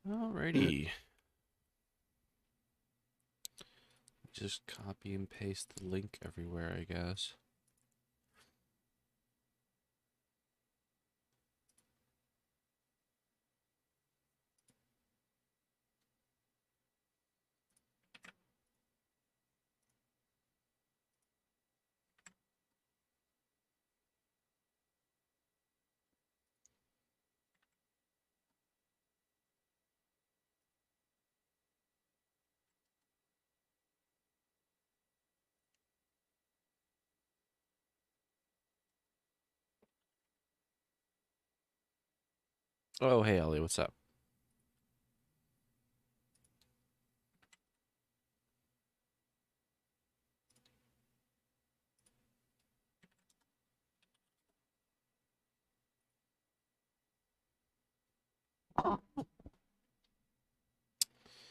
Alrighty. Just copy and paste the link everywhere, I guess. Oh, hey, Ellie, what's up?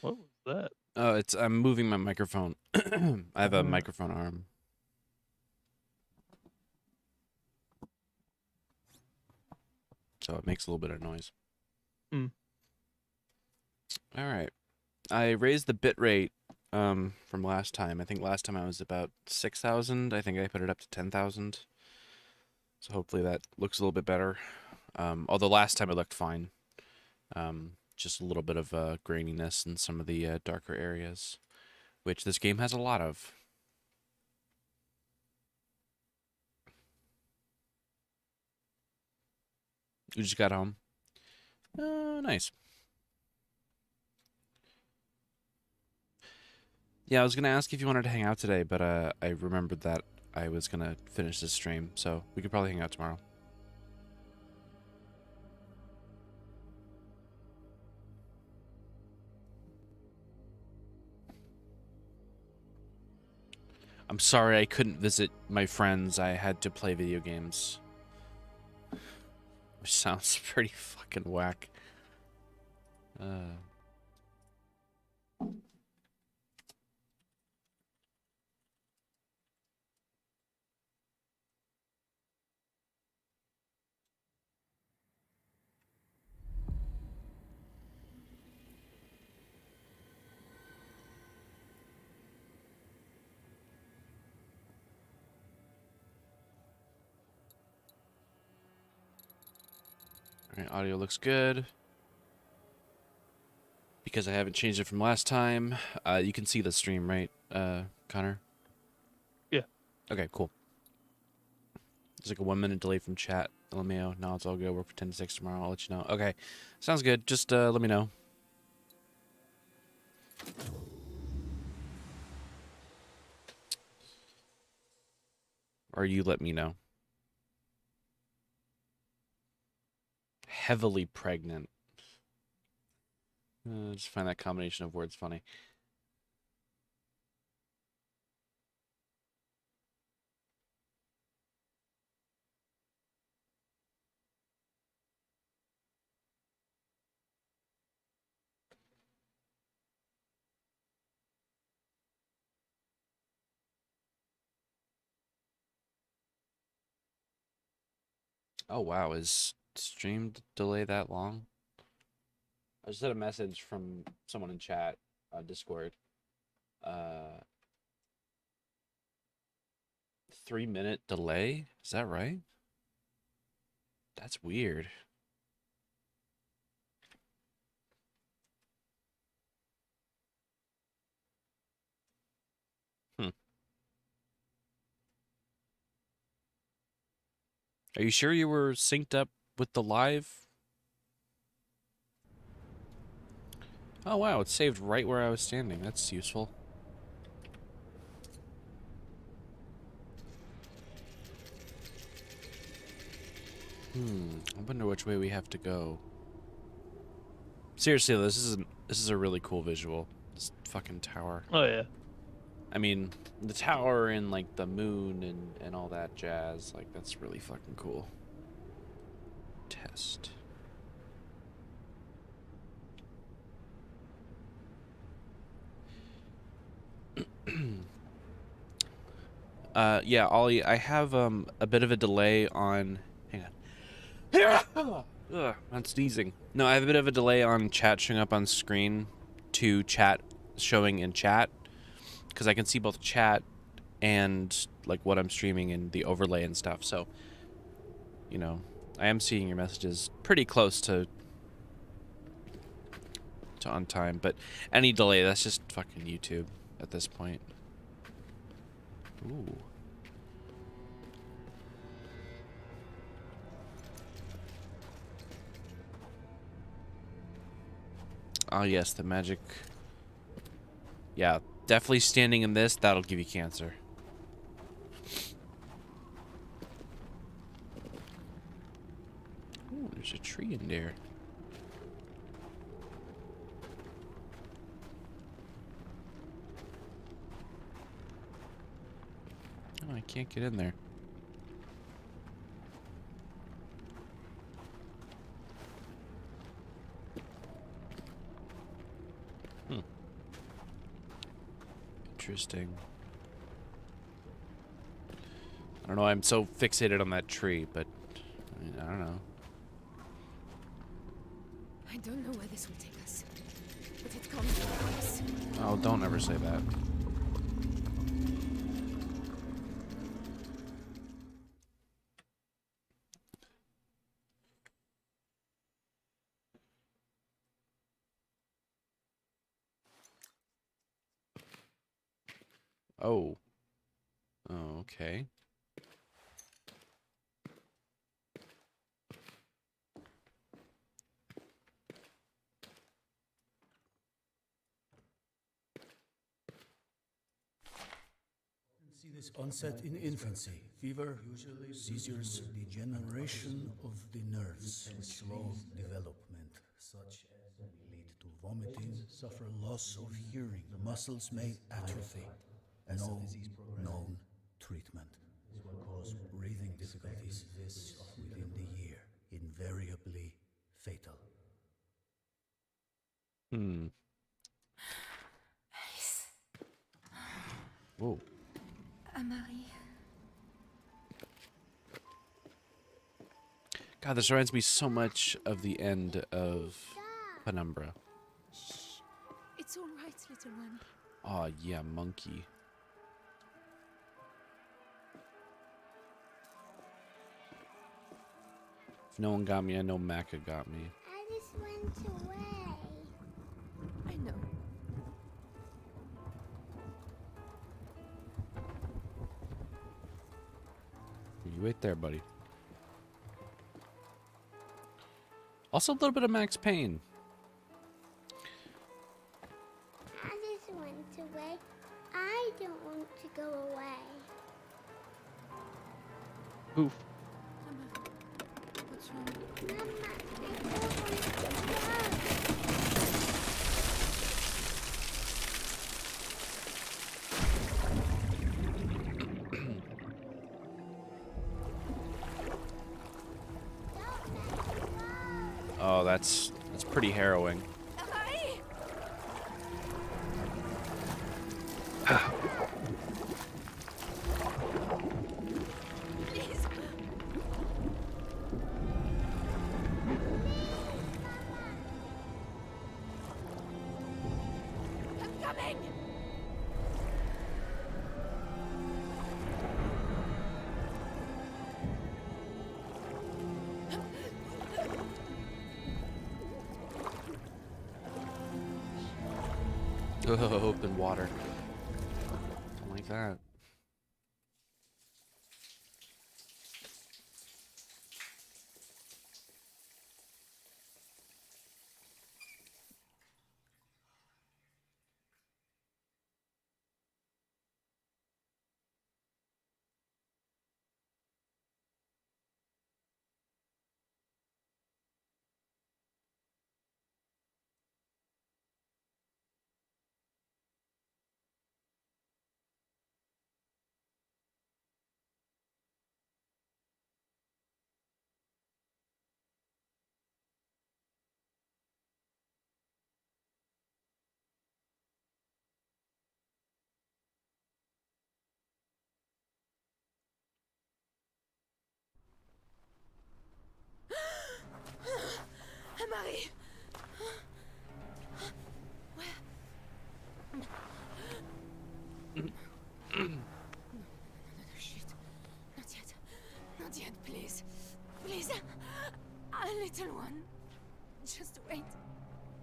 What was that? Oh, I'm moving my microphone. I have a Uh, microphone arm. So it makes a little bit of noise. hmm. All right. I raised the bit rate from last time. I think last time I was about 6,000. I think I put it up to 10,000. So hopefully that looks a little bit better. Although last time it looked fine. Just a little bit of graininess in some of the darker areas, which this game has a lot of. You just got home. Oh, nice. Yeah, I was gonna ask if you wanted to hang out today, but I remembered that I was gonna finish this stream, so we could probably hang out tomorrow. I'm sorry I couldn't visit my friends. I had to play video games. Which sounds pretty fucking whack. Uh, Alright, audio looks good. Because I haven't changed it from last time. You can see the stream, right, Connor? Yeah. Okay, cool. There's like a 1 minute delay from chat. LMAO. No, it's all good. Work for 10 to 6 tomorrow. I'll let you know. Okay. Sounds good. Just let me know. Or you let me know. Heavily pregnant. Just find that combination of words funny. Oh, wow. Is stream delay that long? I just had a message from someone in chat, Discord. 3 minute delay? Is that right? That's weird. Hmm. Are you sure you were synced up with the live? Oh, wow. It's saved right where I was standing. That's useful. I wonder which way we have to go. Seriously, though, this is a really cool visual. This fucking tower. Oh yeah. I mean, the tower and like the moon and all that jazz, like that's really fucking cool. Test. Yeah, Ollie, I have a bit of a delay on. Hang on. Ugh, I'm sneezing. No, I have a bit of a delay on chat showing up on screen to chat showing in chat because I can see both chat and like what I'm streaming and the overlay and stuff. So, you know, I am seeing your messages pretty close to on time, but any delay, that's just fucking YouTube at this point. Ooh. Oh yes, the magic. Yeah, definitely standing in this, that'll give you cancer. Ooh, there's a tree in there. Oh, I can't get in there. Hmm. Interesting. I don't know, I'm so fixated on that tree, but I mean, I don't know. I don't know where this will take us, but it can't be us. Oh, don't ever say that. Oh. Oh, okay. See this onset in infancy. Fever, seizures, degeneration of the nerves, slow development, such as lead to vomiting, suffer loss of hearing, muscles may atrophy. No known treatment. This will cause breathing difficulties, which within the year, invariably fatal. Hmm. Whoa. Amari. God, this reminds me so much of the end of Penumbra. Shh. It's all right, little one. Oh, yeah, monkey. If no one got me, I know Maka got me. I just went away. I know. You wait there, buddy. Also, a little bit of Max Payne. I just went away. I don't want to go away. Oof. Amari. What's wrong? Mama, I don't want to go. Don't let me go. Oh, that's pretty harrowing. Amari! Please! I'm coming! Open water. Don't like that. Marie. Where? No, shit. Not yet. Not yet, please. Please. A little one. Just wait.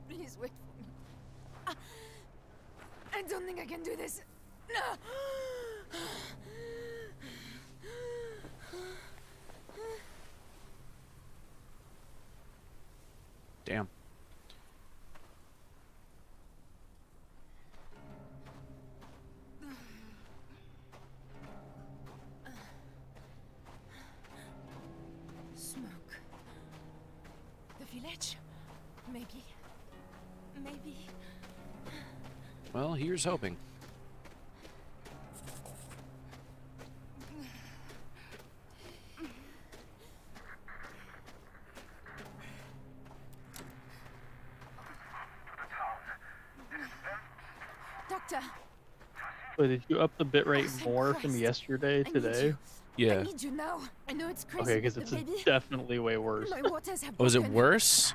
Please wait for me. I don't think I can do this. No. Damn. Smoke. The village? Maybe. Maybe. Well, here's hoping. Doctor. Wait, did you up the Oh, bitrate thank more from Christ. yesterday I need today? you. I Yeah. need you now. I know it's crazy. Okay, because but it's baby, definitely way worse. my waters have Oh, is it broken. worse?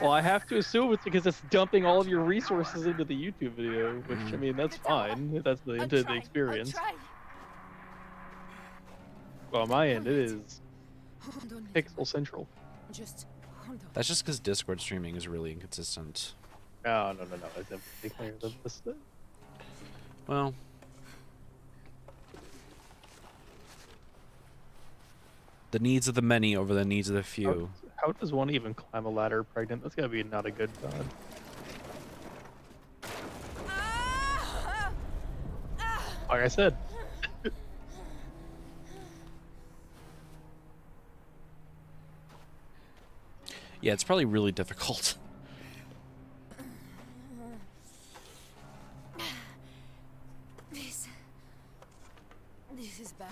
Well, I have to assume it's because it's dumping all of your resources into the YouTube video, which, I mean, that's The tower. fine. That's the I'll into the try, experience. I'll try. Well, on my end, it Alright. is Hold on, little Pixel one. Central. Just hold on. That's just because Discord streaming is really inconsistent. No, no, no, no. It's definitely clearer than this. Well, the needs of the many over the needs of the few. How does one even climb a ladder pregnant? That's gotta be not a good sign. Ah! Like I said, Yeah, it's probably really difficult. This is bad.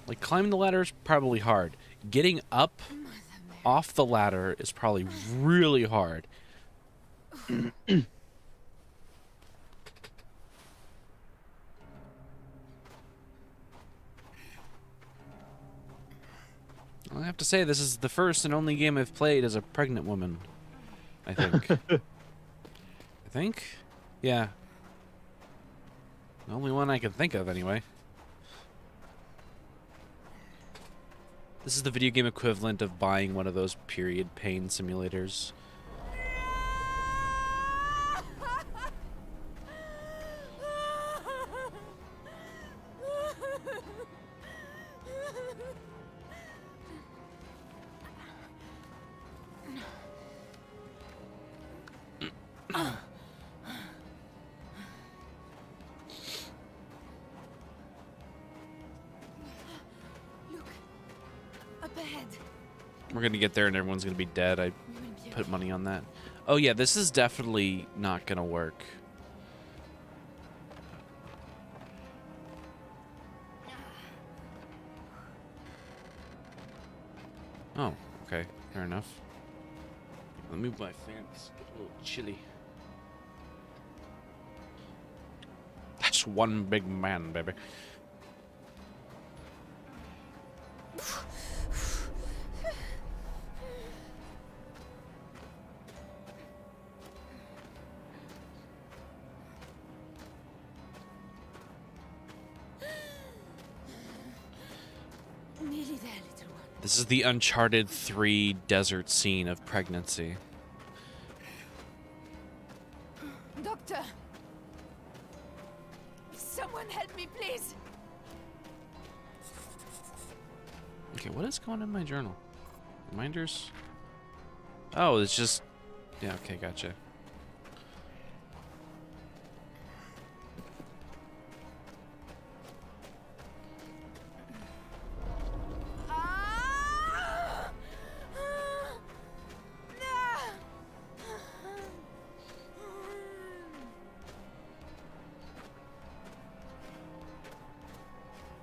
Like, climbing the ladder is probably hard. Getting up Mother Mary. off the ladder is probably really hard. I have to say, this is the first and only game I've played as a pregnant woman. I think. I think? Yeah. The only one I can think of, anyway. This is the video game equivalent of buying one of those period pain simulators. Look. Up ahead. We're gonna get there and everyone's gonna be dead. I We will be put okay. money on that. Oh yeah, this is definitely not gonna work. Oh, okay, fair enough. Let me move my fan. It's a little chilly. That's one big man, baby. Nearly there, little one. This is the Uncharted 3 desert scene of pregnancy. Doctor! Someone help me, please! Okay, what is going on in my journal? Reminders? Oh, it's just... Yeah, okay, gotcha. Ah! Ah!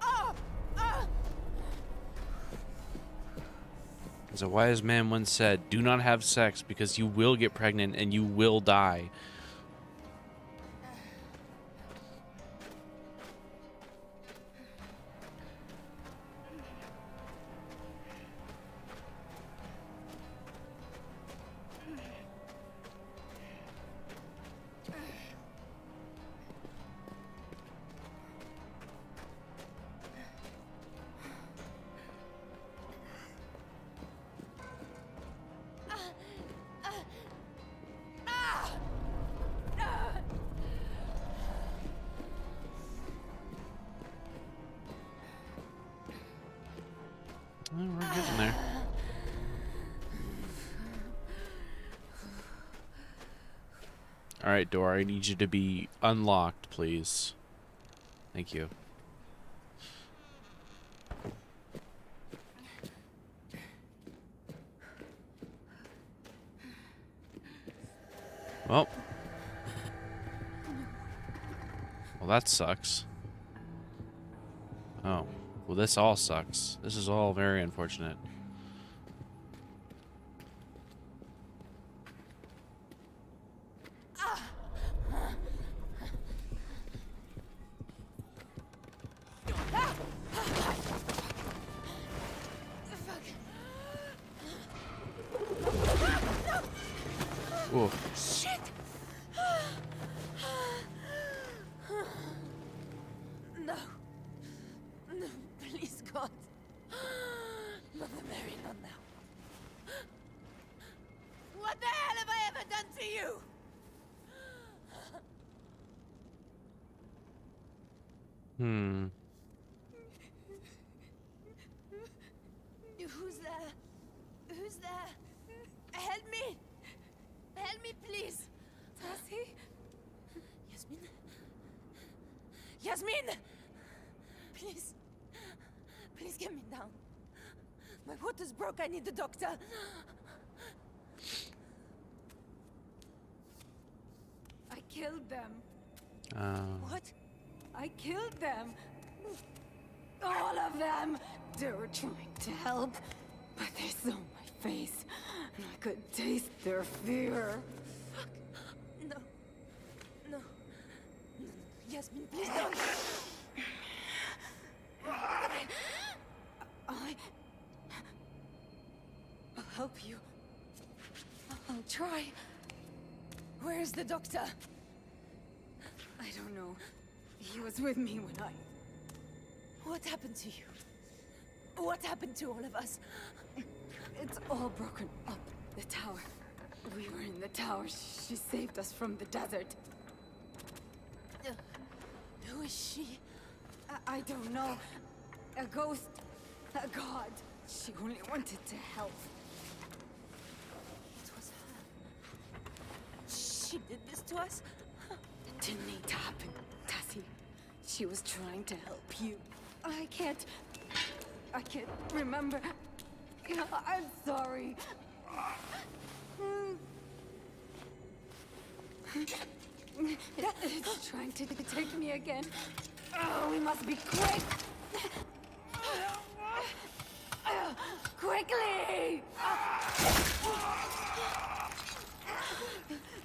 Ah! Ah! As a wise man once said, do not have sex because you will get pregnant and you will die. Oh, we're getting there. All right, door. I need you to be unlocked, please. Thank you. Well, that sucks. Oh, well, this all sucks. This is all very unfortunate. Ooh. Shit! No. No, please, God. Mother Mary, not now. What the hell have I ever done to you? Hmm. Who's there? Who's there? Help me! Help me, please! Tassie? Yasmin? Yasmin! Please. Please get me down. My water's broke. I need the doctor. I killed them. What? I killed them. All of them. They were trying to help, but they saw my face, and I could taste their fear. Fuck. No. No. Yasmin, please don't. I'll help you. I'll try. Where's the doctor? I don't know. He was with me when I... What happened to you? What happened to all of us? It's all broken up. The tower. We were in the tower. She saved us from the desert. Who is she? I don't know. A ghost. A god. She only wanted to help. It was her. She did this to us? It didn't need to happen, Tassie. She was trying to help you. I can't remember. I'm sorry. It's trying to take me again. Oh, we must be quick. Quickly!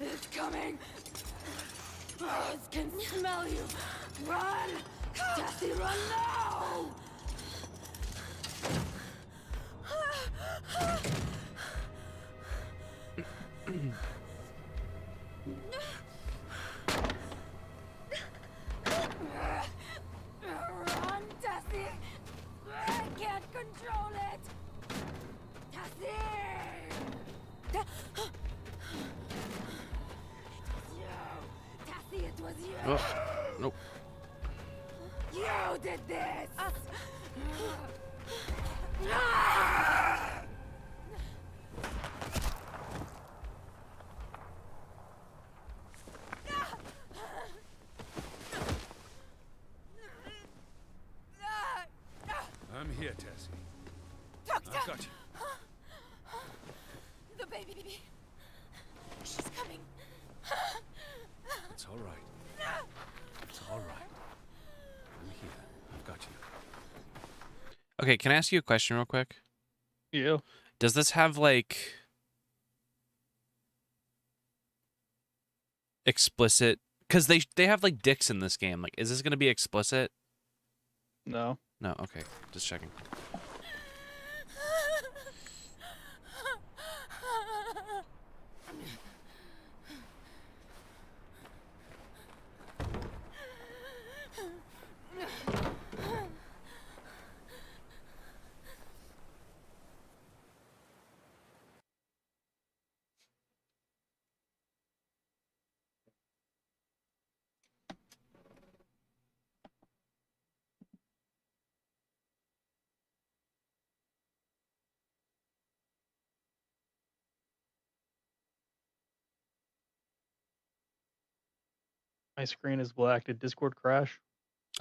It's coming. Oh, it can smell you. Run! Jessie, run now! Run, Jessie! I can't control it! Jessie! Jessie, it was you! Oh, nope. You did this! I'm here, Tessie. Doctor! I've got you. The baby. She's coming. It's all right. It's all right. I'm here. I've got you. Okay, can I ask you a question real quick? Yeah. Does this have like explicit? Because they have like dicks in this game. Like, is this gonna be explicit? No. No. Okay, just checking. My screen is black. Did Discord crash?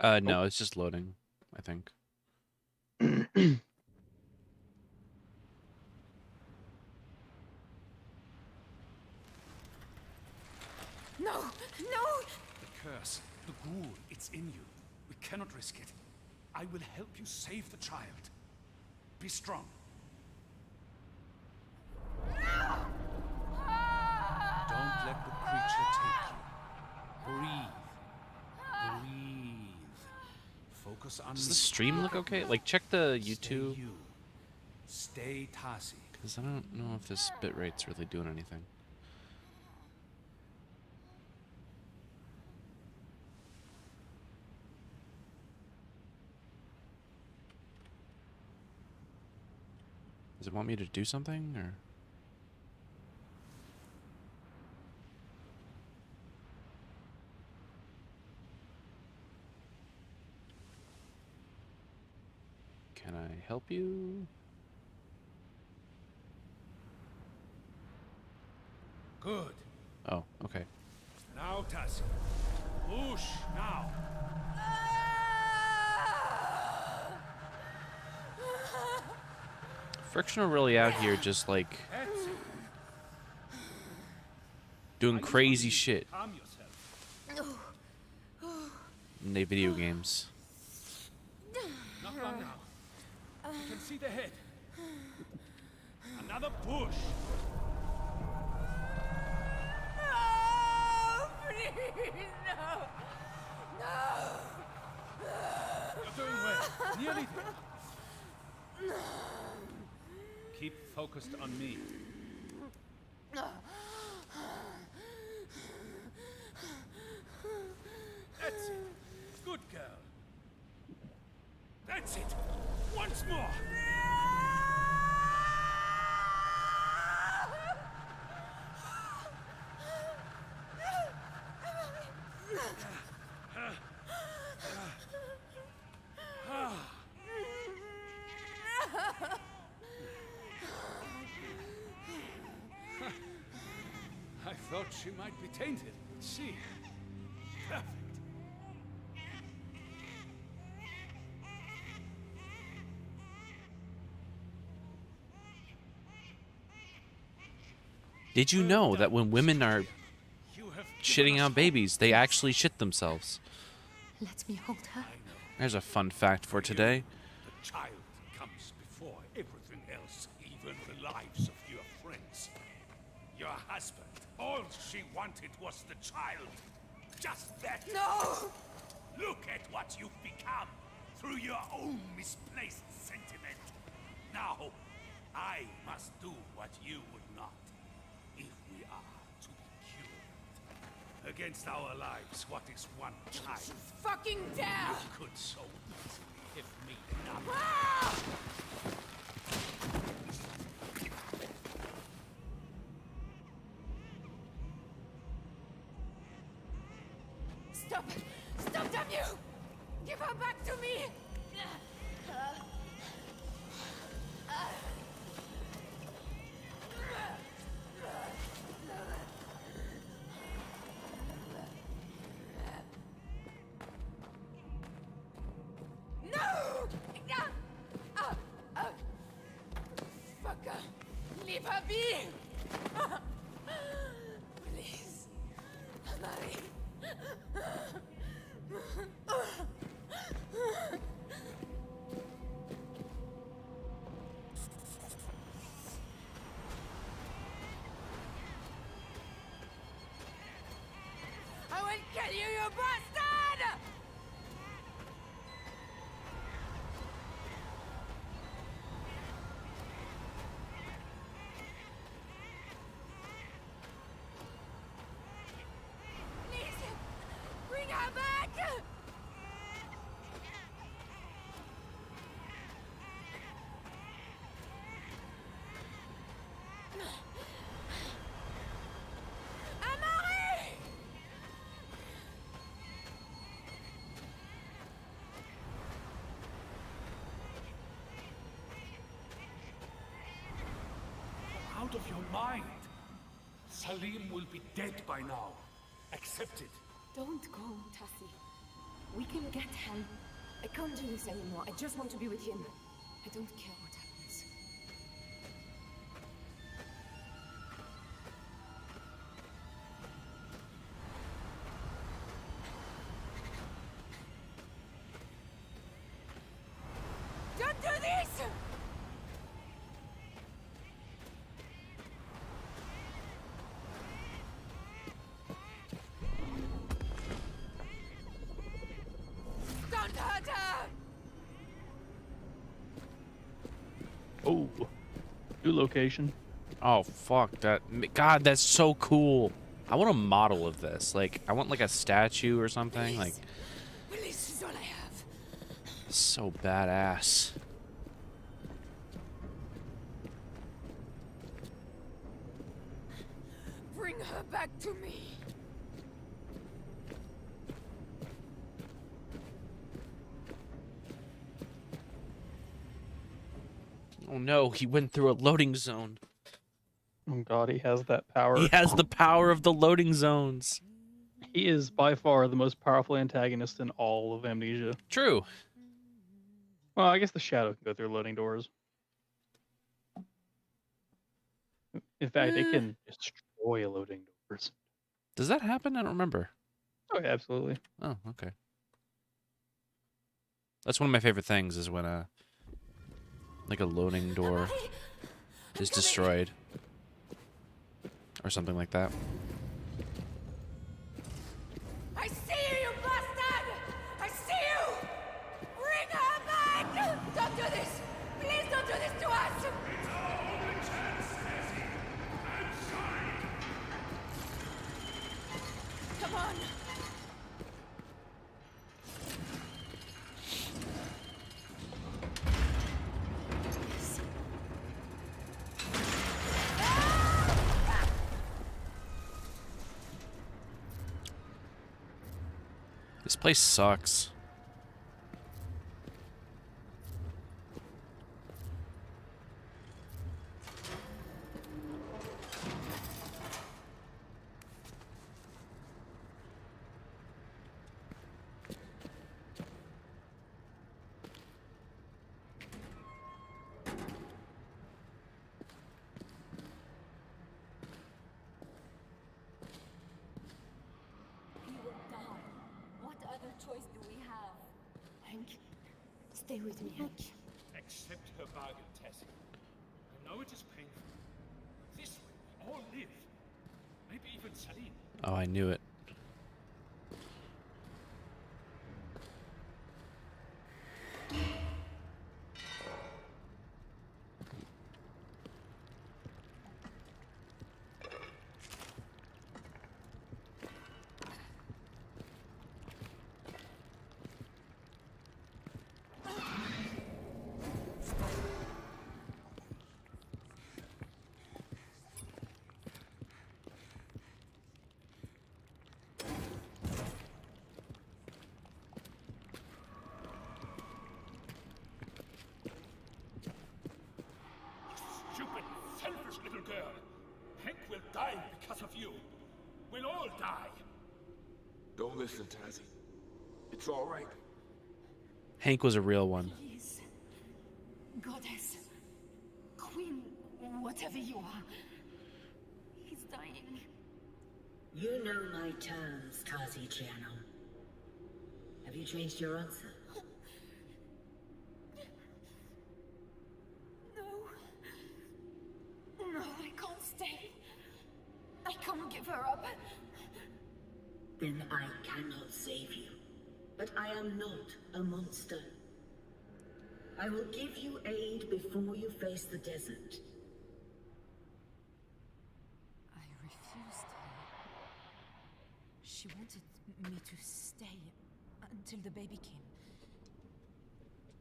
No, it's just loading, I think. No! No! The curse, the ghoul, it's in you. We cannot risk it. I will help you save the child. Be strong. Don't let the creature take you. Breathe. Breathe. Focus on Does me. the stream look okay? Like, check the Stay YouTube, you. Stay Tasi. because I don't know if this bitrate's really doing anything. Does it want me to do something, or? Can I help you? Good. Oh, okay. Now, Tasi. Push now. Frictional really out here just like That's it. doing I just crazy want you to shit calm yourself. in the video games. Not long now. You can see the head. Another push. No! Please, no! No! You're doing well. Nearly there. Keep focused on me. That's it. Good girl. That's it. Once more. I thought she might be tainted. See? Perfect. Did you know that when women are You have shitting given us out hope. babies, they actually shit themselves? Let me hold her. There's a fun fact for today. The child comes before everything else, even the lives of your friends. Your husband, all she wanted was the child. Just that. No! Look at what you've become through your own misplaced sentiment. Now, I must do what you would not, if we are to be cured. Against our lives, what is one child? Fucking down! You could so easily have made another. Ah! Stop! Stop, damn you! Give her back to me! No! Fucker! Leave her be! Please. Marie. I will kill you, you bastard! Please, bring her back! Amari! Out of your mind. Salim will be dead by now. Accept it. Don't go, Tassie. We can get help. I can't do this anymore. I just want to be with him. I don't care what happens. Don't do this! Don't hurt her! Oh, new location. Oh fuck that! God, that's so cool. I want a model of this. Like, I want like a statue or something. Like, This is all I have. so badass. Bring her back to me. Oh no, he went through a loading zone. Oh god, he has that power. He has the power of the loading zones. He is by far the most powerful antagonist in all of Amnesia. True. Well, I guess the Shadow can go through loading doors. In fact, they can destroy loading doors. Does that happen? I don't remember. Oh, yeah, absolutely. Oh, okay. That's one of my favorite things is when like a loading door is destroyed or something like that. I see you, you bastard! I see you! Bring her back! Don't do this! Please don't do this to us! Come on! This place sucks. He will die. What other choice do we have? Hank, stay with me, Hank. Accept her bargain, Tassie. I know it is painful. This way, we all live. Maybe even Celine. Oh, I knew it. Stupid, selfish little girl. Hank will die because of you. We'll all die. Don't listen, Tassie. It's all right. Hank was a real one. Please. Goddess. Queen, whatever you are. He's dying. You know my terms, Tazigiano. Have you changed your answer? No. No, I can't stay. I can't give her up. Then I cannot save you. But I am not a monster. I will give you aid before you face the desert. I refused her. She wanted me to stay until the baby came.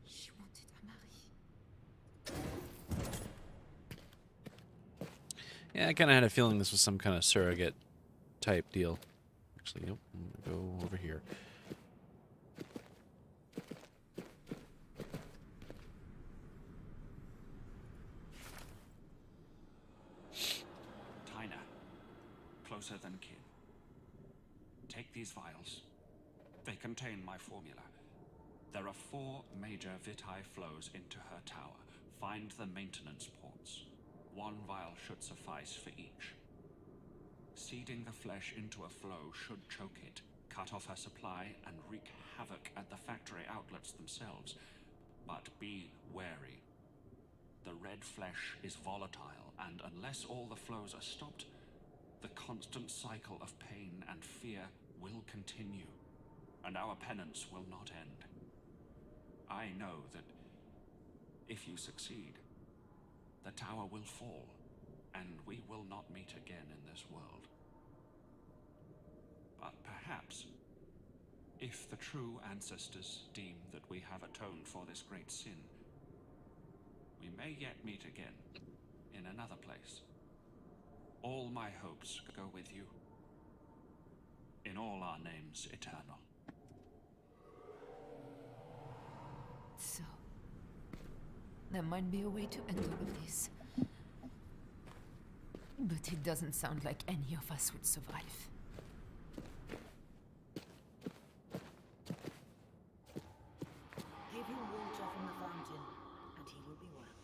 She wanted Amari. Yeah, I kind of had a feeling this was some kind of surrogate type deal. Actually, nope. I'm gonna go over here. Tyna, closer than kin. Take these vials. They contain my formula. There are 4 major vitae flows into her tower. Find the maintenance ports. 1 vial should suffice for each. Seeding the flesh into a flow should choke it, cut off her supply, and wreak havoc at the factory outlets themselves. But be wary. The red flesh is volatile, and unless all the flows are stopped, the constant cycle of pain and fear will continue, and our penance will not end. I know that if you succeed, the tower will fall, and we will not meet again in this world. But perhaps, if the true ancestors deem that we have atoned for this great sin, we may yet meet again, in another place. All my hopes go with you. In all our names eternal. So, there might be a way to end all of this. But it doesn't sound like any of us would survive. Give him water from the fountain, and he will be well.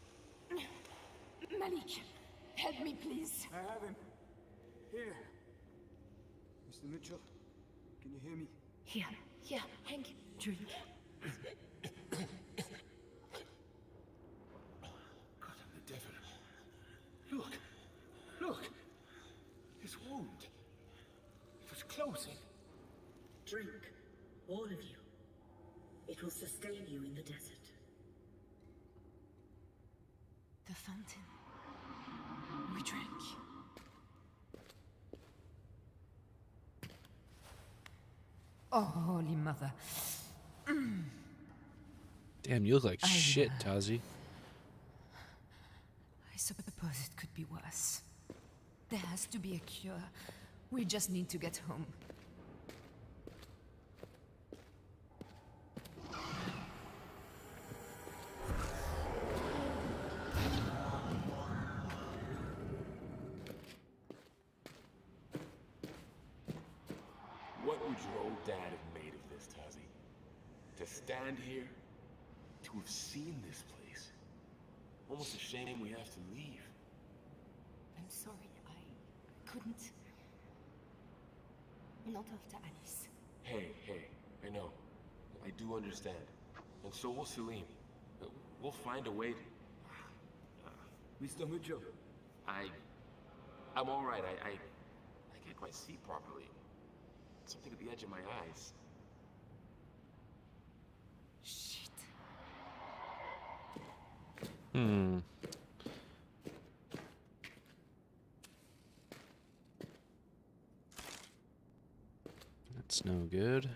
Malik, help me, please. I have him. Here. Mr. Mitchell, can you hear me? Here, Hank, drink. God, I'm the devil. Look! His wound. It was closing. Drink, all of you. It will sustain you in the desert. The fountain. We drank. Oh, Holy Mother. Damn, you look like shit, Tazi. I suppose it could be worse. There has to be a cure. We just need to get home. What would your old dad have made of this, Tazi? To stand here, to have seen this place. Almost a shame we have to leave. I'm sorry, I couldn't. Not after Alice. Hey, I know. I do understand. And so will Selim. We'll find a way to... Mr. Mitchell. I'm all right. I can't quite see properly. Something at the edge of my eyes. Shit. That's no good.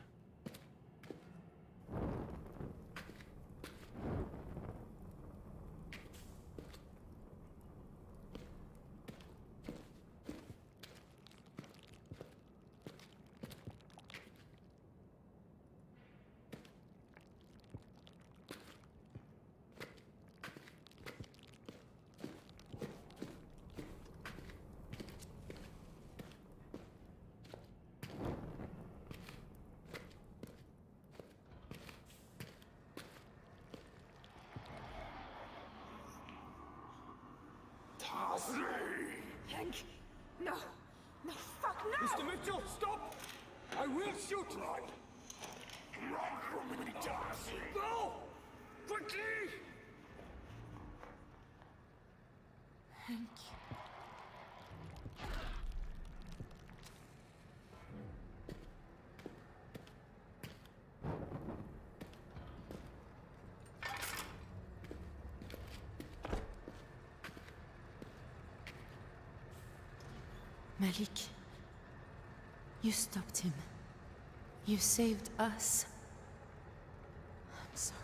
Hank! No! No, fuck, no! Mr. Mitchell, stop! I will shoot! Run from me, Darcy! Go! Quickly! Hank. Malik, you stopped him. You saved us. I'm sorry.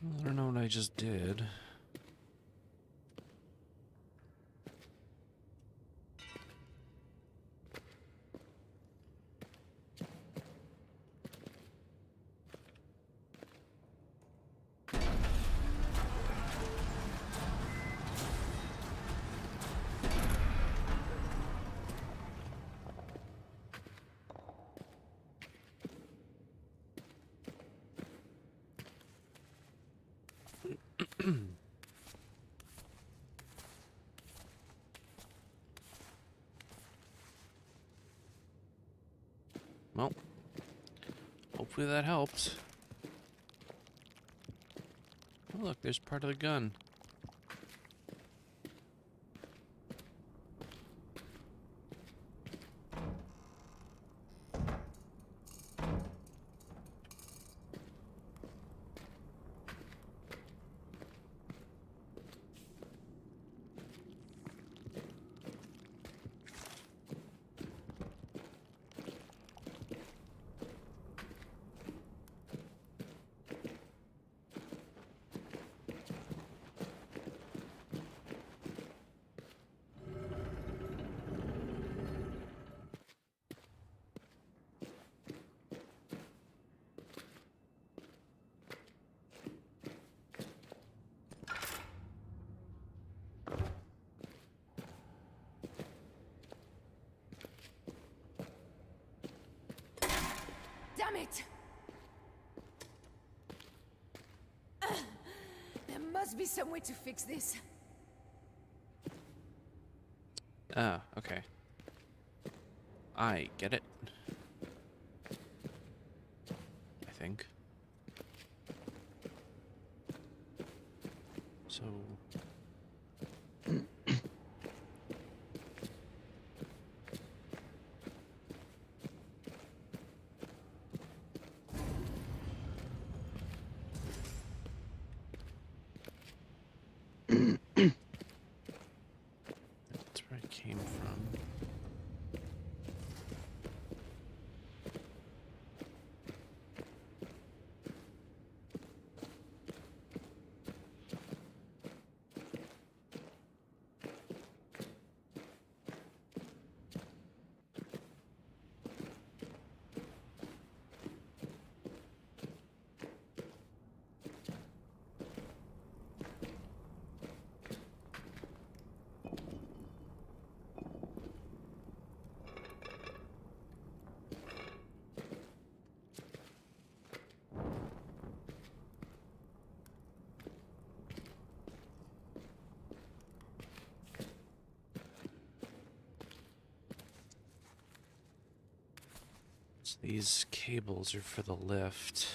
I don't know what I just did. Well, hopefully that helped. Oh, look, there's part of the gun. Damn it! There must be some way to fix this. Ah, okay. I get it. I think. So... That's where I came from. So these cables are for the lift.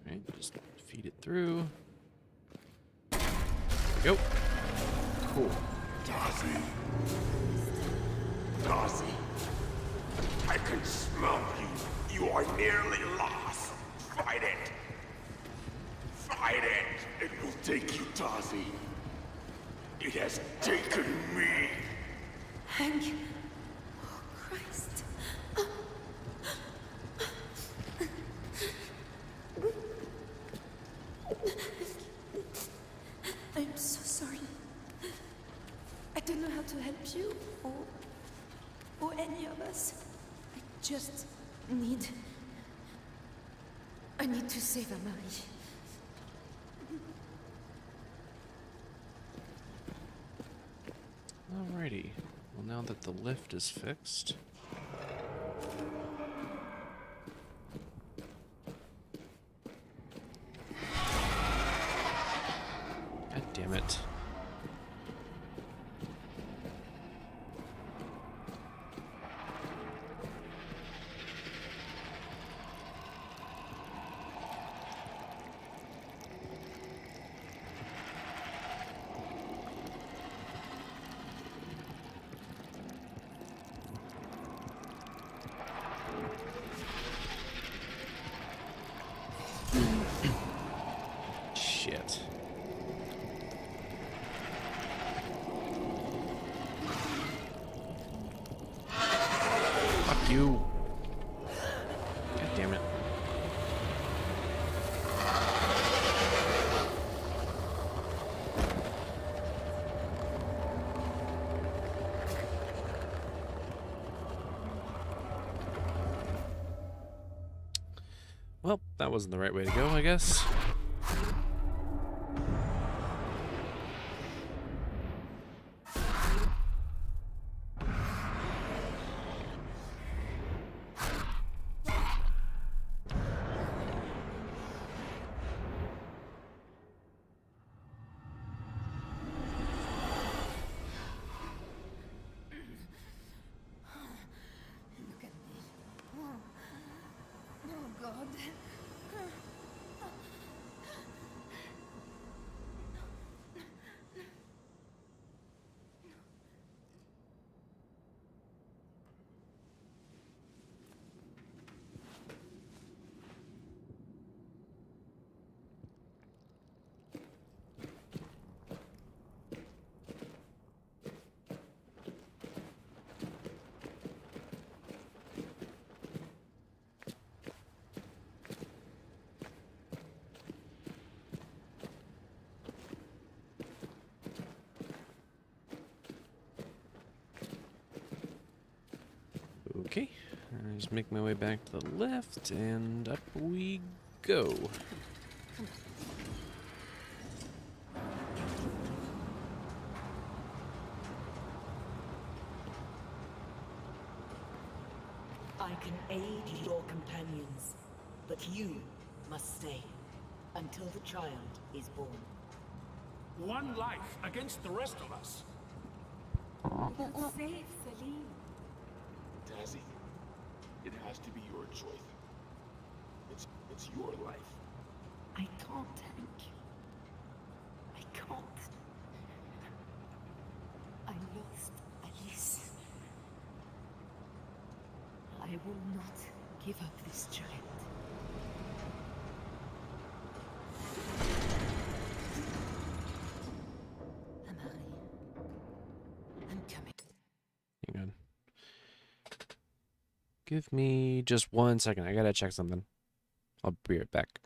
Right, just feed it through. There we go. Cool. Darcy. Darcy. I can smell you. You are nearly lost. Fight it. Fight it. It will take you, Darcy. It has taken me. Hank. Oh, Christ. I'm so sorry. I don't know how to help you or any of us. I just need... I need to save Amari. Alrighty. Well, now that the lift is fixed... God damn it. Shit. Fuck you. God damn it. Well, that wasn't the right way to go, I guess. Look at me. Oh, God. Okay, I just make my way back to the left, and up we go. I can aid your companions, but you must stay until the child is born. One life against the rest of us. Save Selim. Tazzy, it has to be your choice. It's your life. I can't thank you. I can't. I lost Alice. I will not give up this child. Amari. I'm coming. Hang on. Give me just 1 second. I gotta check something. I'll be right back.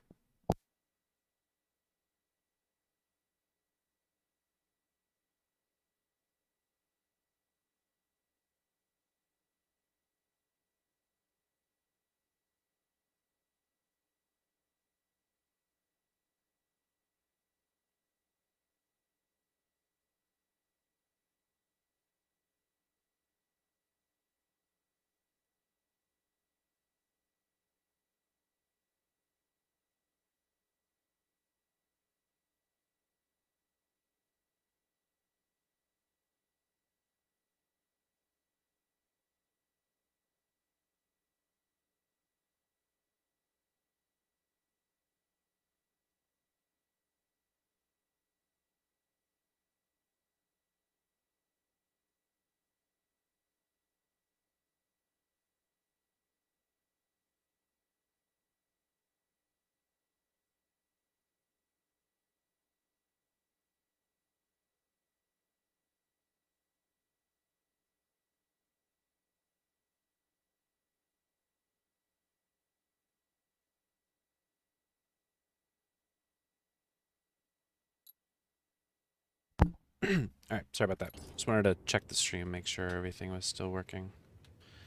Alright, sorry about that. Just wanted to check the stream, make sure everything was still working.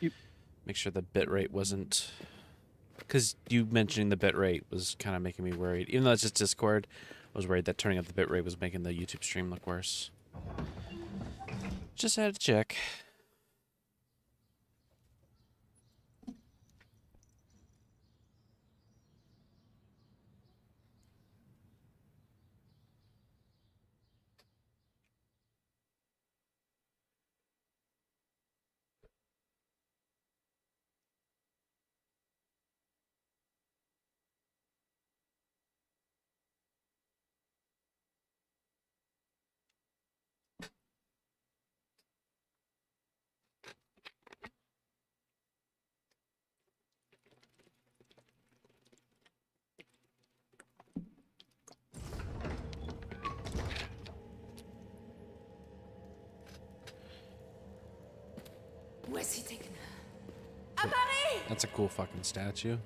Yep. Make sure the bitrate wasn't... Because you mentioning the bitrate was kind of making me worried. Even though it's just Discord, I was worried that turning up the bitrate was making the YouTube stream look worse. Just had to check. he taken her? Amari! That's a cool fucking statue.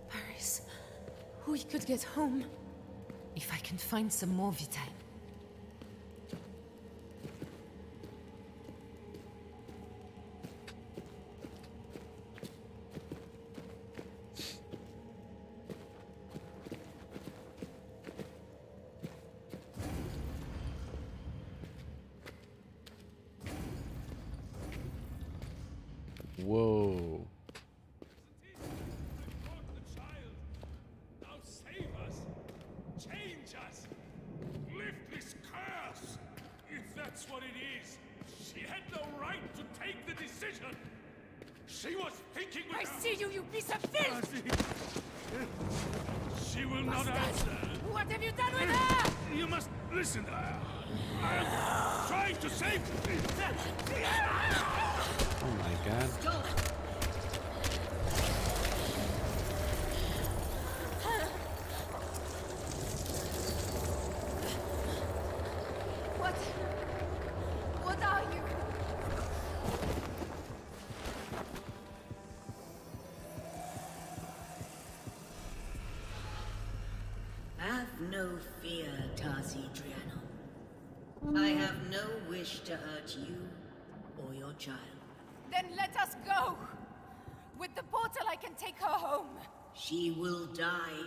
Paris. We could get home. If I can find some more vitae. Whoa. Now save us! Change us! Lift this curse! If that's what it is, she had no right to take the decision! She was thinking with I her... see you, you piece of filth! She will not Bastard! answer! What have you done with her? You must listen to her! I am trying to save... Oh my god. Stop! What are you? Have no fear, Tarzidriano. I have no wish to hurt you or your child. Then let us go! With the portal I can take her home. She will die.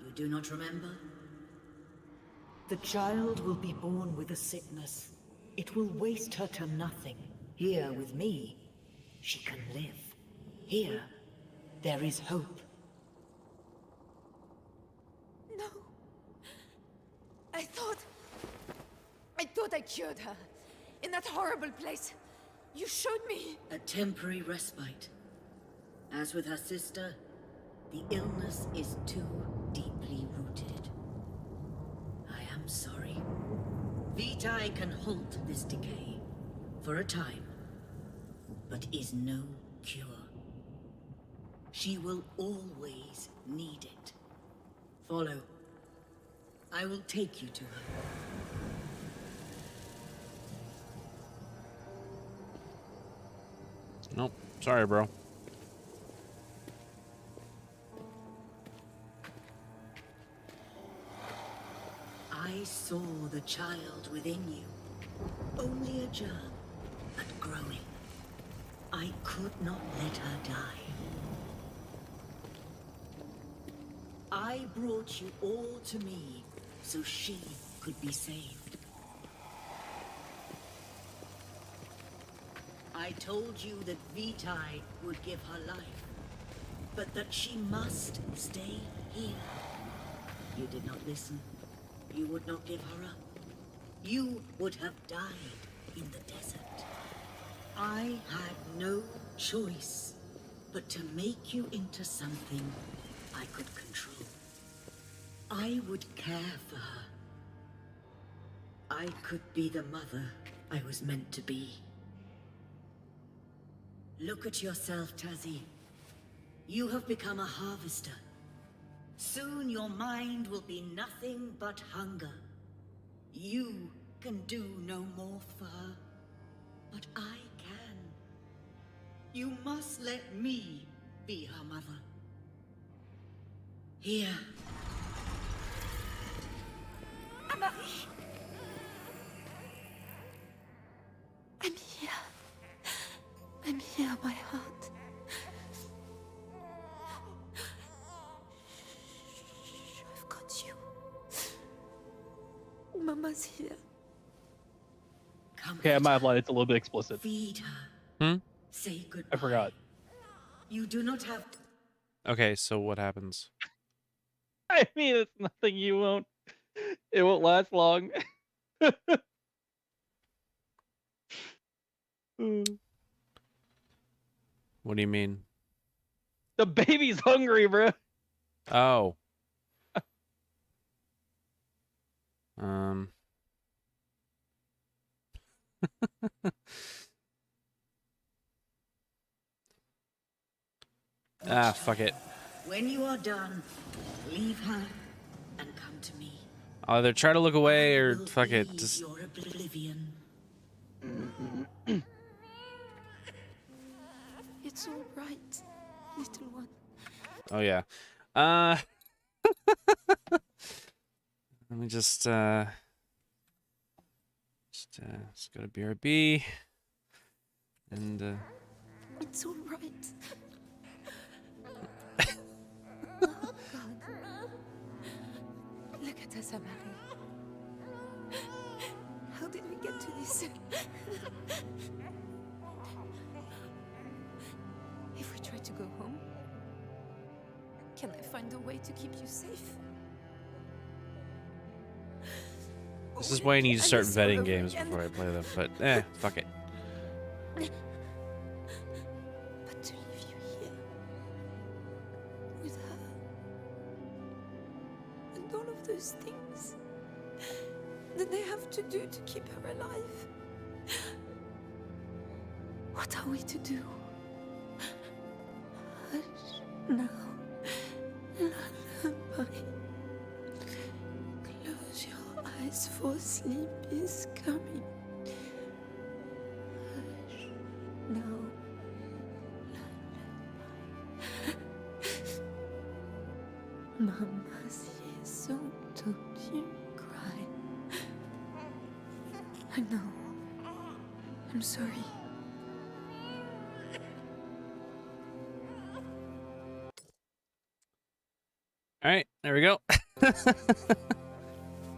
You do not remember? The child will be born with a sickness. It will waste her to nothing. Here with me, she can live. Here, there is hope. No. I thought I cured her. In that horrible place. You showed me. A temporary respite. As with her sister, the illness is too deeply rooted. I am sorry. Vitae can halt this decay. For a time. But is no cure. She will always need it. Follow. I will take you to her. Nope. Sorry, bro. I saw the child within you. Only a germ, but growing. I could not let her die. I brought you all to me so she could be saved. I told you that Vitae would give her life, but that she must stay here. You did not listen. You would not give her up. You would have died in the desert. I had no choice but to make you into something I could control. I would care for her. I could be the mother I was meant to be. Look at yourself, Tazzy. You have become a harvester. Soon your mind will be nothing but hunger. You can do no more for her, but I can. You must let me be her mother. Here. Amari! I'm here. I'm here, my heart. I've got you. Mama's here. Come. Okay, I might have lied. It's a little bit explicit. Feed her. Hmm? Say goodbye. I forgot. You do not have... Okay, so what happens? I mean, it's nothing you won't... It won't last long. What do you mean? The baby's hungry, bro. Oh. Ah, fuck it. When you are done, leave her and come to me. Either try to look away or Will fuck it. ease Just your oblivion. It's all right, little one. oh yeah. Let me just let's go to BRB and It's all right. Oh, God. Look at us, Amari. How did we get to this? If we try to go home, can I find a way to keep you safe? this is why I need to start And this all vetting over games again. before I play them. But fuck it. But to leave you here with her and all of those things that they have to do to keep her alive. What are we to do? Hush now. Lullaby. Close your eyes, for sleep is coming. Hush now. Mama's here, so don't you cry. I know. I'm sorry. All right, there we go.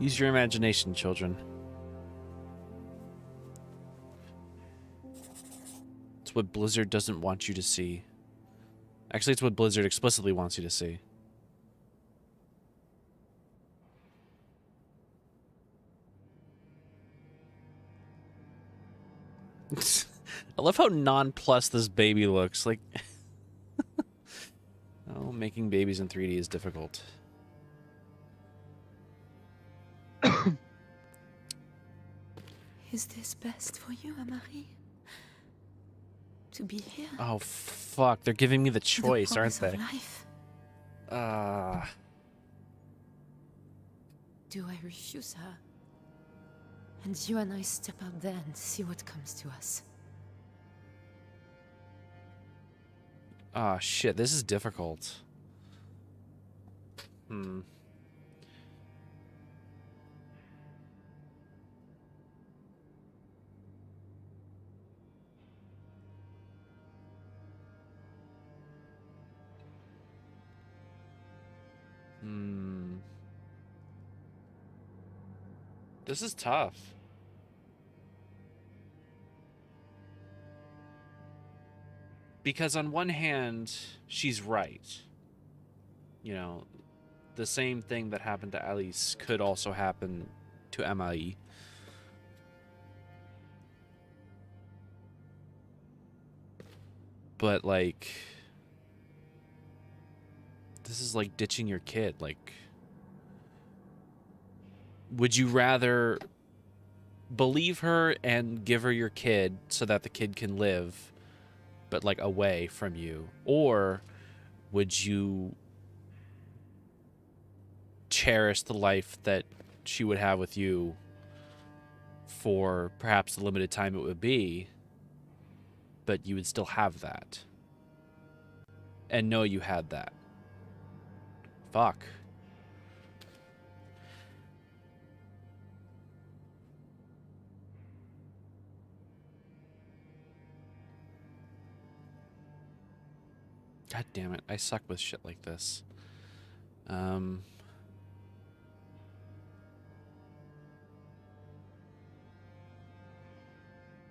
Use your imagination, children. It's what Blizzard doesn't want you to see. Actually, it's what Blizzard explicitly wants you to see. I love how nonplussed this baby looks. Like, oh, making babies in 3D is difficult. Is this best for you, Amari? To be here? Oh, fuck. They're giving me the choice, The aren't promise they? of life. Do I refuse her? And you and I step out there and see what comes to us. Ah, shit. This is difficult. Hmm. This is tough. Because on one hand, she's right. You know, the same thing that happened to Alice could also happen to Emily. But, like, this is like ditching your kid. Like, would you rather believe her and give her your kid so that the kid can live, but like away from you? Or would you cherish the life that she would have with you for perhaps the limited time it would be, but you would still have that and know you had that? Fuck. God damn it, I suck with shit like this.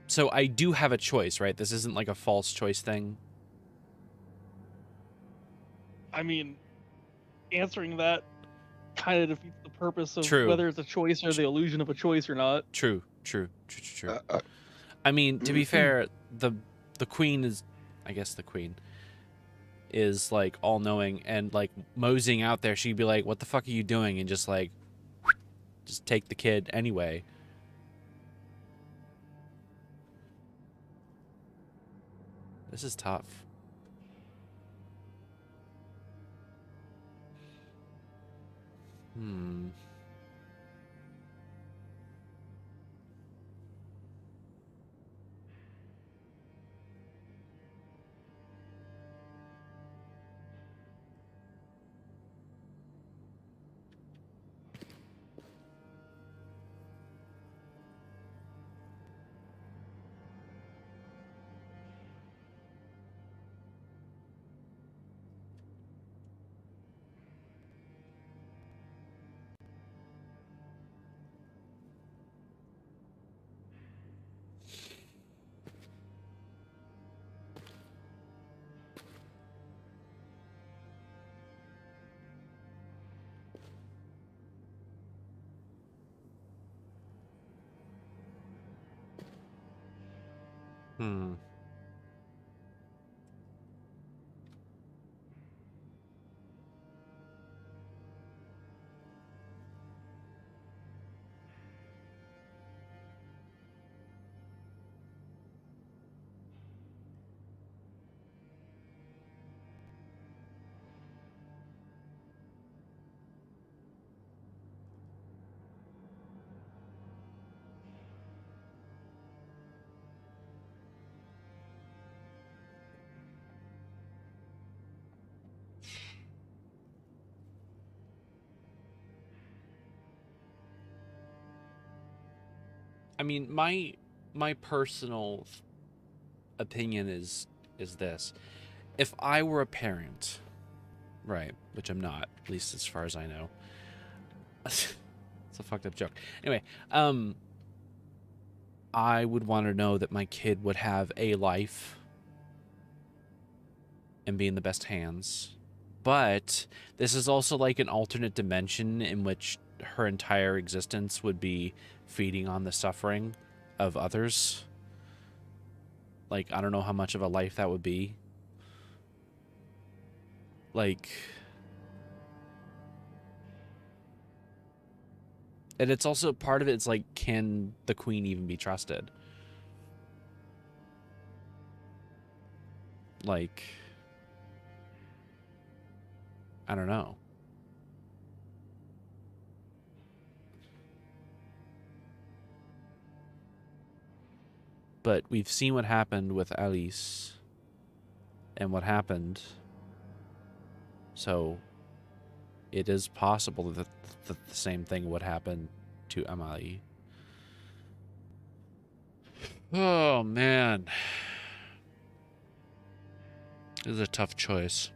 So I do have a choice, right? This isn't like a false choice thing. I mean, answering that kind of defeats the purpose of True. whether it's a choice or the illusion of a choice or not. True. I mean, to be fair, the queen is, I guess the queen is like all knowing, and like moseying out there, she'd be like, "What the fuck are you doing?" And just like, just take the kid anyway. This is tough. Hmm. Hmm. I mean, my personal opinion is this. If I were a parent, right, which I'm not, at least as far as I know. It's a fucked up joke. Anyway, I would want to know that my kid would have a life and be in the best hands. But this is also like an alternate dimension in which her entire existence would be feeding on the suffering of others. Like, I don't know how much of a life that would be. Like, and it's also part of it's like, can the queen even be trusted? Like, I don't know. But we've seen what happened with Alice and what happened. So it is possible that the same thing would happen to Amalie. Oh, man. This is a tough choice.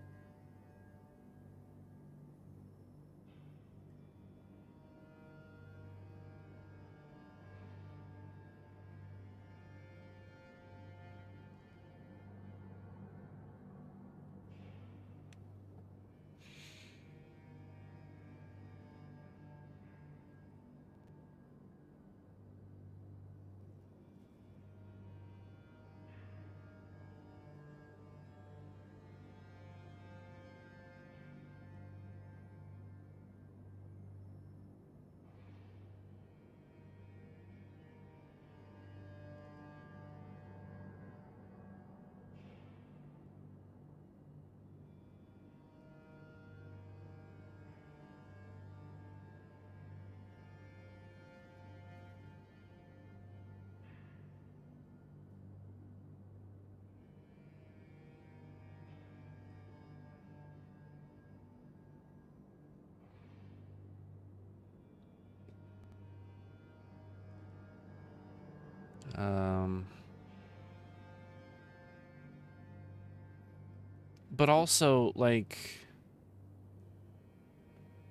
But also, like,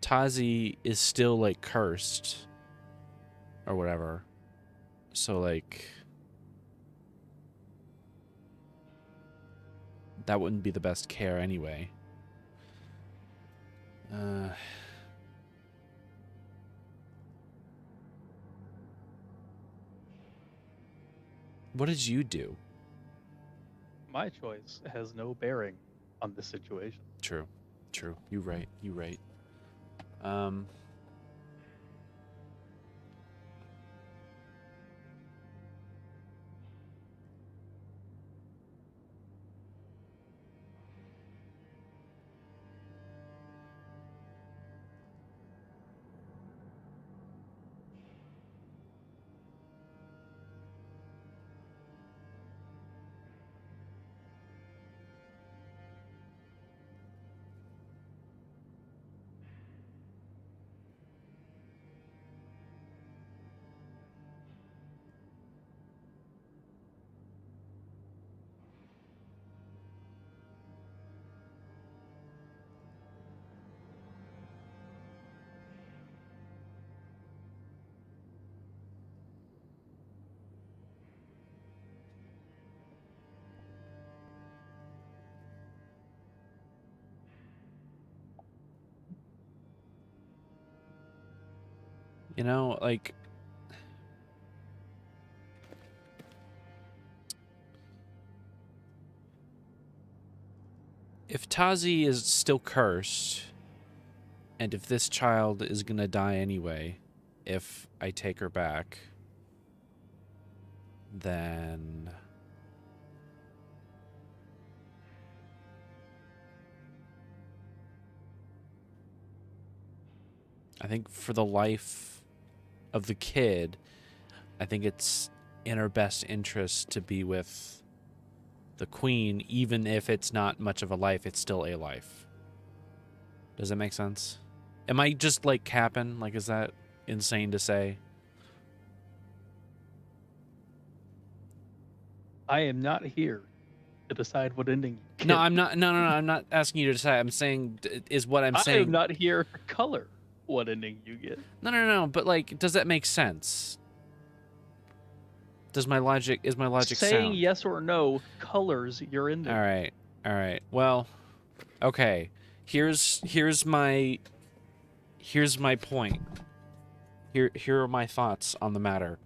Tazi is still, like, cursed. Or whatever. So, like, that wouldn't be the best care anyway. What did you do? My choice has no bearing on this situation. True. True. You right. You right. Um... You know, like, if Tazi is still cursed, and if this child is gonna die anyway, if I take her back, then I think for the life of the kid, I think it's in her best interest to be with the queen, even if it's not much of a life, it's still a life. Does that make sense? Am I just, like, capping? Like, is that insane to say? I am not here to decide what ending you get. No, I'm not. No, I'm not asking you to decide. I'm saying, is what I'm I saying. am not here to color what ending you get. No. But, like, does that make sense? Is my logic Saying sound? yes or no colors your ending. All right. Well, okay. Here's my point. Here are my thoughts on the matter.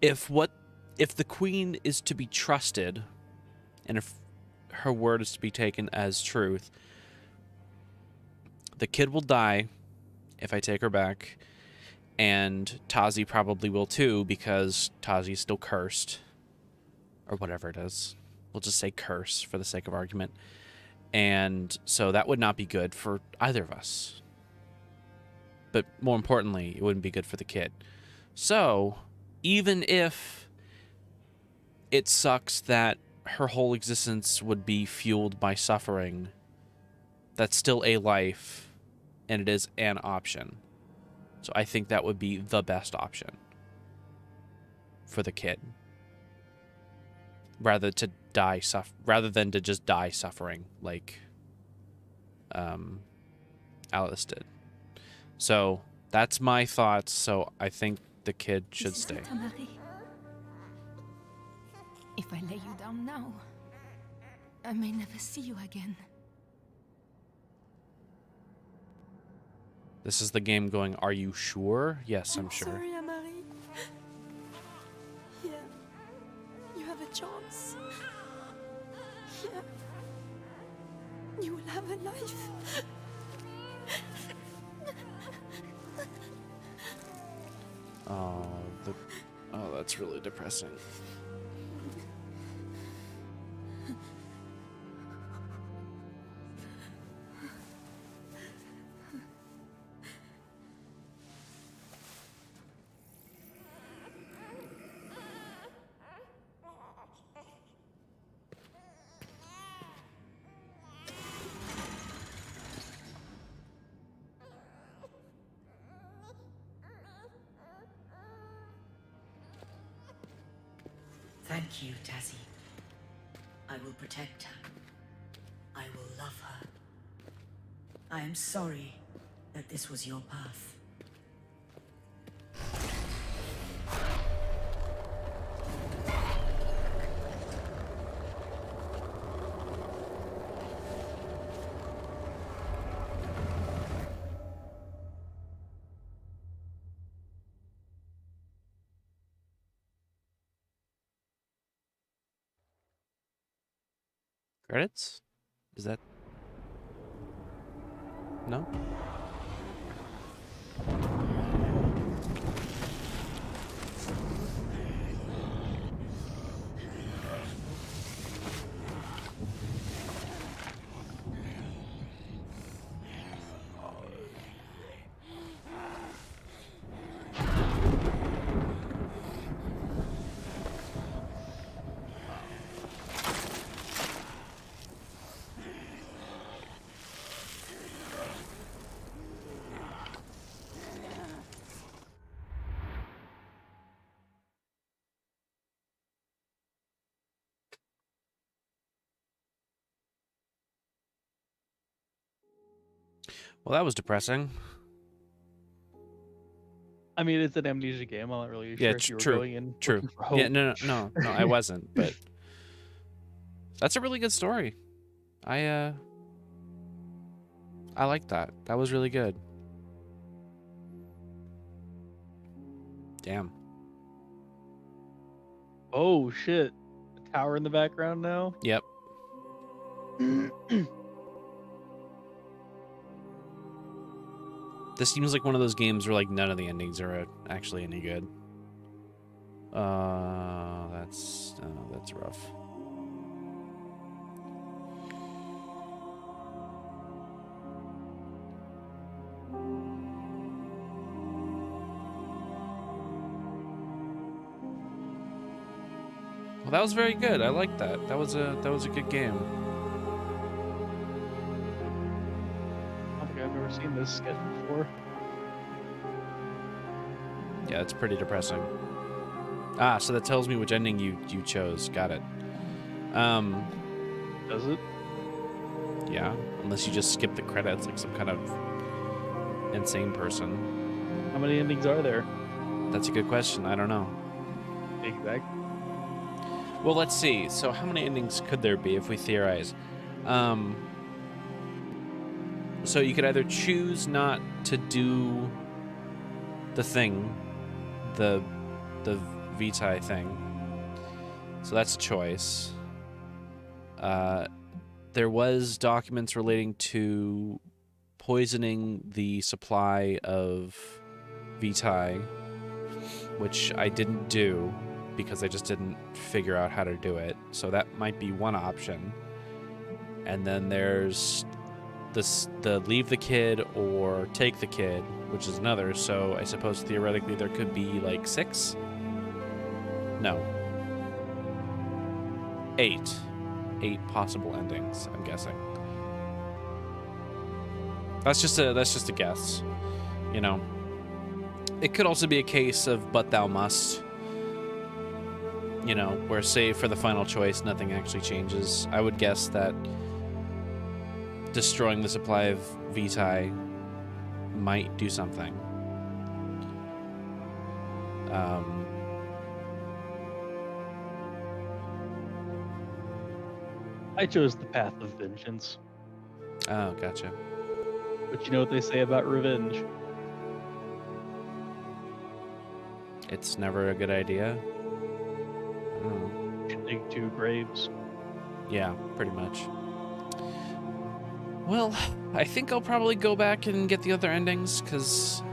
If the queen is to be trusted, and if her word is to be taken as truth, the kid will die if I take her back, and Tazi probably will too, because Tazi's still cursed, or whatever it is. We'll just say curse for the sake of argument. And so that would not be good for either of us. But more importantly, it wouldn't be good for the kid. So, even if it sucks that her whole existence would be fueled by suffering, that's still a life, and it is an option. So I think that would be the best option for the kid, rather than to just die suffering like Alice did. So that's my thoughts. So I think the kid should stay. If I lay you down now, I may never see you again. This is the game going, are you sure? Yes, I'm sure. Sorry, Amari. Here, you have a chance. Here, you will have a life. Oh, that's really depressing. Thank you, Tazi. I will protect her. I will love her. I am sorry that this was your path. Credits? Is that... No? Well, that was depressing. I mean, it's an Amnesia game. I'm not really sure Yeah, if you were true. going in True. looking for hope. Yeah, no, I wasn't. But that's a really good story. I like that. That was really good. Damn. Oh shit! A tower in the background now. Yep. This seems like one of those games where like none of the endings are actually any good. That's rough. Well, that was very good. I like that. That was a good game. I don't think I've ever seen this sketch before. Yeah, it's pretty depressing. Ah, so that tells me which ending you chose. Got it. Does it? Yeah, unless you just skip the credits like some kind of insane person. How many endings are there? That's a good question. I don't know. Exactly. Well, let's see. So how many endings could there be if we theorize? So you could either choose not to do the thing, the Vitae thing. So that's a choice. There was documents relating to poisoning the supply of Vitae, which I didn't do because I just didn't figure out how to do it. So that might be one option. And then there's the leave the kid or take the kid, which is another. So I suppose theoretically there could be like 6? No. 8. 8 possible endings, I'm guessing. That's just a guess, you know. It could also be a case of but thou must. You know, where say for the final choice nothing actually changes. I would guess that destroying the supply of Vitae might do something. I chose the path of vengeance. Oh, gotcha. But you know what they say about revenge? It's never a good idea. Dig 2 graves. Yeah, pretty much. Well, I think I'll probably go back and get the other endings, because,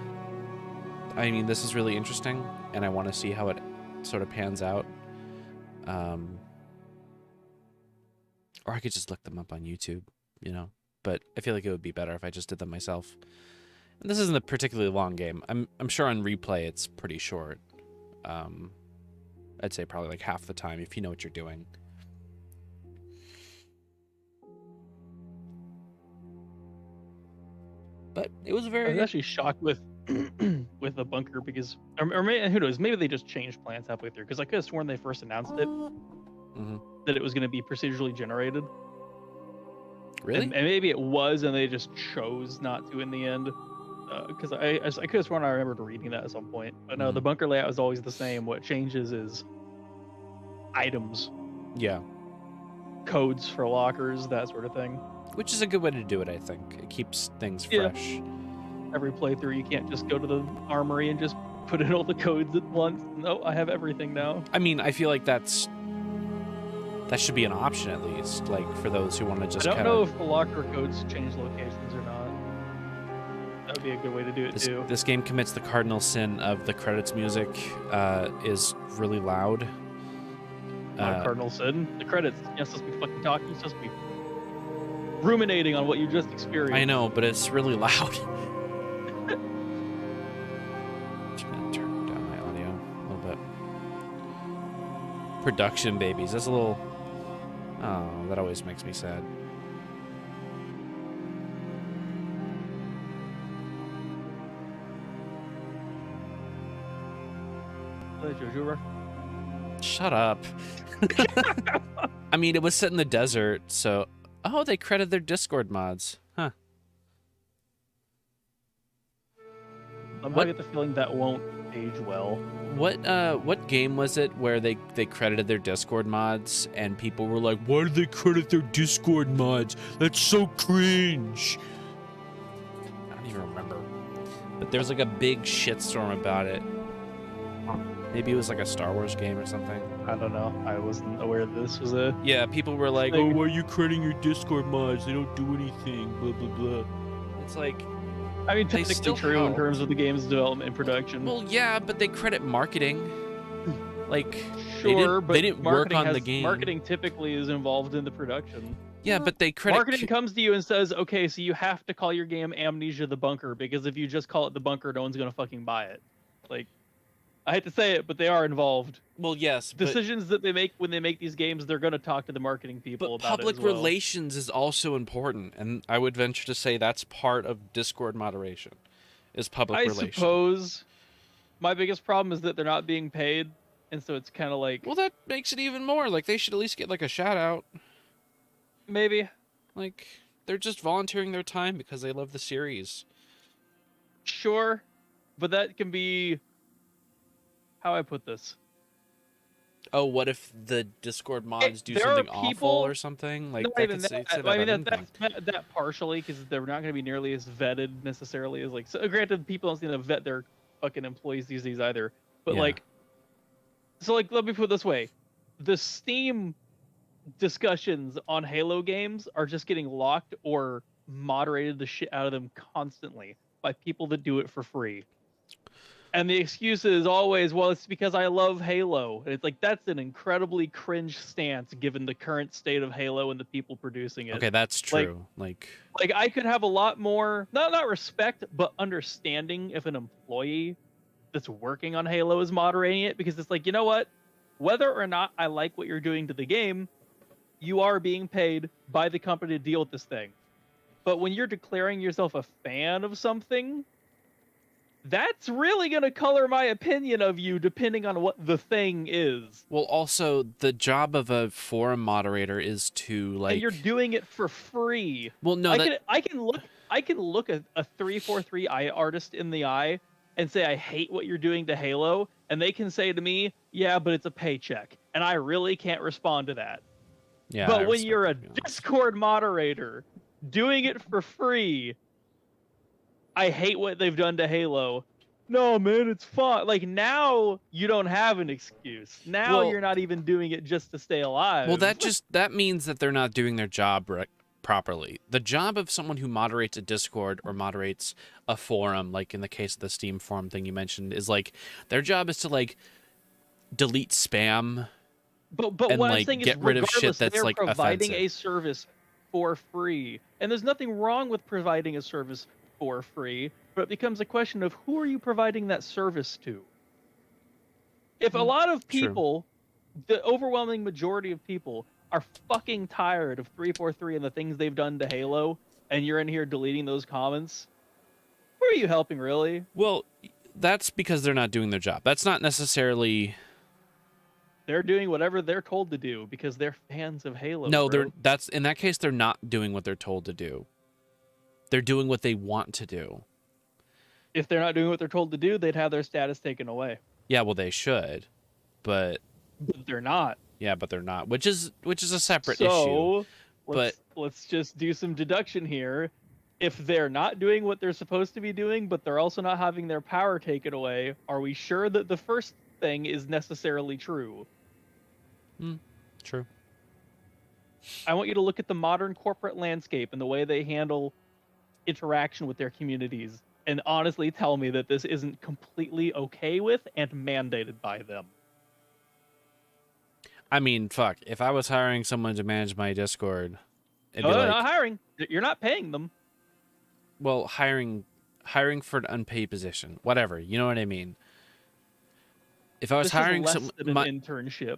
I mean, this is really interesting, and I want to see how it sort of pans out. Or I could just look them up on YouTube, you know? But I feel like it would be better if I just did them myself. And this isn't a particularly long game. I'm sure on replay it's pretty short. I'd say probably like half the time if you know what you're doing. But it was I very... was actually shocked with with the bunker because, or maybe, who knows, maybe they just changed plans halfway through, because I could have sworn they first announced it that it was going to be procedurally generated. Really? And maybe it was, and they just chose not to in the end. Because I could have sworn I remembered reading that at some point. But no, the bunker layout is always the same. What changes is items. Yeah. Codes for lockers, that sort of thing. Which is a good way to do it, I think. It keeps things fresh. Every playthrough, you can't just go to the armory and just put in all the codes at once. No, I have everything now. I mean, I feel like that should be an option at least, like for those who want to just. I don't know if the locker codes change locations or not. That would be a good way to do it too. This game commits the cardinal sin of the credits music is really loud. Cardinal sin. The credits. You're not supposed to be fucking talking. You're supposed to be ruminating on what you just experienced. I know, but it's really loud. Just gonna turn down my audio a little bit. Production babies. That's a little. Oh, that always makes me sad. Shut up. I mean, it was set in the desert, so... Oh, they credited their Discord mods. Huh. I get the feeling that won't age well. What game was it where they credited their Discord mods and people were like, why did they credit their Discord mods? That's so cringe. I don't even remember. But there was like a big shitstorm about it. Maybe it was like a Star Wars game or something. I don't know. I wasn't aware that this was a. Yeah, people were like, thing. "Oh, why are you crediting your Discord mods? They don't do anything." Blah blah blah. It's like, I mean, they technically still true in help. terms of the game's development and production. Well, yeah, but they credit marketing. Like, Sure, they didn't work on the game. Marketing typically is involved in the production. Yeah, but they credit. Marketing comes to you and says, "Okay, so you have to call your game Amnesia: The Bunker, because if you just call it The Bunker, no one's gonna fucking buy it." Like, I hate to say it, but they are involved. Well, yes. Decisions that they make when they make these games, they're gonna talk to the marketing people about public it as well. relations is also important, and I would venture to say that's part of Discord moderation, is public relations. I suppose my biggest problem is that they're not being paid, and so it's kind of like. Well, that makes it even more. Like, they should at least get like a shout out. Maybe. Like, they're just volunteering their time because they love the series. Sure, but that can be. How I put this? Oh, what if the Discord mods do there something are people, awful or something? Like, not that even could say that. that I mean, on that partially, because they're not going to be nearly as vetted necessarily as like. So, granted, people don't seem to vet their fucking employees these days either. But Yeah. like, so like, let me put it this way: the Steam discussions on Halo games are just getting locked or moderated the shit out of them constantly by people that do it for free. And the excuse is always, well, it's because I love Halo. And it's like, that's an incredibly cringe stance given the current state of Halo and the people producing it. Okay, that's true. Like I could have a lot more, not respect, but understanding if an employee that's working on Halo is moderating it, because it's like, you know what? Whether or not I like what you're doing to the game, you are being paid by the company to deal with this thing. But when you're declaring yourself a fan of something, that's really going to color my opinion of you depending on what the thing is. Well, also, the job of a forum moderator is to, like... And you're doing it for free. Well, no, I can look a 343 artist in the eye and say, I hate what you're doing to Halo, and they can say to me, yeah, but it's a paycheck. And I really can't respond to that. Yeah, but when you're a Discord moderator doing it for free, I hate what they've done to Halo. No, man, it's fun. Like, now you don't have an excuse. Now you're not even doing it just to stay alive. Well, that means that they're not doing their job properly. The job of someone who moderates a Discord or moderates a forum, like in the case of the Steam forum thing you mentioned, is like, their job is to, like, delete spam. But and, what like, I'm saying get is, rid of shit regardless, that's they're like providing offensive. a service for free, and there's nothing wrong with providing a service for free. But it becomes a question of who are you providing that service to? If a lot of people, the overwhelming majority of people, are fucking tired of 343 and the things they've done to Halo, and you're in here deleting those comments, who are you helping, really? Well, that's because they're not doing their job. That's not necessarily... They're doing whatever they're told to do because they're fans of Halo. No, bro. in that case, they're not doing what they're told to do. They're doing what they want to do. If they're not doing what they're told to do, they'd have their status taken away. Yeah, well, they should, but they're not. Yeah, but they're not, which is a separate So, issue. let's just do some deduction here. If they're not doing what they're supposed to be doing, but they're also not having their power taken away, are we sure that the first thing is necessarily true? True. I want you to look at the modern corporate landscape and the way they handle interaction with their communities, and honestly tell me that this isn't completely okay with and mandated by them. I mean, fuck. If I was hiring someone to manage my Discord, it'd No, be they're like, not hiring. You're not paying them. well, hiring for an unpaid position, whatever. You know what I mean? If I was This hiring is less some, than an internship.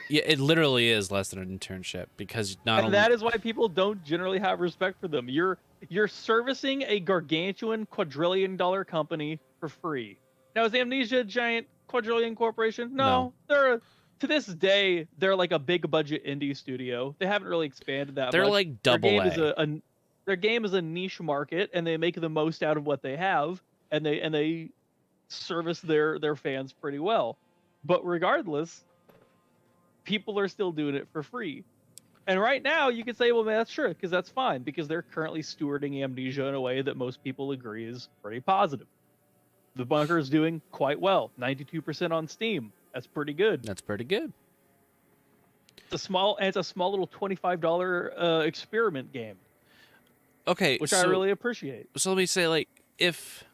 yeah, it literally is less than an internship because not And only that is why people don't generally have respect for them. You're servicing a gargantuan quadrillion-dollar company for free. Now, is Amnesia a giant quadrillion corporation? No. To this day, they're like a big budget indie studio. They haven't really expanded that much. They're like double A. Their game is a niche market, and they make the most out of what they have, and they service their fans pretty well. But regardless, people are still doing it for free. And right now, you can say, well, man, that's true, because that's fine, because they're currently stewarding Amnesia in a way that most people agree is pretty positive. The bunker is doing quite well. 92% on Steam. That's pretty good. That's pretty good. It's a small little $25 experiment game. Okay, which I really appreciate. So let me say, like, if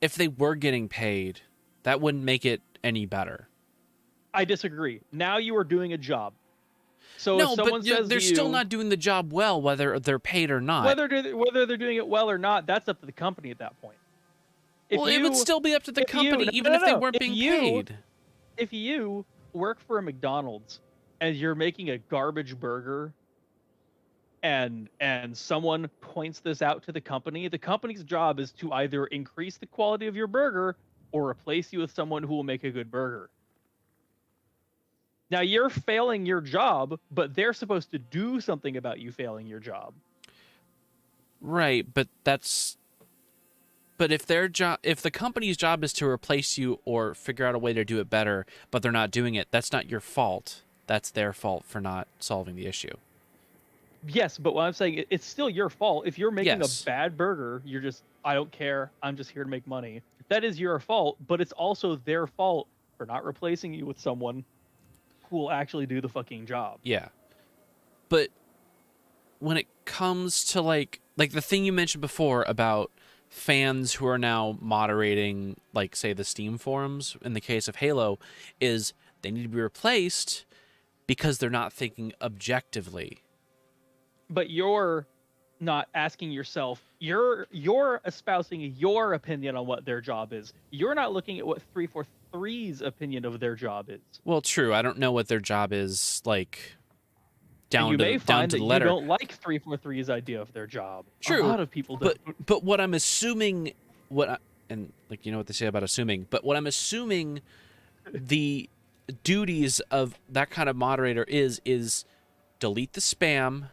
they were getting paid, that wouldn't make it any better. I disagree. Now you are doing a job. So no, if someone but says they're still not doing the job well, whether they're paid or not. Whether they're doing it well or not, that's up to the company at that point. It would still be up to the company, even if they weren't being paid. If you work for a McDonald's and you're making a garbage burger, and someone points this out to the company's job is to either increase the quality of your burger or replace you with someone who will make a good burger. Now you're failing your job, but they're supposed to do something about you failing your job. Right, but if the company's job is to replace you or figure out a way to do it better, but they're not doing it, that's not your fault. That's their fault for not solving the issue. Yes, but what I'm saying, it's still your fault. If you're making a bad burger, you're just, I don't care, I'm just here to make money. That is your fault, but it's also their fault for not replacing you with someone who will actually do the fucking job. Yeah. But when it comes to like the thing you mentioned before about fans who are now moderating, like, say, the Steam forums, in the case of Halo, is they need to be replaced because they're not thinking objectively. But you're not asking yourself, you're espousing your opinion on what their job is. You're not looking at what 343's opinion of their job is. Well, true. I don't know what their job is, like, down you to may find the that letter. You don't like 343's idea of their job. True. A lot of people don't. But what I'm assuming, and like, you know what they say about assuming, but what I'm assuming the duties of that kind of moderator is delete the spam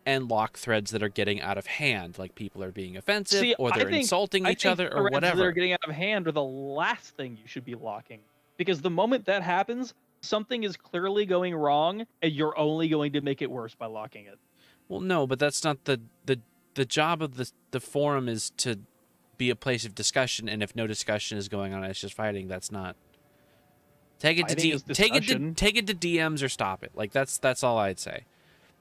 and lock threads that are getting out of hand, like people are being offensive or they're insulting each other or whatever. That are getting out of hand are the last thing you should be locking, because the moment that happens, something is clearly going wrong, and you're only going to make it worse by locking it. Well, no, but that's not the job of the forum is to be a place of discussion, and if no discussion is going on, it's just fighting. That's not. Take it to DMs or stop it. Like that's all I'd say.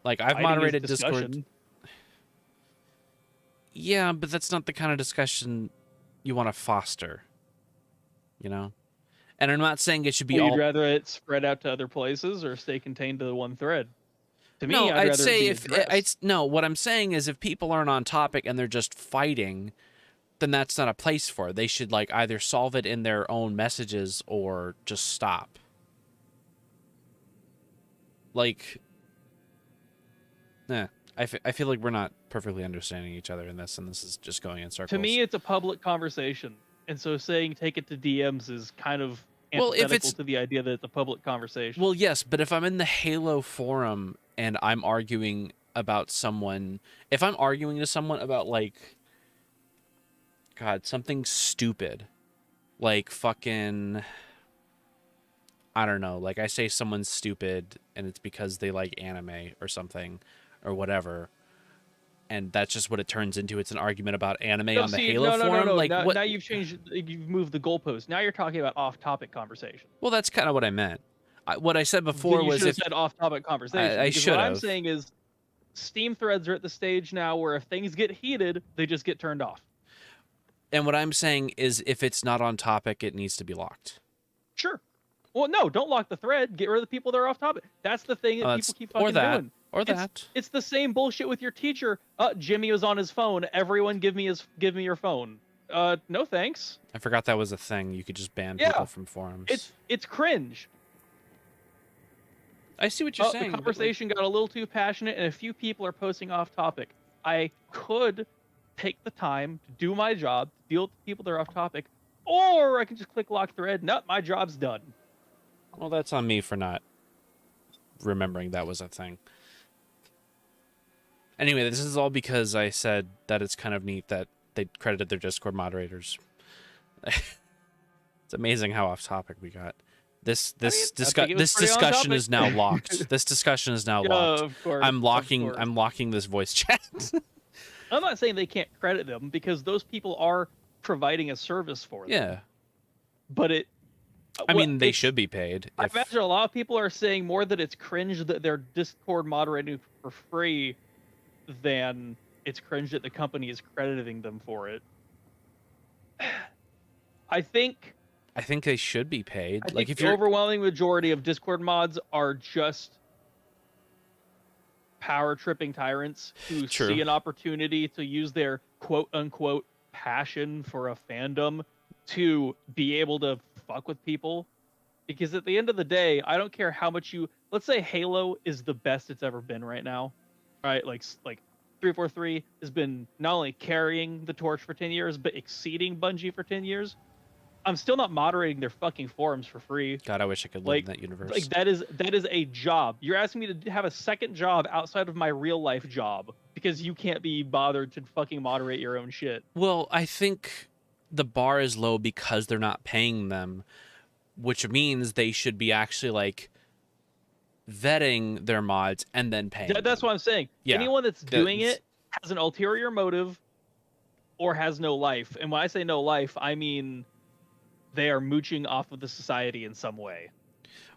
Like, I've moderated Discord. Yeah, but that's not the kind of discussion you want to foster. You know? And I'm not saying it should be You'd rather it spread out to other places or stay contained to the one thread? To me, no, I'd say what I'm saying is if people aren't on topic and they're just fighting, then that's not a place for it. They should, like, either solve it in their own messages or just stop. Like, I feel like we're not perfectly understanding each other in this, and this is just going in circles. To me, it's a public conversation, and so saying take it to DMs is kind of antithetical to the idea that it's a public conversation. Well, yes, but if I'm in the Halo forum and I'm arguing about someone, if I'm arguing to someone about, like, God, something stupid, like fucking, I don't know, like I say someone's stupid and it's because they like anime or something or whatever, and that's just what it turns into. It's an argument about anime on the Halo forum. No. Like, now you've moved the goalpost. Now you're talking about off-topic conversation. Well, that's kind of what I meant. What I said before was if said off-topic conversation. I should have. What I'm saying is, Steam threads are at the stage now where if things get heated, they just get turned off. And what I'm saying is, if it's not on topic, it needs to be locked. Sure. Well, no, don't lock the thread. Get rid of the people that are off topic. That's the thing that people keep fucking doing. It's the same bullshit with your teacher. Jimmy was on his phone. Everyone give me your phone. No thanks. I forgot that was a thing. You could just ban people from forums. It's cringe. I see what you're saying. The conversation got a little too passionate, and a few people are posting off topic. I could take the time to do my job, deal with the people that are off topic, or I can just click lock thread. Nope, my job's done. Well, that's on me for not remembering that was a thing. Anyway, this is all because I said that it's kind of neat that they credited their Discord moderators. It's amazing how off topic we got. This discussion is now locked. This discussion is now locked. Of course, I'm locking this voice chat. I'm not saying they can't credit them, because those people are providing a service for them. Yeah. But I mean, they should be paid. I imagine a lot of people are saying more that it's cringe that they're Discord moderating for free than it's cringe that the company is crediting them for it. I think they should be paid. I Like think if the you're overwhelming majority of Discord mods are just power tripping tyrants who see an opportunity to use their quote unquote passion for a fandom to be able to fuck with people. Because at the end of the day, I don't care how much let's say Halo is the best it's ever been right now. Right? Like 343 has been not only carrying the torch for 10 years, but exceeding Bungie for 10 years. I'm still not moderating their fucking forums for free. God, I wish I could live in that universe. Like that is a job. You're asking me to have a second job outside of my real life job because you can't be bothered to fucking moderate your own shit. Well, I think the bar is low because they're not paying them, which means they should be actually like vetting their mods and then paying. That's what I'm saying. Yeah, anyone that's doing it has an ulterior motive or has no life. And when I say no life, I mean they are mooching off of the society in some way.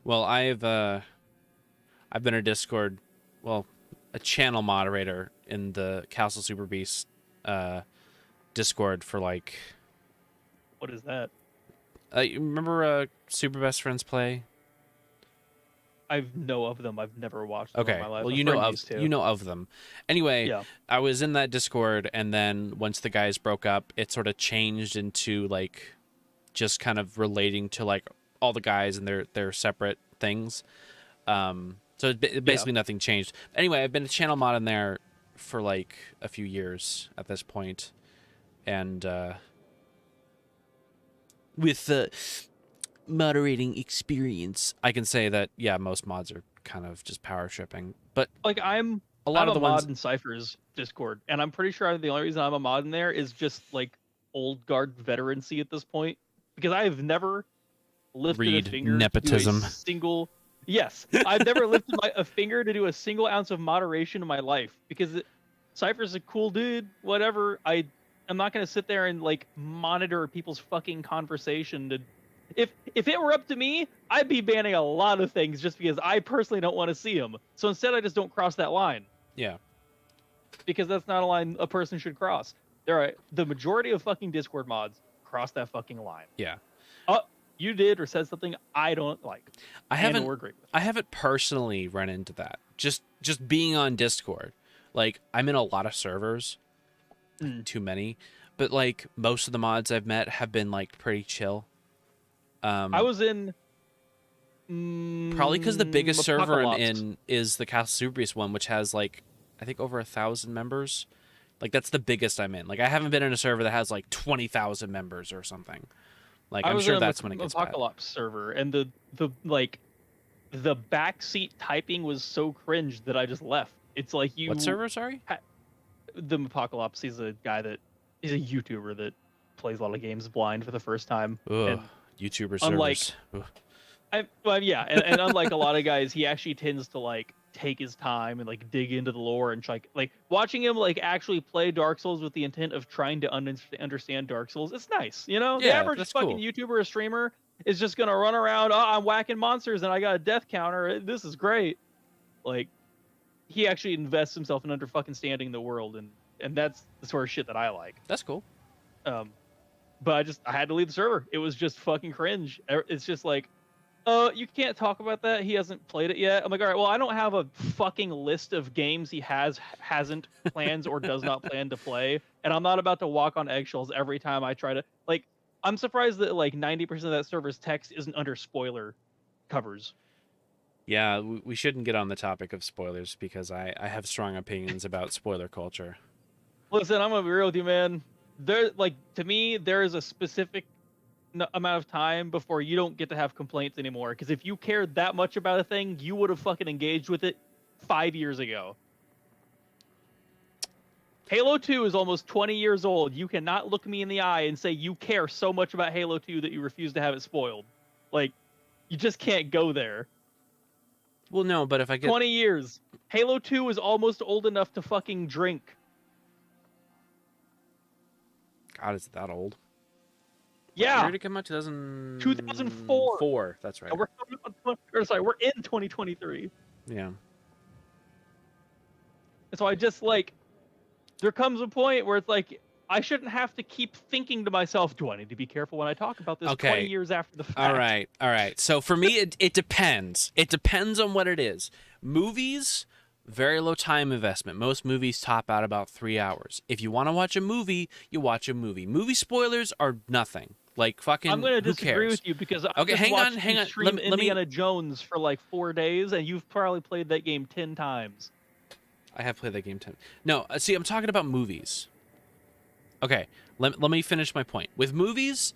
Well, I've been a Discord, a channel moderator in the Castle Super Beast Discord for like. What is that? You remember Super Best Friends Play? I know of them. I've never watched them in my life. Well, you know of them. Anyway, yeah. I was in that Discord, and then once the guys broke up, it sort of changed into like just kind of relating to like all the guys and their separate things. So basically nothing changed. Anyway, I've been a channel mod in there for like a few years at this point, and with the moderating experience, I can say that most mods are kind of just power tripping. But like I'm a mod in Cypher's Discord, and I'm pretty sure the only reason I'm a mod in there is just like old guard veterancy at this point, because I have never lifted a finger nepotism. To do a single. Yes, I've never lifted a finger to do a single ounce of moderation in my life because Cypher's a cool dude. Whatever. I'm not gonna sit there and like monitor people's fucking conversation to. If it were up to me, I'd be banning a lot of things just because I personally don't want to see them. So instead, I just don't cross that line. Yeah. Because that's not a line a person should cross. The majority of fucking Discord mods cross that fucking line. Yeah. You did or said something I don't like. I haven't personally run into that. Just being on Discord. Like, I'm in a lot of servers. Too many. But like most of the mods I've met have been like pretty chill. I was in probably because the biggest server I'm in is the Castle Super Beast one, which has like I think over 1,000 members. Like that's the biggest I'm in. Like I haven't been in a server that has like 20,000 members or something. Like I'm sure that's when it gets bad. Apocalypse server, and the backseat typing was so cringe that I just left. It's like you. What server? Sorry. The Apocalypse. He's a YouTuber that plays a lot of games blind for the first time. Ugh. YouTuber servers. And unlike a lot of guys, he actually tends to like take his time and like dig into the lore and like watching him like actually play Dark Souls with the intent of trying to understand Dark Souls. It's nice, you know. The average fucking YouTuber or streamer is just gonna run around. Oh, I'm whacking monsters and I got a death counter. This is great. Like he actually invests himself in understanding the world, and that's the sort of shit that I like. That's cool. But I had to leave the server. It was just fucking cringe. It's just like, you can't talk about that. He hasn't played it yet. I'm like, all right, well, I don't have a fucking list of games he hasn't plans or does not plan to play, and I'm not about to walk on eggshells every time I try to. Like, I'm surprised that like 90% of that server's text isn't under spoiler covers. Yeah, we shouldn't get on the topic of spoilers because I have strong opinions about spoiler culture. Listen, I'm gonna be real with you, man. To me, there is a specific amount of time before you don't get to have complaints anymore. Because if you cared that much about a thing, you would have fucking engaged with it 5 years ago. Halo 2 is almost 20 years old. You cannot look me in the eye and say you care so much about Halo 2 that you refuse to have it spoiled. Like, you just can't go there. Well, no, but if I get 20 years, Halo 2 is almost old enough to fucking drink. God, is it that old? Yeah. Where did it come out? 2004. 2004. That's right. And we're in 2023. Yeah. And so I just like, there comes a point where it's like, I shouldn't have to keep thinking to myself, do I need to be careful when I talk about this 20 years after the fact? All right. So for me, it depends. It depends on what it is. Movies, very low time investment. Most movies top out about 3 hours. If you want to watch a movie, you watch a movie. Movie spoilers are nothing. Like fucking. I'm going to who disagree cares? with you because I Okay, just hang watched on. you stream Indiana Jones for like 4 days, and you've probably played that game 10 times. I have played that game 10. No, see, I'm talking about movies. Okay, let me finish my point. With movies,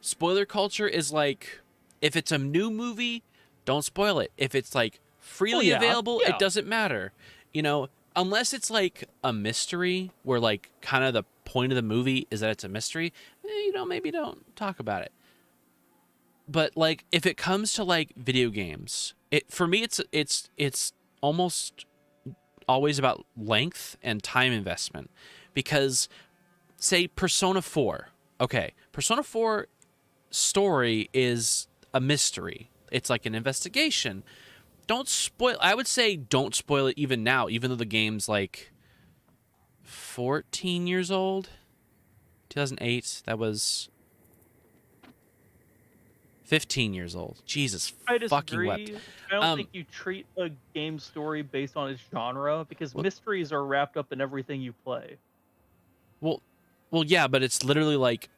spoiler culture is like, if it's a new movie, don't spoil it. If it's like freely available, it doesn't matter. You know, unless it's like a mystery where like kind of the point of the movie is that it's a mystery, you know, maybe don't talk about it. But like if it comes to like video games, for me it's almost always about length and time investment, because say Persona 4. Okay, Persona 4 story is a mystery. It's like an investigation. Don't spoil. I would say don't spoil it even now, even though the game's like 14 years old. 2008. That was 15 years old. Jesus fucking wept. I don't think you treat a game story based on its genre, because mysteries are wrapped up in everything you play. Well, yeah, but it's literally like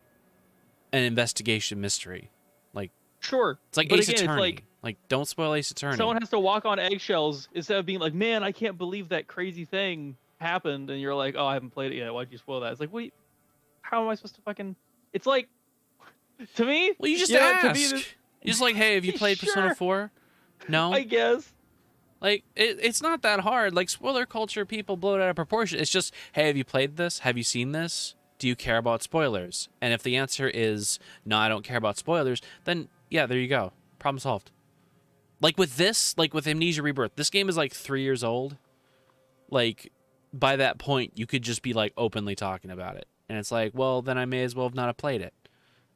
an investigation mystery. Like, sure, it's like Ace Attorney. Like, don't spoil Ace Attorney. Someone has to walk on eggshells instead of being like, "Man, I can't believe that crazy thing happened," and you're like, "Oh, I haven't played it yet. Why'd you spoil that?" It's like, wait, how am I supposed to fucking? It's like, to me. Well, you just ask. You're just like, "Hey, have you played Persona 4?" No. I guess. Like, it's not that hard. Like, spoiler culture, people blow it out of proportion. It's just, hey, have you played this? Have you seen this? Do you care about spoilers? And if the answer is, no, I don't care about spoilers, then, yeah, there you go. Problem solved. Like with this, like with Amnesia Rebirth, this game is like 3 years old. Like, by that point, you could just be, like, openly talking about it. And it's like, well, then I may as well have not played it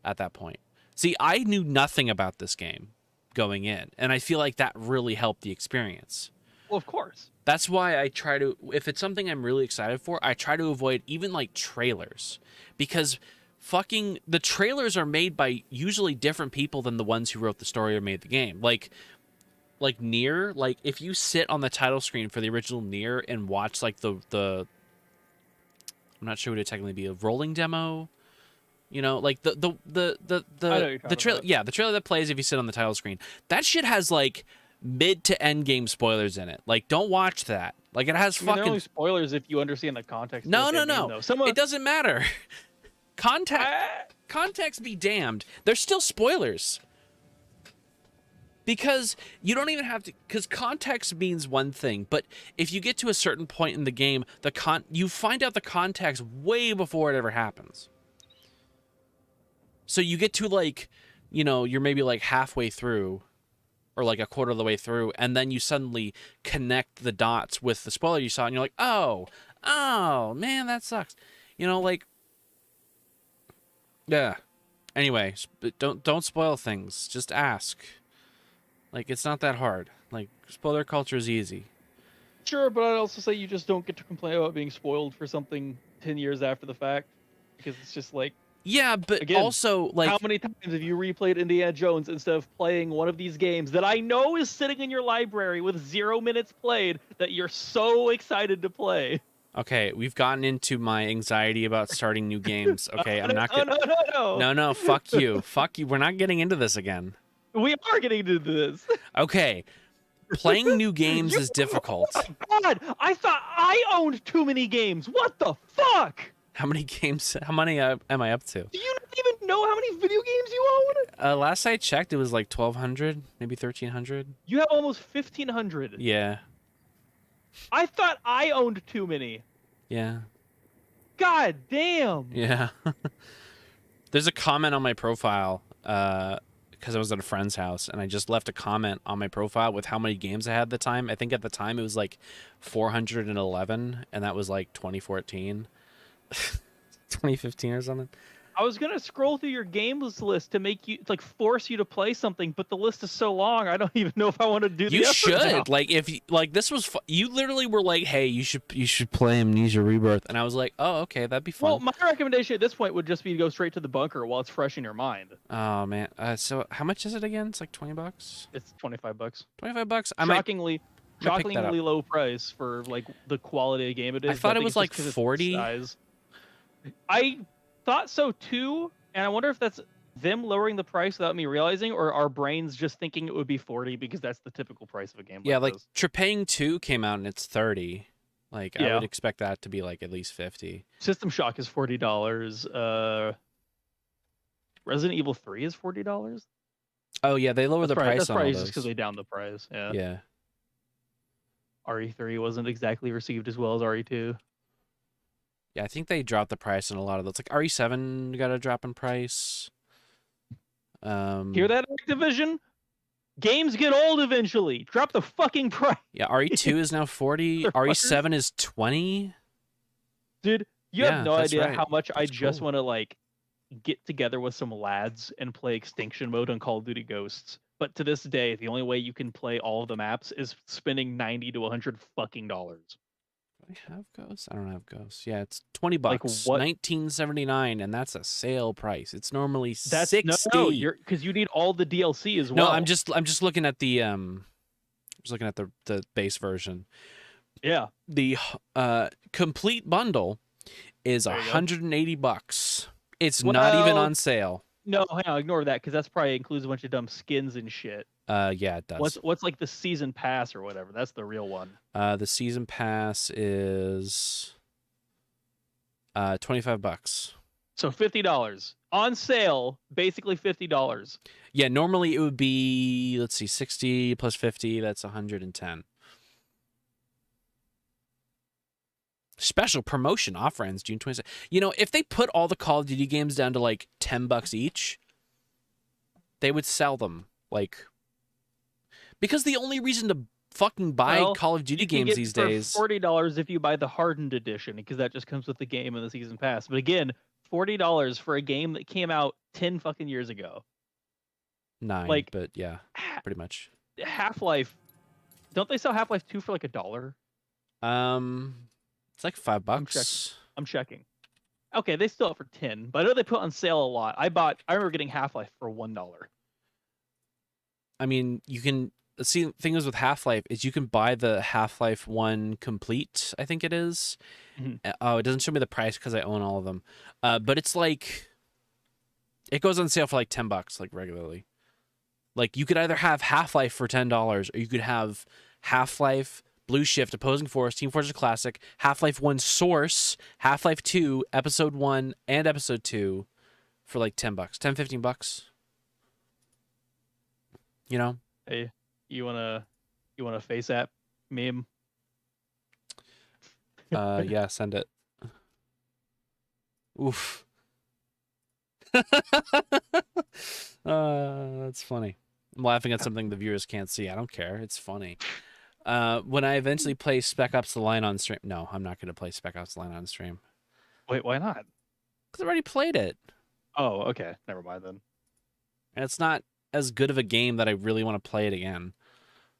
at that point. See, I knew nothing about this game going in, and I feel like that really helped the experience. Well, of course. That's why I try to, if it's something I'm really excited for, I try to avoid even like trailers, because fucking the trailers are made by usually different people than the ones who wrote the story or made the game. Like Nier, like if you sit on the title screen for the original Nier and watch like the I'm not sure what it technically be, a rolling demo, you know, like the trailer, yeah, the trailer that plays if you sit on the title screen, that shit has like mid to end game spoilers in it. Like, don't watch that. Like, it has fucking. They're only spoilers if you understand the context. No. It doesn't matter. Context be damned. They're still spoilers. Because you don't even have to. Because context means one thing, but if you get to a certain point in the game, you find out the context way before it ever happens. So you get to like, you know, you're maybe like halfway through, or like a quarter of the way through, and then you suddenly connect the dots with the spoiler you saw, and you're like, oh, man, that sucks. You know, like, yeah. Anyway, don't spoil things. Just ask. Like, it's not that hard. Like, spoiler culture is easy. Sure, but I'd also say you just don't get to complain about being spoiled for something 10 years after the fact, because it's just like, yeah, but again, also, like, how many times have you replayed Indiana Jones instead of playing one of these games that I know is sitting in your library with 0 minutes played that you're so excited to play? Okay, we've gotten into my anxiety about starting new games. Okay, I'm not gonna. No, fuck you. Fuck you. We're not getting into this again. We are getting into this. Okay, playing new games is difficult. Oh my god, I thought I owned too many games. What the fuck? How many games? How many am I up to? Do you not even know how many video games you own? Last I checked, it was like 1,200, maybe 1,300. You have almost 1,500. Yeah. I thought I owned too many. Yeah. God damn. Yeah. There's a comment on my profile because I was at a friend's house, and I just left a comment on my profile with how many games I had at the time. I think at the time it was like 411, and that was like 2014. 2015 or something. I was gonna scroll through your games list to make you force you to play something, but the list is so long, I don't even know if I want to do the You effort should now. like if this was you literally were like, hey, you should play Amnesia Rebirth, and I was like, oh, okay, that'd be fun. Well, my recommendation at this point would just be to go straight to the bunker while it's fresh in your mind. Oh man, so how much is it again? It's like $20. It's $25. $25. Shockingly might pick that up. low price for like the quality of game it is. I thought it was like 40. I thought so too, and I wonder if that's them lowering the price without me realizing, or our brains just thinking it would be 40 because that's the typical price of a game. Yeah, like like Trepang 2 came out and it's 30. Like I Yeah. would expect that to be like at least 50. System Shock is $40. Resident Evil 3 is $40. Oh yeah, they lower the price That's on all probably those. just because they downed the price. Yeah. Yeah. RE3 wasn't exactly received as well as RE2. Yeah, I think they dropped the price on a lot of those. Like RE7 got a drop in price. Hear that, Activision? Games get old eventually. Drop the fucking price. Yeah, RE2 is now 40. RE7 is 20. Dude, you Yeah, have no that's idea right. how much I That's just cool. want to like get together with some lads and play Extinction Mode on Call of Duty Ghosts. But to this day, the only way you can play all of the maps is spending $90 to $100 fucking dollars. Do I have Ghosts? I don't have Ghosts. Yeah, it's $20. Like what? $19.79, and that's a sale price. It's normally That's $60. no, you're because you need all the DLC as well. No, I'm just looking at the just looking at the base version. Yeah. The complete bundle is There you go. $180. It's not even Well, on sale. No, hang on, ignore that because that's probably includes a bunch of dumb skins and shit. Yeah, it does. What's like the season pass or whatever? That's the real one. The season pass is $25. So $50 on sale, basically $50. Yeah, normally it would be, let's see, 60 plus 50, that's 110. Special promotion offer ends June 26th. You know, if they put all the Call of Duty games down to like $10 each, they would sell them like, because the only reason to fucking buy Call of Duty you can games get these for days. $40 if you buy the hardened edition because that just comes with the game and the season pass. But again, $40 for a game that came out 10 fucking years ago. 9, like, but yeah, pretty much. Half-Life, don't they sell Half-Life 2 for like $1? It's like $5. I'm checking. Okay, they still have for 10, but I know they put on sale a lot. I remember getting Half-Life for $1. I mean, you can see the thing is with Half-Life is you can buy the Half-Life 1 complete, I think it is. Oh, it doesn't show me the price because I own all of them. But it's like it goes on sale for like $10 like regularly. Like you could either have Half-Life for $10 or you could have Half-Life, Blue Shift, Opposing Force, Team Fortress Classic, Half-Life 1 Source, Half-Life 2, Episode 1 and Episode 2 for like $10, $15. You know? Hey, you wanna face app meme? Yeah, send it. Oof. That's funny. I'm laughing at something the viewers can't see. I don't care. It's funny. When I eventually play Spec Ops: The Line on stream, no, I'm not going to play Spec Ops: The Line on stream. Wait, why not? Because I already played it. Oh, okay. Never mind then. And it's not as good of a game that I really want to play it again.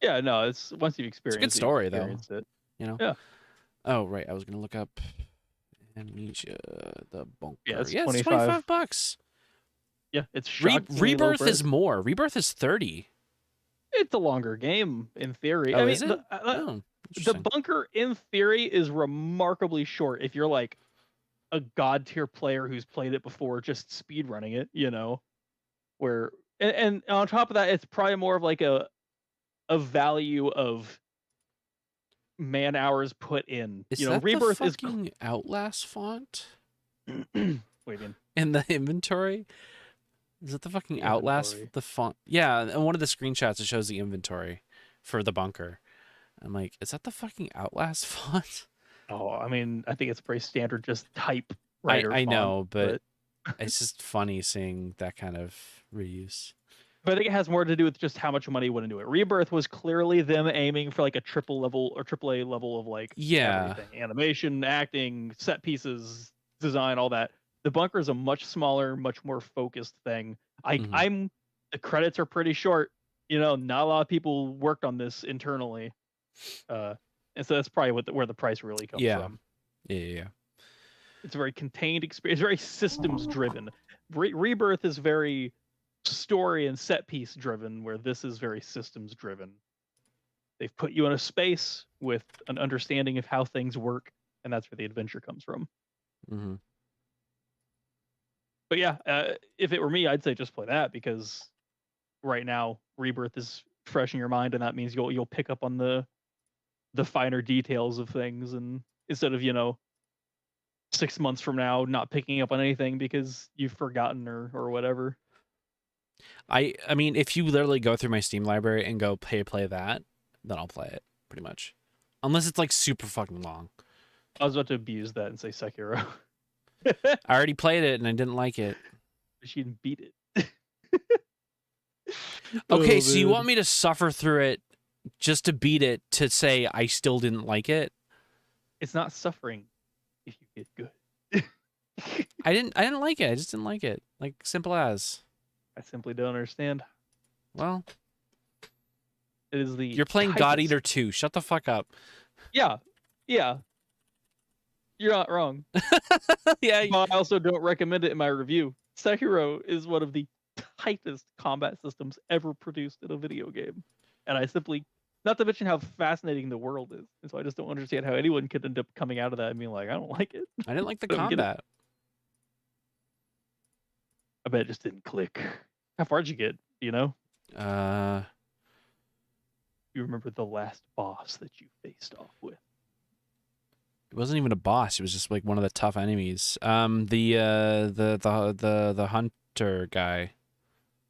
Yeah, no, it's once you've experienced It's a good story, though. it. You know? Yeah. Oh, right. I was going to look up Amnesia, the bunker. Yeah, it's it's $25. Yeah, it's shockingly Rebirth low is price. more. Rebirth is 30. It's a longer game in theory. Oh, I mean, is it? The Interesting. bunker in theory is remarkably short if you're like a god tier player who's played it before, just speed running it. You know, where and on top of that, it's probably more of like a value of man hours put in. Is you know, that Rebirth the is fucking Outlast font wait, man. in the inventory? Is it the fucking Outlast the font? Yeah, and one of the screenshots it shows the inventory for the bunker. I'm like, is that the fucking Outlast font? Oh, I mean, I think it's pretty standard, just type writer. I font, know, but it's just funny seeing that kind of reuse. But I think it has more to do with just how much money went into it. Rebirth was clearly them aiming for like a triple level or AAA level of like Yeah. everything. Animation, acting, set pieces, design, all that. The bunker is a much smaller, much more focused thing. Mhm. The credits are pretty short. You know, not a lot of people worked on this internally, and so that's probably where the price really comes Yeah. from. Yeah. It's a very contained experience, very systems driven. Rebirth is very story and set piece driven, where this is very systems driven. They've put you in a space with an understanding of how things work, and that's where the adventure comes from. Mhm. But yeah, if it were me, I'd say just play that, because right now Rebirth is fresh in your mind, and that means you'll pick up on the finer details of things, and instead of 6 months from now not picking up on anything because you've forgotten or whatever. I mean, if you literally go through my Steam library and go play that, then I'll play it pretty much, unless it's like super fucking long. I was about to abuse that and say Sekiro. I already played it and I didn't like it. She didn't beat it. Okay, Oh, so you man. want me to suffer through it just to beat it to say I still didn't like it? It's not suffering if you get good. I didn't like it. I just didn't like it. Like, simple as. I simply don't understand. Well, it is the you're playing God Eater 2. Shut the fuck up. Yeah. You're not wrong. Yeah. But I also don't recommend it in my review. Sekiro is one of the tightest combat systems ever produced in a video game. And I simply, not to mention how fascinating the world is. And so I just don't understand how anyone could end up coming out of that and being like, I don't like it. I didn't like the Don't get it. combat. I bet it just didn't click. How far did you get? You know? You remember the last boss that you faced off with? It wasn't even a boss. It was just like one of the tough enemies. The hunter guy.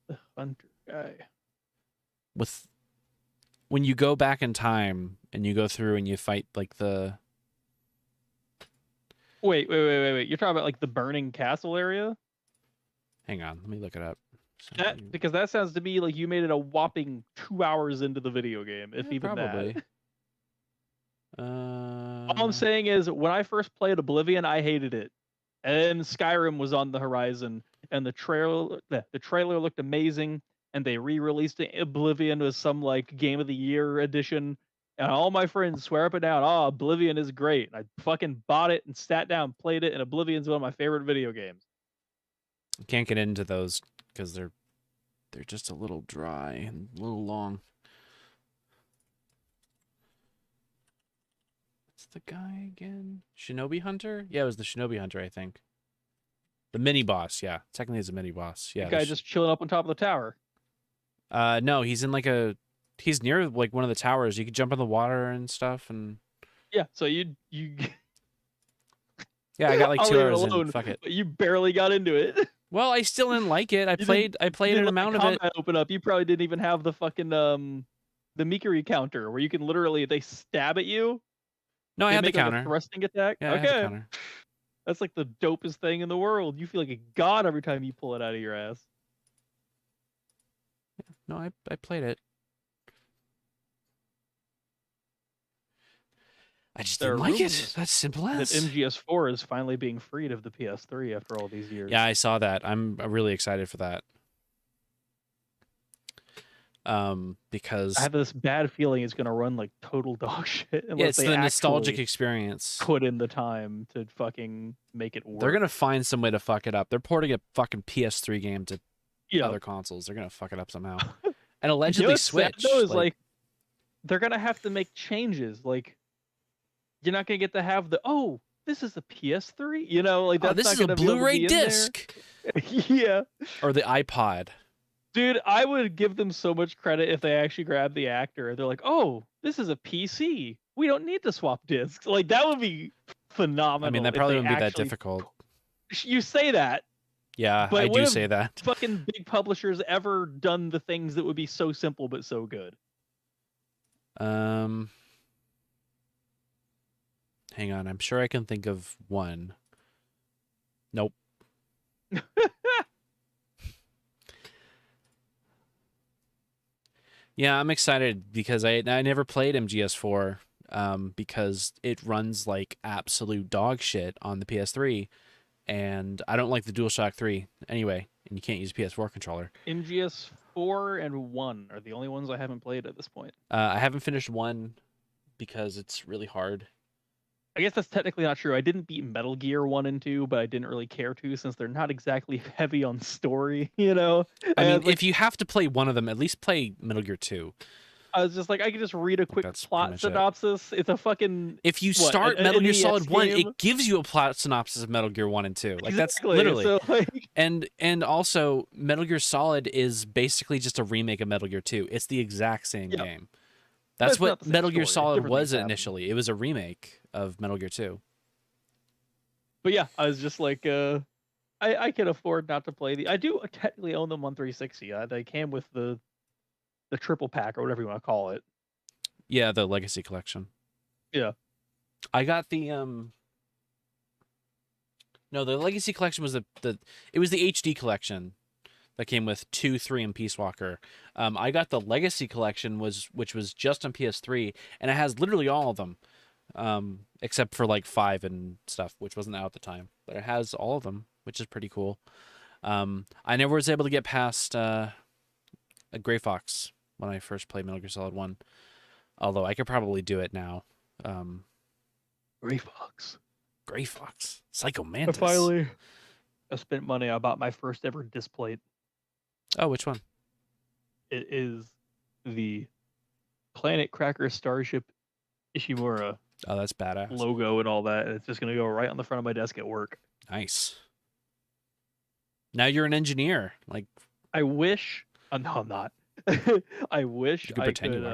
The hunter guy. When you go back in time and you go through and you fight like the. Wait. You're talking about like the burning castle area? Hang on, let me look it up. Because that sounds to me like you made it a whopping 2 hours into the video game, if even probably. that. All I'm saying is, when I first played Oblivion, I hated it, and Skyrim was on the horizon, and the trailer looked amazing, and they re-released Oblivion with some like Game of the Year edition, and all my friends swear up and down, "Oh, Oblivion is great." And I fucking bought it and sat down, played it, and Oblivion's one of my favorite video games. Can't get into those because they're just a little dry and a little long. What's the guy again? Shinobi Hunter? Yeah, it was the Shinobi Hunter, I think. The mini boss, yeah. Technically, it's a mini boss. Yeah. The guy just chilling up on top of the tower. No, he's in like he's near like one of the towers. You could jump in the water and stuff, and yeah. So you. Yeah, I got like 2 hours in. Fuck it. But you barely got into it. Well, I still didn't like it. I played an amount of it. Open up. You probably didn't even have the fucking the Mikiri counter where you can literally, they stab at you. No, I had the counter. Like a thrusting attack. Yeah, okay. I had the counter. That's like the dopest thing in the world. You feel like a god every time you pull it out of your ass. No, I played it. I just didn't like it. That's simple as. That MGS4 is finally being freed of the PS3 after all these years. Yeah, I saw that. I'm really excited for that. Because I have this bad feeling it's gonna run like total dog shit. Yeah, it's the nostalgic experience. Put in the time to fucking make it work. They're gonna find some way to fuck it up. They're porting a fucking PS3 game to other consoles. They're gonna fuck it up somehow. And allegedly Switch. Though, is like they're gonna have to make changes. Like, you're not gonna get to have this is a PS3. You know, like that's this not is a gonna be able to Blu-ray be in disc. Yeah. Or the iPod. Dude, I would give them so much credit if they actually grabbed the actor. They're like, "Oh, this is a PC. We don't need to swap discs." Like, that would be phenomenal. I mean, that probably wouldn't be that difficult. You say that. Yeah, but I do say that. Fucking big publishers ever done the things that would be so simple but so good? Hang on, I'm sure I can think of one. Nope. Yeah, I'm excited because I never played MGS4 because it runs like absolute dog shit on the PS3. and I don't like the DualShock 3 anyway, and you can't use a PS4 controller. MGS 4 and 1 are the only ones I haven't played at this point. I haven't finished 1 because it's really hard. I guess that's technically not true. I didn't beat Metal Gear 1 and 2, but I didn't really care to since they're not exactly heavy on story, you know? I mean, like, if you have to play one of them, at least play Metal Gear 2. I was just like, I could just read a quick that's plot pretty much synopsis. It's a fucking... If you what, start an Metal Gear NES Solid 1, game? it gives you a plot synopsis of Metal Gear 1 and 2. Like, that's Exactly, literally... so, like... And also, Metal Gear Solid is basically just a remake of Metal Gear 2. It's the exact same game. That's what Metal Gear Solid was initially. It was a remake of Metal Gear 2. But yeah, I was just like, I can afford not to play the... I do technically own them on 360. They came with the triple pack, or whatever you want to call it. Yeah, the Legacy Collection. Yeah. I got the... No, the Legacy Collection was it was the HD Collection that came with 2, 3, and Peace Walker. I got the Legacy Collection, which was just on PS3, and it has literally all of them. Except for like 5 and stuff, which wasn't out at the time, but it has all of them, which is pretty cool. I never was able to get past a Gray Fox when I first played Metal Gear Solid 1, although I could probably do it now. Gray Fox, Psycho Mantis. I spent money. I bought my first ever disc plate. Oh, which one? It is the Planet Cracker Starship Ishimura. Oh, that's badass. Logo and all that. And it's just going to go right on the front of my desk at work. Nice. Now you're an engineer. Like, I wish... no, I'm not. I wish I could...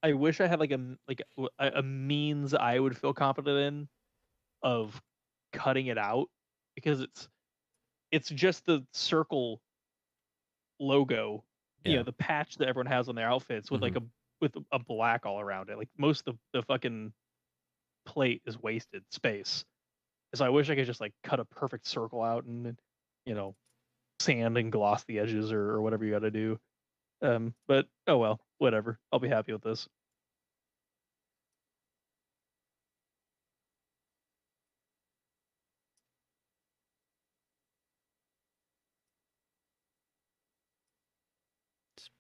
I wish I had like a means I would feel confident in of cutting it out, because it's just the circle logo, you know, the patch that everyone has on their outfits with like a black all around it. Like most of the fucking plate is wasted space. So I wish I could just like cut a perfect circle out and, you know, sand and gloss the edges or whatever you got to do. But oh well, whatever. I'll be happy with this.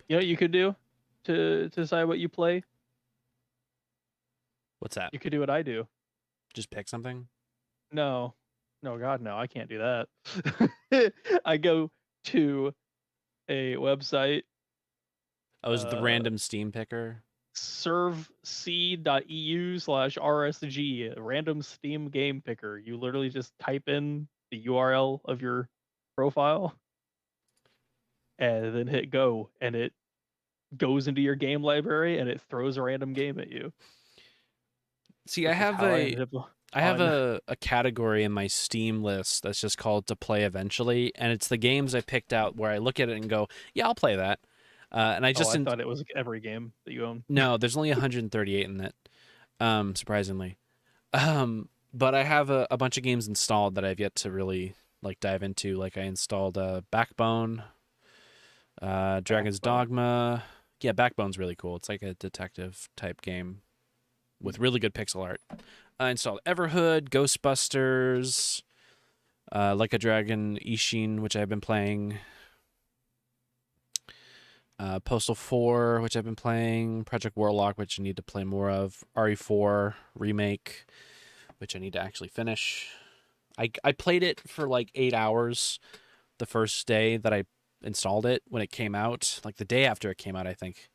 You know what you could do to decide what you play? What's that? You could do what I do. Just pick something? No, God, no, I can't do that. I go to a website. Oh, is it the random Steam picker? servc.eu/rsg, a random Steam game picker. You literally just type in the URL of your profile and then hit go, and it goes into your game library and it throws a random game at you. See, I have a category in my Steam list that's just called to play eventually, and it's the games I picked out where I look at it and go, yeah, I'll play that. And I just I thought it was every game that you own. No, there's only 138 in it, surprisingly. But I have a bunch of games installed that I've yet to really like dive into. Like I installed Backbone, Dragon's Dogma. Yeah, Backbone's really cool. It's like a detective type game with really good pixel art. I installed Everhood, Ghostbusters, Like a Dragon, Ishin, which I've been playing. Postal 4, which I've been playing. Project Warlock, which I need to play more of. RE4 Remake, which I need to actually finish. I played it for like 8 hours the first day that I installed it when it came out. Like the day after it came out, I think.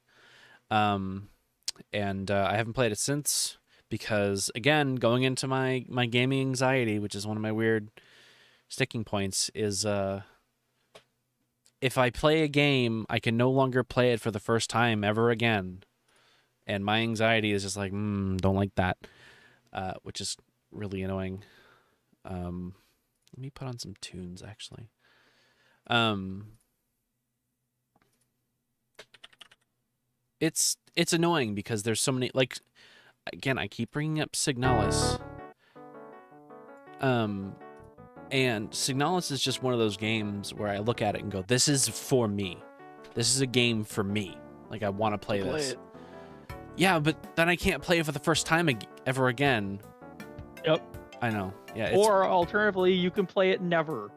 And I haven't played it since because, again, going into my gaming anxiety, which is one of my weird sticking points, is... if I play a game, I can no longer play it for the first time ever again. And my anxiety is just like, don't like that. Which is really annoying. Let me put on some tunes, actually. It's annoying because there's so many, like, again, I keep bringing up Signalis. And Signalis is just one of those games where I look at it and go, this is for me. This is a game for me. Like, I want to play this. It. Yeah, but then I can't play it for the first time ever again. Yep. I know. Yeah. Or alternatively, you can play it never.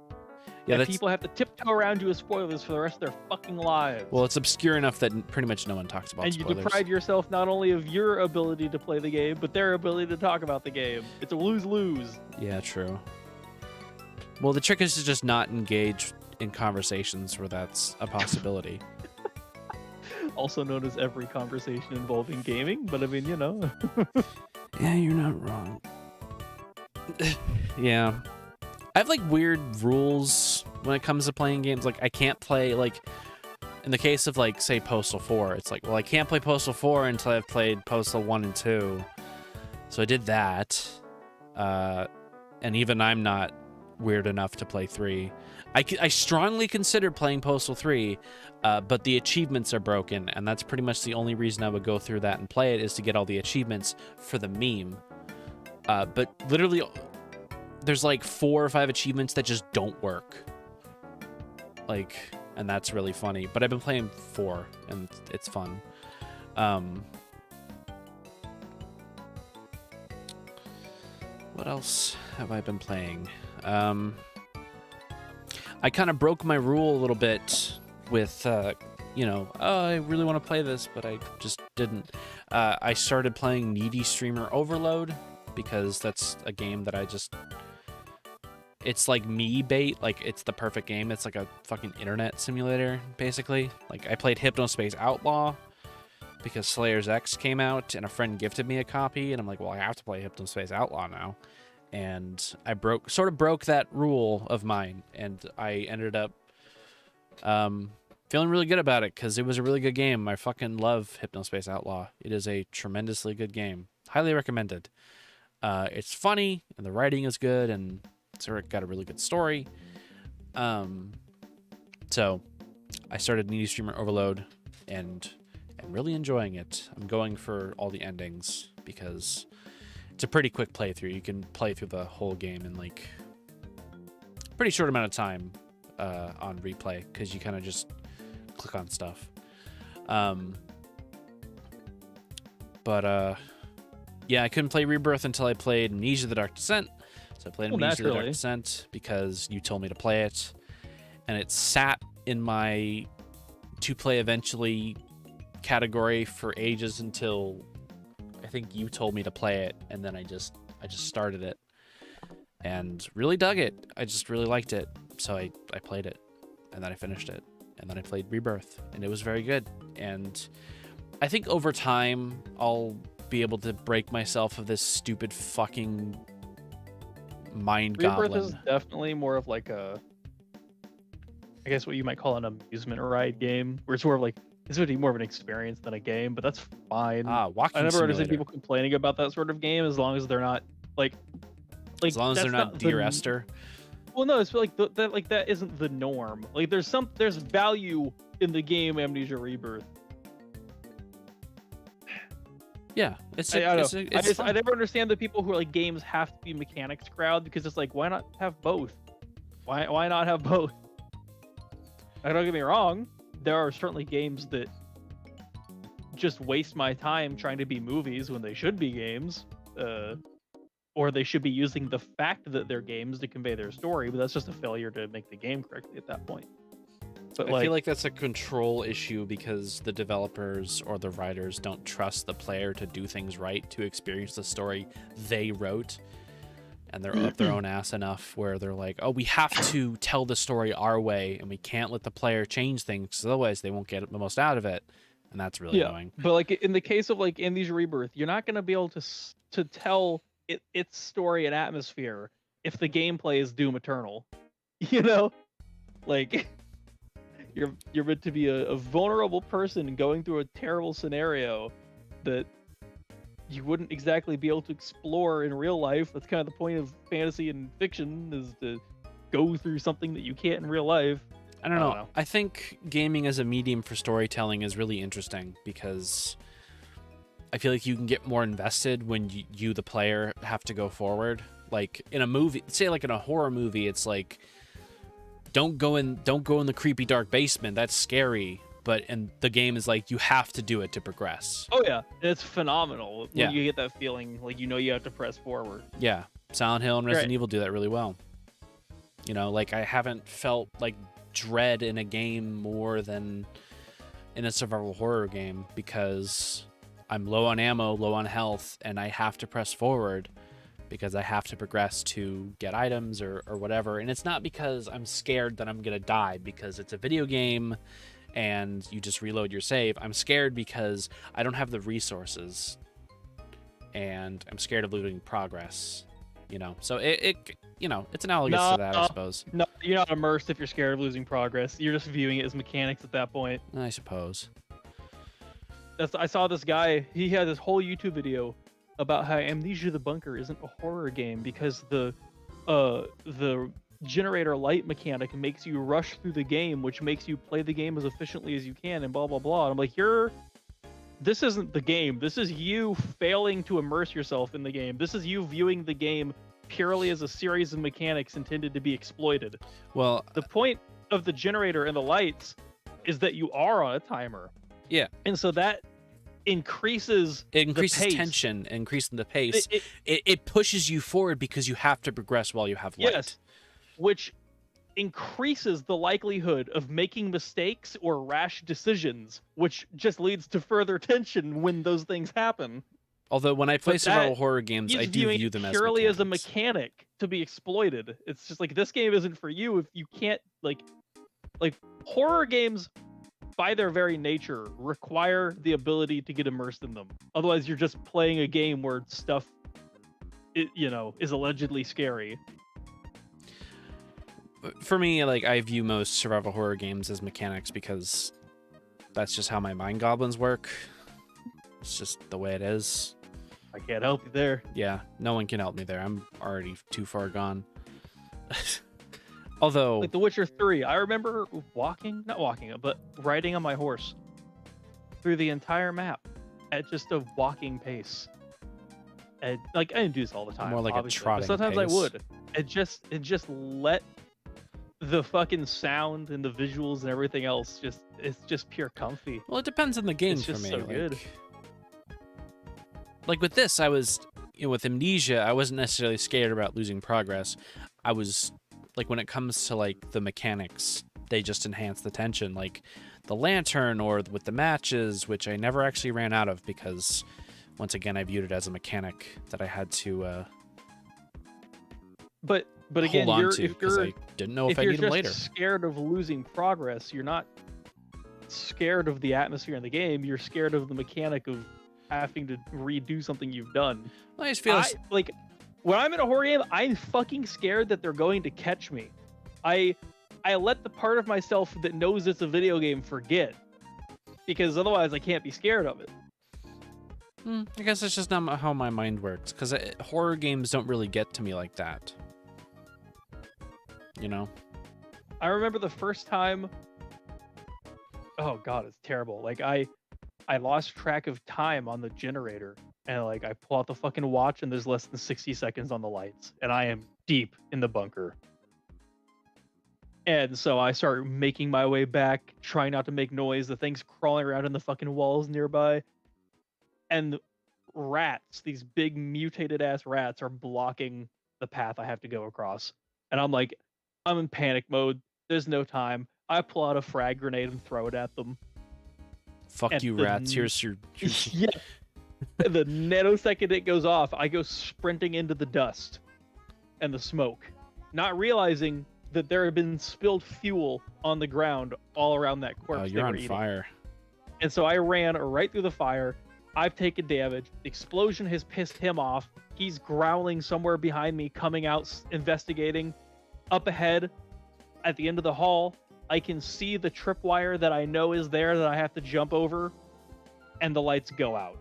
Yeah, and that's... people have to tiptoe around you with spoilers for the rest of their fucking lives. Well, it's obscure enough that pretty much no one talks about and spoilers. You deprive yourself not only of your ability to play the game, but their ability to talk about the game. It's a lose-lose. Yeah, true. Well, the trick is to just not engage in conversations where that's a possibility. Also known as every conversation involving gaming, but I mean, you know. Yeah, you're not wrong. Yeah. I have like weird rules when it comes to playing games. Like I can't play, like in the case of like say Postal 4, it's like, well, I can't play Postal 4 until I've played Postal 1 and 2. So I did that. And even I'm not weird enough to play 3. I strongly considered playing Postal 3, but the achievements are broken, and that's pretty much the only reason I would go through that and play it, is to get all the achievements for the meme. But literally, there's like 4 or 5 achievements that just don't work. Like, and that's really funny. But I've been playing 4, and it's fun. What else have I been playing? I kind of broke my rule a little bit with, you know, oh, I really want to play this, but I just didn't. I started playing Needy Streamer Overload because that's a game that I just... It's like me bait, like it's the perfect game. It's like a fucking internet simulator, basically. Like I played Hypnospace Outlaw because Slayer's X came out and a friend gifted me a copy, and I'm like, well, I have to play Hypnospace Outlaw now. And I sort of broke that rule of mine, and I ended up feeling really good about it because it was a really good game. I fucking love Hypnospace Outlaw. It is a tremendously good game. Highly recommended. It's funny, and the writing is good, and it's got a really good story. So I started Needy Streamer Overload, and I'm really enjoying it. I'm going for all the endings because it's a pretty quick playthrough. You can play through the whole game in like a pretty short amount of time on replay because you kind of just click on stuff. Yeah, I couldn't play Rebirth until I played Amnesia: The Dark Descent. So I played Amnesia: The Dark Descent because you told me to play it, and it sat in my to play eventually category for ages until I think you told me to play it, and then I just started it and really dug it. I just really liked it, so I played it, and then I finished it, and then I played Rebirth, and it was very good. And I think over time I'll be able to break myself of this stupid fucking mind goblin. Rebirth is definitely more of like a, I guess what you might call an amusement ride game, where it's more of like, this would be more of an experience than a game, but that's fine. Walking I never simulator. understand people complaining about that sort of game as long as they're not like as long as they're not Dear Esther. Well, no, it's like that isn't the norm. Like there's value in the game Amnesia Rebirth. Yeah, I never understand the people who are like, games have to be mechanics crowd, because it's like, why not have both? Why not have both? Don't get me wrong, there are certainly games that just waste my time trying to be movies when they should be games, or they should be using the fact that they're games to convey their story, but that's just a failure to make the game correctly at that point. But I feel like that's a control issue because the developers or the writers don't trust the player to do things right, to experience the story they wrote. And they're up their own ass enough where they're like, oh, we have to tell the story our way, and we can't let the player change things, because otherwise they won't get the most out of it. And that's really annoying. But like in the case of like Amnesia Rebirth, you're not going to be able to tell its story and atmosphere if the gameplay is Doom Eternal. You know? Like... You're meant to be a vulnerable person going through a terrible scenario that you wouldn't exactly be able to explore in real life. That's kind of the point of fantasy and fiction, is to go through something that you can't in real life. I don't know. I think gaming as a medium for storytelling is really interesting because I feel like you can get more invested when you the player, have to go forward. Like in a movie, say like in a horror movie, it's like, don't go in the creepy dark basement. That's scary. But in the game is like, you have to do it to progress. Oh yeah, it's phenomenal when you get that feeling like you have to press forward. Yeah, Silent Hill and Resident Evil do that really well. You know, like I haven't felt like dread in a game more than in a survival horror game because I'm low on ammo, low on health, and I have to press forward because I have to progress to get items or whatever. And it's not because I'm scared that I'm going to die because it's a video game and you just reload your save. I'm scared because I don't have the resources and I'm scared of losing progress, you know? So you know, it's analogous to that, I suppose. No, you're not immersed if you're scared of losing progress. You're just viewing it as mechanics at that point. I suppose. I saw this guy, he had this whole YouTube video about how Amnesia the Bunker isn't a horror game because the generator light mechanic makes you rush through the game, which makes you play the game as efficiently as you can, and blah blah blah. And I'm like, this isn't the game. This is you failing to immerse yourself in the game. This is you viewing the game purely as a series of mechanics intended to be exploited. Well, the point of the generator and the lights is that you are on a timer. Yeah. And so that increases tension, increasing the pace. It pushes you forward because you have to progress while you have light. Yes, which increases the likelihood of making mistakes or rash decisions, which just leads to further tension when those things happen. Although when I play survival horror games, I do view them purely as a mechanic to be exploited. It's just like, this game isn't for you if you can't like horror games by their very nature require the ability to get immersed in them. Otherwise, you're just playing a game where stuff, is allegedly scary. For me, like, I view most survival horror games as mechanics because that's just how my mind goblins work. It's just the way it is. I can't help you there. Yeah, no one can help me there. I'm already too far gone. Although, like The Witcher 3, I remember not walking, but riding on my horse through the entire map at just a walking pace. And like, I didn't do this all the time. More like obviously, a trotting but sometimes pace. I would. It just let the fucking sound and the visuals and everything else it's just pure comfy. Well, it depends on the game it's for just me. So good. Like with this, I was, with Amnesia, I wasn't necessarily scared about losing progress. I was, like, when it comes to, like, the mechanics, they just enhance the tension. Like, the lantern or with the matches, which I never actually ran out of because, once again, I viewed it as a mechanic that I had to But again, hold on to because I didn't know if I'd need them later. If you're just scared of losing progress, you're not scared of the atmosphere in the game. You're scared of the mechanic of having to redo something you've done. I just feel like when I'm in a horror game, I'm fucking scared that they're going to catch me. I let the part of myself that knows it's a video game forget, because otherwise I can't be scared of it. I guess that's just not how my mind works, because horror games don't really get to me like that. You know? I remember the first time... Oh god, it's terrible. Like, I lost track of time on the generator, and like I pull out the fucking watch and there's less than 60 seconds on the lights, and I am deep in the bunker. And so I start making my way back, trying not to make noise. The thing's crawling around in the fucking walls nearby, and rats, these big mutated ass rats, are blocking the path I have to go across. And I'm like, I'm in panic mode. There's no time. I pull out a frag grenade and throw it at them. Fuck and you, rats. Here's your... Yeah. The nanosecond it goes off, I go sprinting into the dust and the smoke, not realizing that there had been spilled fuel on the ground all around that corpse. Oh, you're on fire. And so I ran right through the fire. I've taken damage. The explosion has pissed him off. He's growling somewhere behind me, coming out, investigating. Up ahead, at the end of the hall, I can see the tripwire that I know is there that I have to jump over, and the lights go out.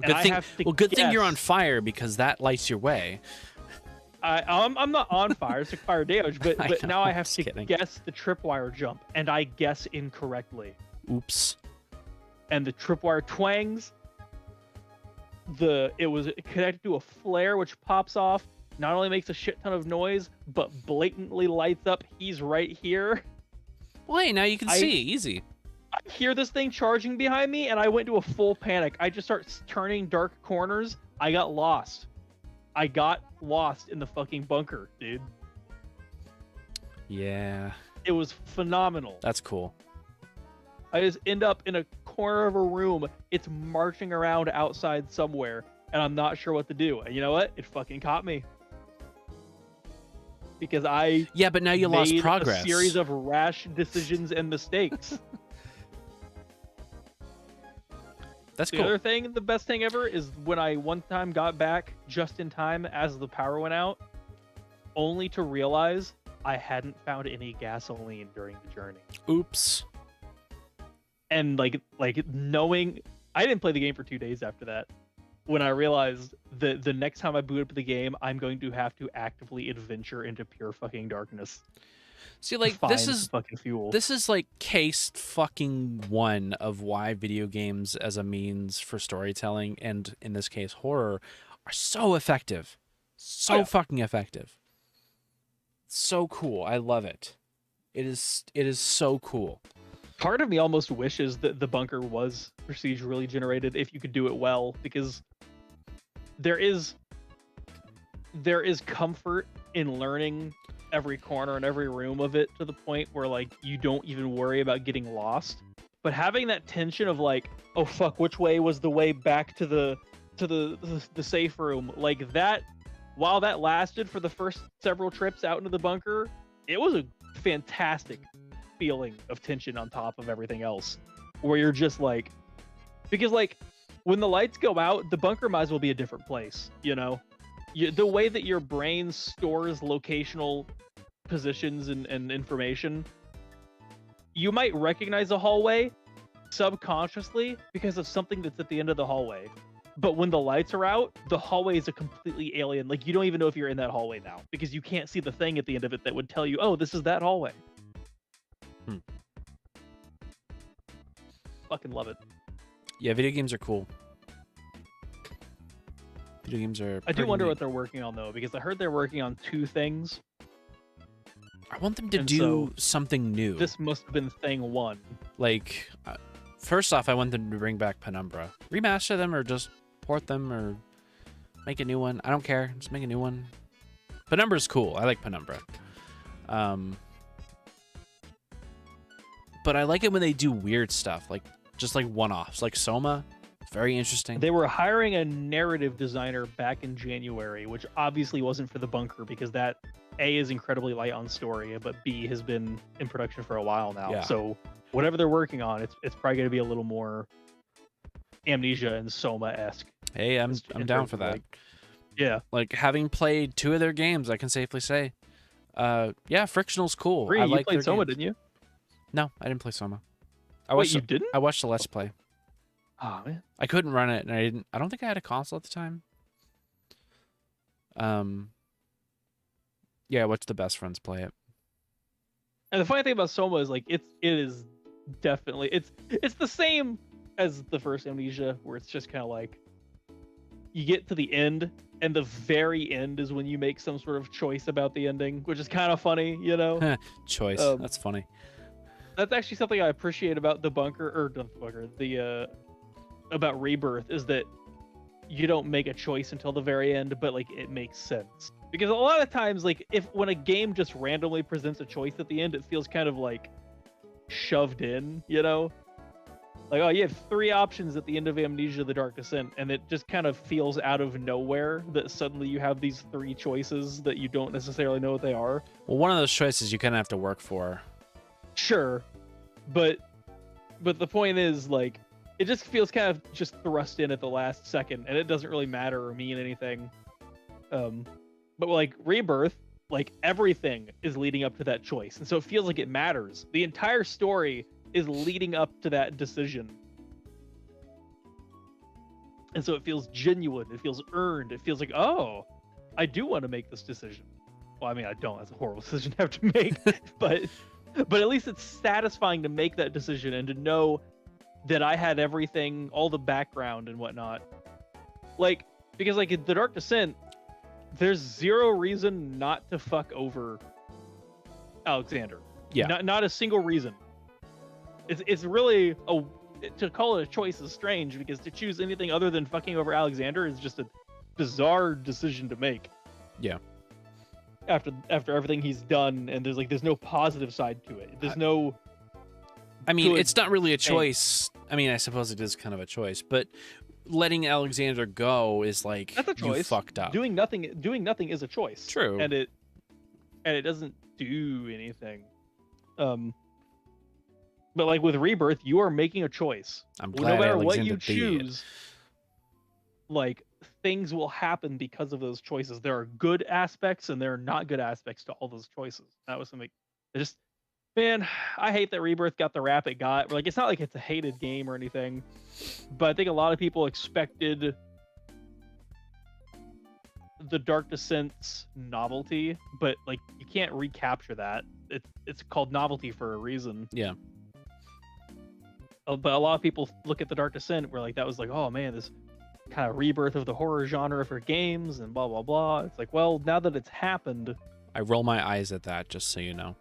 Good thing you're on fire, because that lights your way. I'm not on fire, it's fire damage, but now I have to kidding. guess the tripwire jump, and I guess incorrectly. Oops. And the tripwire twangs. It was connected to a flare, which pops off. Not only makes a shit ton of noise, but blatantly lights up. He's right here. Well, hey, now you can see. Easy. I hear this thing charging behind me, and I went to a full panic. I just start turning dark corners. I got lost. I got lost in the fucking bunker, dude. Yeah. It was phenomenal. That's cool. I just end up in a corner of a room. It's marching around outside somewhere, and I'm not sure what to do. And you know what? It fucking caught me. Because Yeah, but now you lost made progress. a series of rash decisions and mistakes. That's the cool. other thing, the best thing ever, is when I one time got back just in time as the power went out, only to realize I hadn't found any gasoline during the journey. Oops. And like knowing, I didn't play the game for 2 days after that. When I realized that the next time I boot up the game, I'm going to have to actively adventure into pure fucking darkness. See, like, Find this is fucking fuel. This is like case fucking one of why video games as a means for storytelling, and in this case horror, are so effective. So fucking effective. So cool. I love it. It is so cool. Part of me almost wishes that the bunker was procedurally generated if you could do it well, because there is comfort in learning every corner and every room of it to the point where like you don't even worry about getting lost. But having that tension of like, oh fuck, which way was the way back to the safe room, like that, while that lasted for the first several trips out into the bunker, it was a fantastic feeling of tension on top of everything else, where you're just like, because like when the lights go out, the bunker might as well be a different place, you know? The way that your brain stores locational positions and information, you might recognize a hallway subconsciously because of something that's at the end of the hallway. But when the lights are out, the hallway is a completely alien. Like, you don't even know if you're in that hallway now because you can't see the thing at the end of it that would tell you, oh, this is that hallway. Fucking love it. Yeah, video games are cool. Video games are. I do wonder what they're working on though, because I heard they're working on 2 things. I want them to do something new. This must have been thing 1. Like, first off, I want them to bring back Penumbra, remaster them, or just port them, or make a new one. I don't care. Just make a new one. Penumbra's cool. I like Penumbra. But I like it when they do weird stuff, like just like one-offs, like Soma. Very interesting. They were hiring a narrative designer back in January, which obviously wasn't for the bunker because that A is incredibly light on story, but B has been in production for a while now. Yeah. So whatever they're working on, it's probably going to be a little more Amnesia and Soma-esque. Hey, I'm down for that. Yeah. Like, having played 2 of their games, I can safely say, yeah, Frictional's cool. Ree, I you like played their Soma, games. didn't you? No, I didn't play Soma. Wait, you didn't? I watched the Let's Play. Oh man, I couldn't run it, and I don't think I had a console at the time. Yeah, I watched the best friends play it. And the funny thing about Soma is like it is definitely it's the same as the first Amnesia, where it's just kind of like you get to the end, and the very end is when you make some sort of choice about the ending, which is kind of funny, you know. Choice. That's funny. That's actually something I appreciate about the bunker, or not the bunker, about Rebirth, is that you don't make a choice until the very end, but like it makes sense. Because a lot of times, like when a game just randomly presents a choice at the end, it feels kind of like shoved in, you know? Like, oh, you have 3 options at the end of Amnesia: The Dark Descent, and it just kind of feels out of nowhere that suddenly you have these 3 choices that you don't necessarily know what they are. Well, one of those choices you kind of have to work for. Sure, but the point is, like, it just feels kind of just thrust in at the last second, and it doesn't really matter or mean anything. But like Rebirth, like everything is leading up to that choice, and so it feels like it matters. The entire story is leading up to that decision, and so it feels genuine. It feels earned. It feels like, oh, I do want to make this decision. Well, I mean, I don't. That's a horrible decision to have to make, but at least it's satisfying to make that decision and to know that I had everything, all the background and whatnot. Like, because like in The Dark Descent, there's 0 reason not to fuck over Alexander. Yeah. Not a single reason. It's really to call it a choice is strange, because to choose anything other than fucking over Alexander is just a bizarre decision to make. Yeah. After everything he's done, and there's no positive side to it. There's no. I mean, good it's not really a thing. choice. I mean, I suppose it is kind of a choice, but letting Alexander go is like, That's a choice. you fucked up. Doing nothing is a choice. True. And it doesn't do anything. But like with Rebirth, you are making a choice. I'm No glad matter what Alexander you did. choose, like things will happen because of those choices. There are good aspects and there are not good aspects to all those choices. That was something. It just, man, I hate that Rebirth got the rap it got. Like, it's not like it's a hated game or anything, but I think a lot of people expected the Dark Descent's novelty, but like you can't recapture that. It's called novelty for a reason. Yeah. But a lot of people look at the Dark Descent where like that was like, oh man, this kind of rebirth of the horror genre for games and blah blah blah. It's like, well, now that it's happened, I roll my eyes at that, just so you know.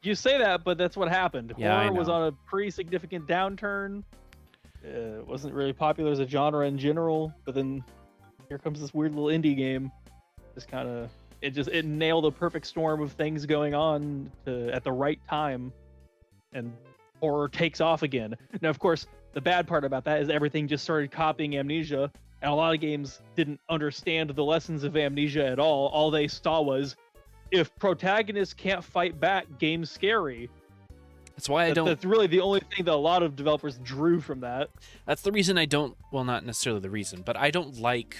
you say that, but that's what happened. Yeah, I Horror was know. on a pretty significant downturn. It wasn't really popular as a genre in general, but then here comes this weird little indie game. Just kind of it nailed a perfect storm of things going on at the right time, and horror takes off again. Now, of course, the bad part about that is everything just started copying Amnesia, and a lot of games didn't understand the lessons of Amnesia at all. All they saw was, if protagonists can't fight back, game's scary. That's why I don't. That's really the only thing that a lot of developers drew from that. That's the reason I don't. Well, not necessarily the reason, but I don't like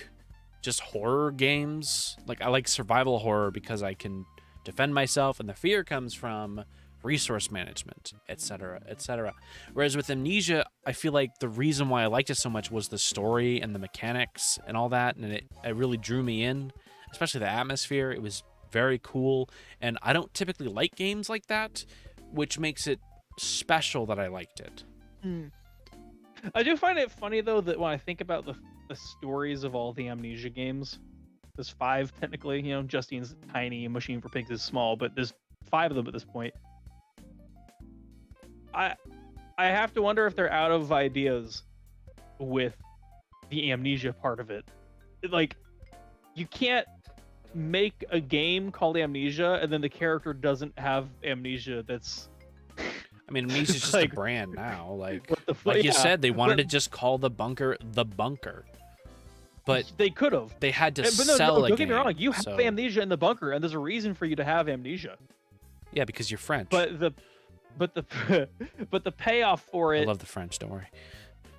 just horror games. Like, I like survival horror because I can defend myself, and the fear comes from resource management, etc., etc. Whereas with Amnesia, I feel like the reason why I liked it so much was the story and the mechanics and all that, and it really drew me in, especially the atmosphere. It was very cool, and I don't typically like games like that, which makes it special that I liked it. I do find it funny though that when I think about the stories of all the Amnesia games, there's 5 technically. You know, Justine's tiny, Machine for Pigs is small, but there's 5 of them at this point. I have to wonder if they're out of ideas with the Amnesia part of it. Like, you can't make a game called Amnesia and then the character doesn't have amnesia. That's, I mean, Amnesia's just like, a brand now. Like, what the fuck? like you Yeah, said, they wanted but to just call the bunker the bunker, but they could have. they had to But no, sell a don't get game. me wrong. You have so- amnesia in the bunker, and there's a reason for you to have amnesia. Yeah, because you're French. But the payoff for I it, love the French. Don't worry.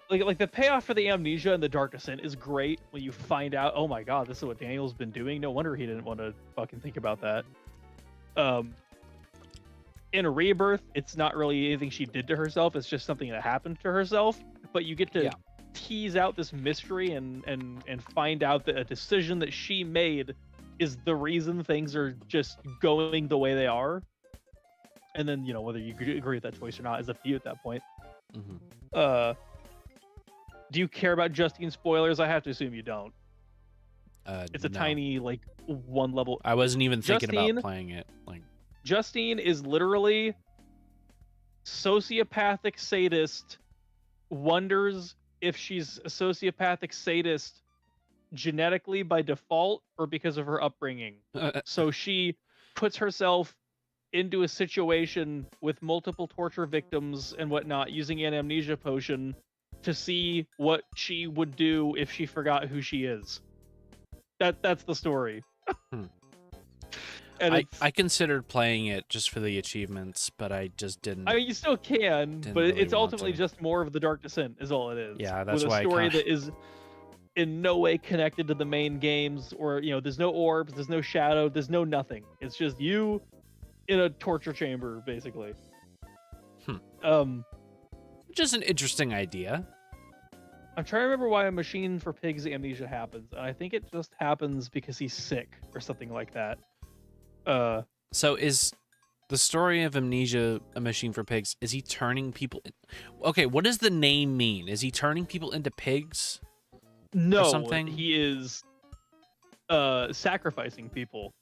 like the payoff for the amnesia and the Dark Descent is great when you find out, oh my god, this is what Daniel's been doing. No wonder he didn't want to fucking think about that. In a Rebirth, it's not really anything she did to herself. It's just something that happened to herself. But you get to tease out this mystery and find out that a decision that she made is the reason things are just going the way they are. And then, you know, whether you agree with that choice or not is up to you at that point. Mm-hmm. Do you care about Justine spoilers? I have to assume you don't. It's a No. tiny, like, 1 level. I wasn't even thinking Justine- about playing it. Like, Justine is literally sociopathic sadist, wonders if she's a sociopathic sadist genetically by default or because of her upbringing. So she puts herself into a situation with multiple torture victims and whatnot using an amnesia potion to see what she would do if she forgot who she is. That's the story. And I considered playing it just for the achievements, but I just didn't. I mean, you still can, Didn't but really it's want ultimately to. just more of the Dark Descent is all it is. Yeah, that's with why a I story kinda- that is in no way connected to the main games, or, you know, there's no orbs, there's no shadow, there's no nothing. It's just you in a torture chamber, basically. Which is an interesting idea. I'm trying to remember why a Machine for Pigs amnesia happens, and I think it just happens because he's sick or something like that. So is the story of Amnesia a Machine for Pigs? Is he turning people? Okay, what does the name mean? Is he turning people into pigs? No, or something? he is sacrificing people.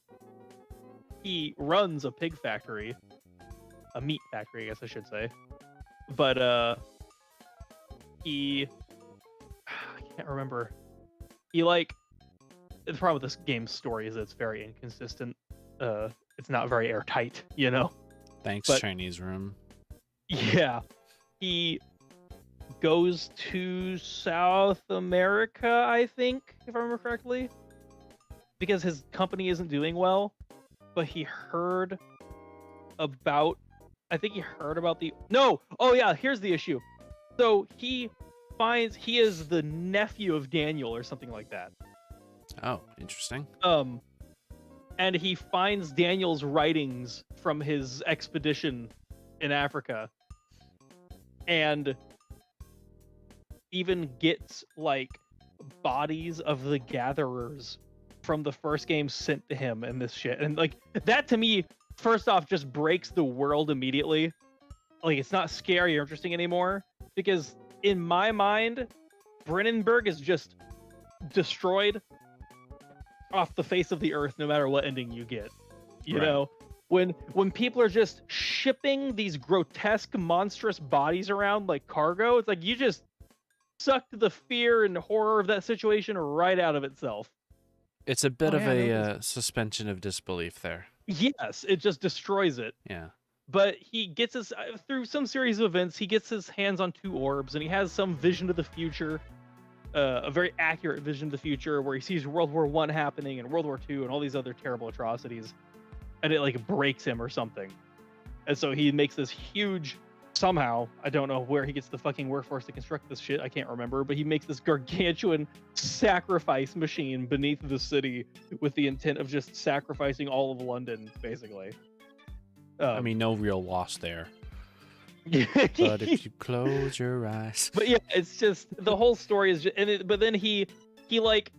He runs a pig factory, a meat factory, I guess I should say. But I can't remember. He, like, the problem with this game's story is that it's very inconsistent. It's not very airtight, you know. Thanks, But- Chinese room. Yeah, he goes to South America, I think, if I remember correctly, because his company isn't doing well. But he heard about, I think he heard about the no. Oh yeah, here's the issue. So he finds he is the nephew of Daniel or something like that. Oh, interesting. And he finds Daniel's writings from his expedition in Africa, and even gets like bodies of the gatherers from the first game sent to him and this shit. And like that to me, first off, just breaks the world immediately. Like it's not scary or interesting anymore, because in my mind, Brennenburg is just destroyed off the face of the earth no matter what ending you get. You Right. know? When people are just shipping these grotesque, monstrous bodies around like cargo, it's like you just sucked the fear and horror of that situation right out of itself. It's a bit Oh, of yeah, a no, suspension of disbelief there. Yes, it just destroys it. Yeah. But he gets his through some series of events, he gets his hands on 2 orbs, and he has some vision of the future, a very accurate vision of the future, where he sees World War I happening and World War II and all these other terrible atrocities, and it like breaks him or something. And so he makes this huge, somehow, I don't know where he gets the fucking workforce to construct this shit, I can't remember, but he makes this gargantuan sacrifice machine beneath the city with the intent of just sacrificing all of London, basically. I mean, no real loss there. But if you close your eyes. But yeah, it's just the whole story is just, but then he like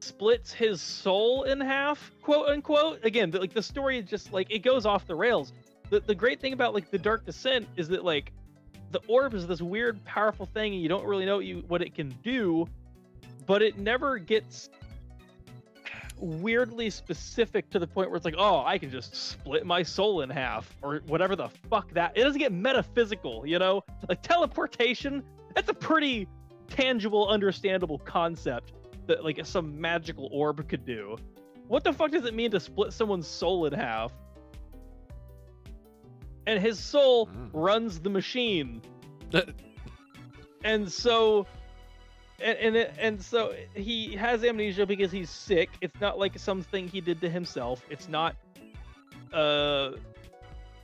splits his soul in half, quote unquote. Again, like the story is just like it goes off the rails. The great thing about like the Dark Descent is that like the orb is this weird, powerful thing, and you don't really know what it can do, but it never gets weirdly specific to the point where it's like, oh, I can just split my soul in half or whatever the fuck that. It doesn't get metaphysical, you know? Like teleportation, that's a pretty tangible, understandable concept that like some magical orb could do. What the fuck does it mean to split someone's soul in half? And his soul runs the machine. And so so he has amnesia because he's sick. It's not like something he did to himself. It's not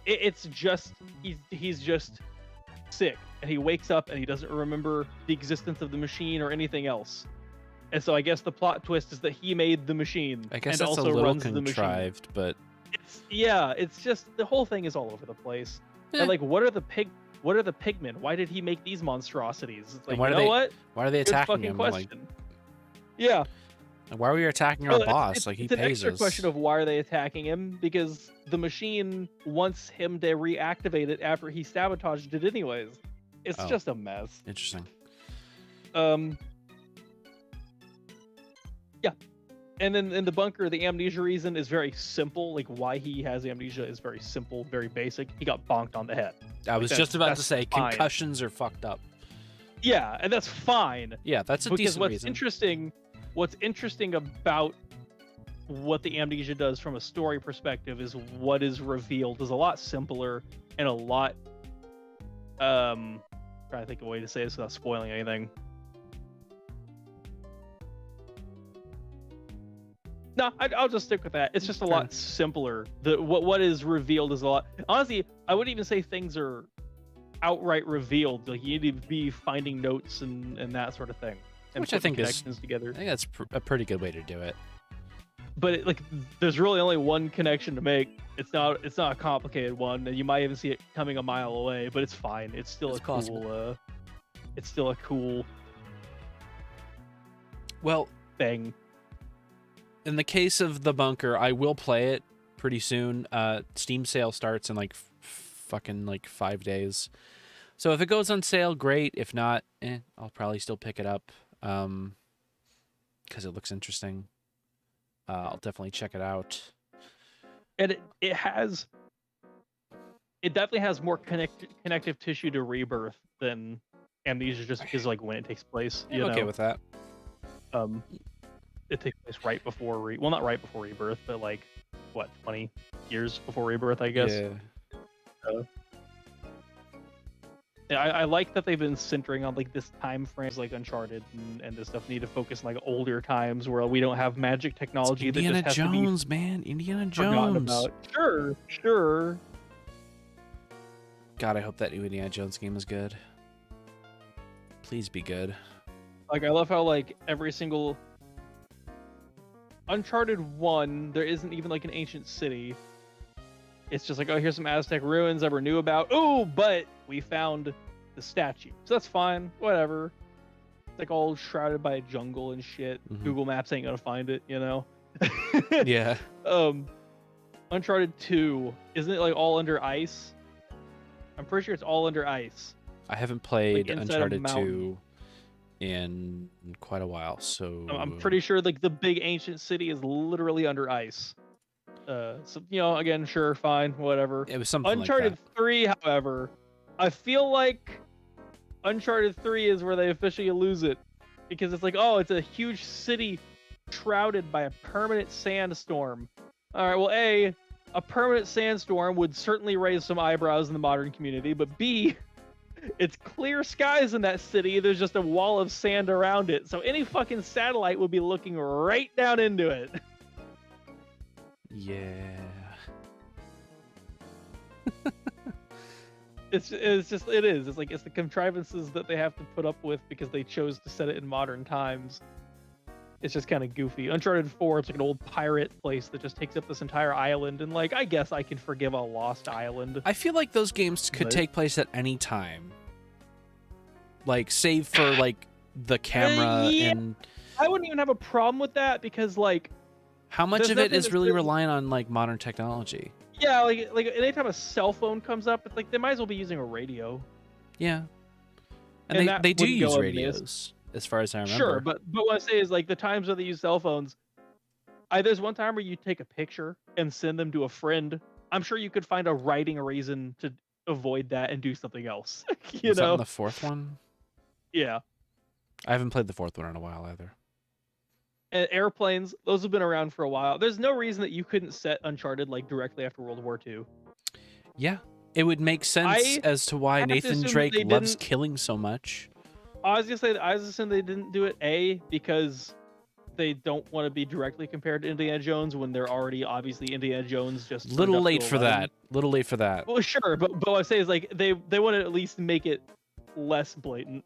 it's just he's just sick, and he wakes up and he doesn't remember the existence of the machine or anything else. And so I guess the plot twist is that he made the machine. I guess and that's also a little runs the machine. contrived, but It's just the whole thing is all over the place. And like, what are the pigmen? Why did he make these monstrosities? It's like, why you know what? Why are they Good attacking fucking him? question. Yeah. Like, why are we attacking our boss? Like, he it's an pays extra us. question of why are they attacking him, because the machine wants him to reactivate it after he sabotaged it anyways. It's just a mess. Interesting. Yeah. And then in the bunker, the amnesia reason is very simple. Like, why he has amnesia is very simple, very basic. He got bonked on the head. I was just about to say, fine. concussions are fucked up. Yeah, and that's fine. Yeah, that's a because decent what's reason. What's interesting about what the amnesia does from a story perspective is what is revealed is a lot simpler and a lot trying to think of a way to say this without spoiling anything. No, I'll just stick with that. It's just a lot simpler. What is revealed is a lot. Honestly, I wouldn't even say things are outright revealed. Like, you need to be finding notes and that sort of thing, and Which I think connections together. I think that's a pretty good way to do it. But like, there's really only one connection to make. It's not a complicated one, and you might even see it coming a mile away. But it's fine. It's still a cool. It's still a cool. Well, thing. In the case of the bunker, I will play it pretty soon. Steam sale starts in like fucking like 5 days. So if it goes on sale, great. If not, I'll probably still pick it up because it looks interesting. I'll definitely check it out. And it definitely has more connective tissue to Rebirth than Amnesia, just because like when it takes place. I'm okay with that. it takes place right before well, not right before Rebirth, but like what, 20 years before Rebirth, I guess. Yeah. Yeah, I like that they've been centering on like this time frames like Uncharted and this stuff need to focus on like older times where we don't have magic technology that Indiana just has Jones, to be man. Indiana forgotten Jones. about. Sure. God, I hope that new Indiana Jones game is good. Please be good. Like I love how like every single Uncharted 1, there isn't even like an ancient city. It's just like, oh, here's some Aztec ruins I never knew about. Oh, but we found the statue. So that's fine. Whatever. It's like all shrouded by a jungle and shit. Mhm. Google Maps ain't gonna find it, you know? Yeah. Uncharted 2, isn't it like all under ice? I'm pretty sure it's all under ice. I haven't played Like inside a Uncharted mountain. 2 in quite a while, so I'm pretty sure like the big ancient city is literally under ice. So you know, again, sure, fine, whatever. It was something Uncharted like that. 3, however, I feel like Uncharted 3 is where they officially lose it because it's like, oh, it's a huge city shrouded by a permanent sandstorm. All right, well, a permanent sandstorm would certainly raise some eyebrows in the modern community, but B, it's clear skies in that city. There's just a wall of sand around it, so any fucking satellite would be looking right down into it. Yeah. It's the contrivances that they have to put up with because they chose to set it in modern times. It's just kind of goofy. Uncharted 4, it's like an old pirate place that just takes up this entire island, and like I guess I can forgive a lost island. I feel like those games could But- take place at any time. Like, save for like the camera yeah. and I wouldn't even have a problem with that because like how much there's of it nothing is that's really really- relying on like modern technology. yeah, like anytime a cell phone comes up, it's like they might as well be using a radio. Yeah. And And that they do wouldn't go use amiss. radios, as far as I remember. Sure, but what I say is like the times that they use cell phones. There's one time where you take a picture and send them to a friend. I'm sure you could find a reason to avoid that and do something else. You Was that know? in the fourth one? Yeah. I haven't played the fourth one in a while either. And airplanes, those have been around for a while. There's no reason that you couldn't set Uncharted like directly after World War II. Yeah. It would make sense as to why have to Nathan assume that Drake they loves didn't- killing so much. I was assuming they didn't do it because they don't want to be directly compared to Indiana Jones when they're already obviously Indiana Jones just turned Little up to late for 11. that. Little late for that. Well, sure, but what I say is like they want to at least make it less blatant,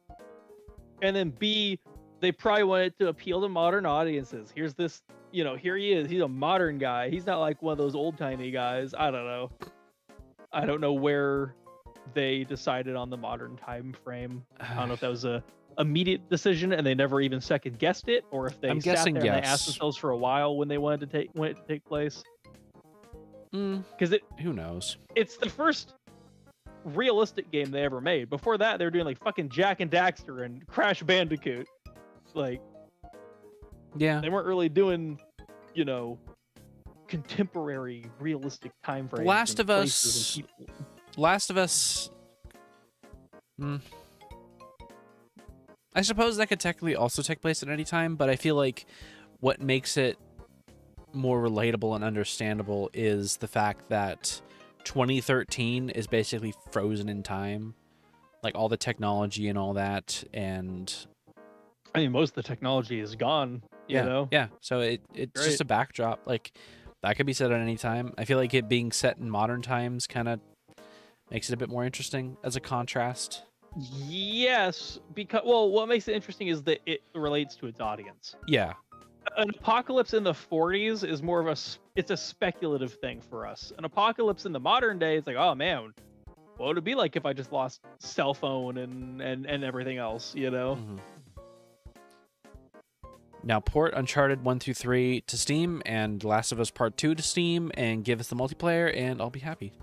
and then B, they probably wanted to appeal to modern audiences. Here's this, you know, here he is. He's a modern guy. He's not like one of those old timey guys. I don't know. I don't know where they decided on the modern time frame. I don't know if that was a immediate decision and they never even second guessed it, or if they I'm sat guessing there and they yes. asked themselves for a while when they wanted to take place. Because Who knows? it's the first realistic game they ever made. Before that, they were doing like fucking Jack and Daxter and Crash Bandicoot. Like, Yeah. they weren't really doing, you know, contemporary realistic time frames. Last and of places Us. and people. Last of Us. I suppose that could technically also take place at any time, but I feel like what makes it more relatable and understandable is the fact that 2013 is basically frozen in time. Like all the technology and all that, and I mean, most of the technology is gone. You know? yeah. So it's Great. just a backdrop. Like that could be set at any time. I feel like it being set in modern times kind of makes it a bit more interesting as a contrast. Yes, because what makes it interesting is that it relates to its audience. Yeah. An apocalypse in the 40s is more of it's a speculative thing for us. An apocalypse in the modern day, it's like, oh man, what would it be like if I just lost cell phone and everything else, you know? Now port Uncharted 1 through 3 to Steam and Last of Us Part 2 to Steam and give us the multiplayer and I'll be happy.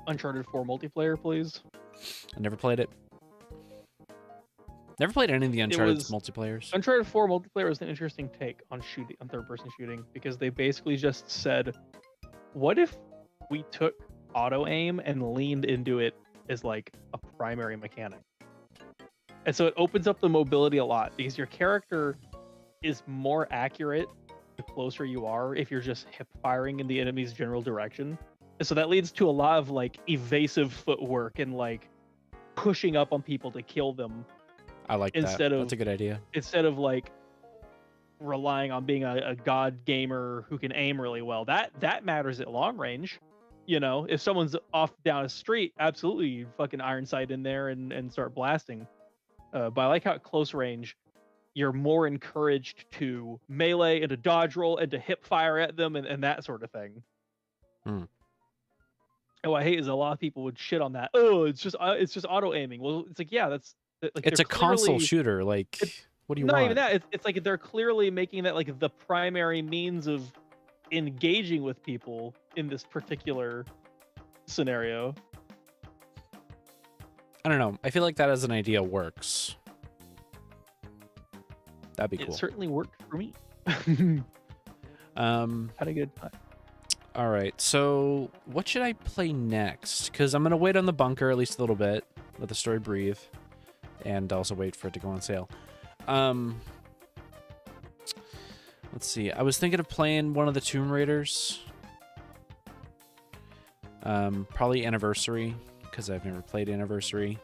Uncharted 4 multiplayer, please. I never played it. Never played any of the Uncharted was- multiplayers. Uncharted 4 multiplayer was an interesting take on third-person shooting, because they basically just said, what if we took auto aim and leaned into it as like a primary mechanic? And so it opens up the mobility a lot because your character is more accurate the closer you are if you're just hip firing in the enemy's general direction. And so that leads to a lot of like evasive footwork and like pushing up on people to kill them I like that. instead of That's a good idea. instead of like relying on being a god gamer who can aim really well. That matters at long range. You know, if someone's off down a street, absolutely you fucking iron sight in there and start blasting. But I like how at close range you're more encouraged to melee and to dodge roll and to hip fire at them and that sort of thing. Hmm. And what I hate is a lot of people would shit on that. Oh, it's just auto aiming. Well, it's like, yeah, like It's they're a console clearly, shooter. Like, what do you not want? even that. It's like they're clearly making that like the primary means of engaging with people in this particular scenario. I don't know. I feel like that as an idea works. That'd be It cool. certainly worked for me. Had a good time. All right. So what should I play next? Because I'm gonna wait on the bunker at least a little bit, let the story breathe, and also wait for it to go on sale. Let's see. I was thinking of playing one of the Tomb Raiders. Probably Anniversary, because I've never played Anniversary.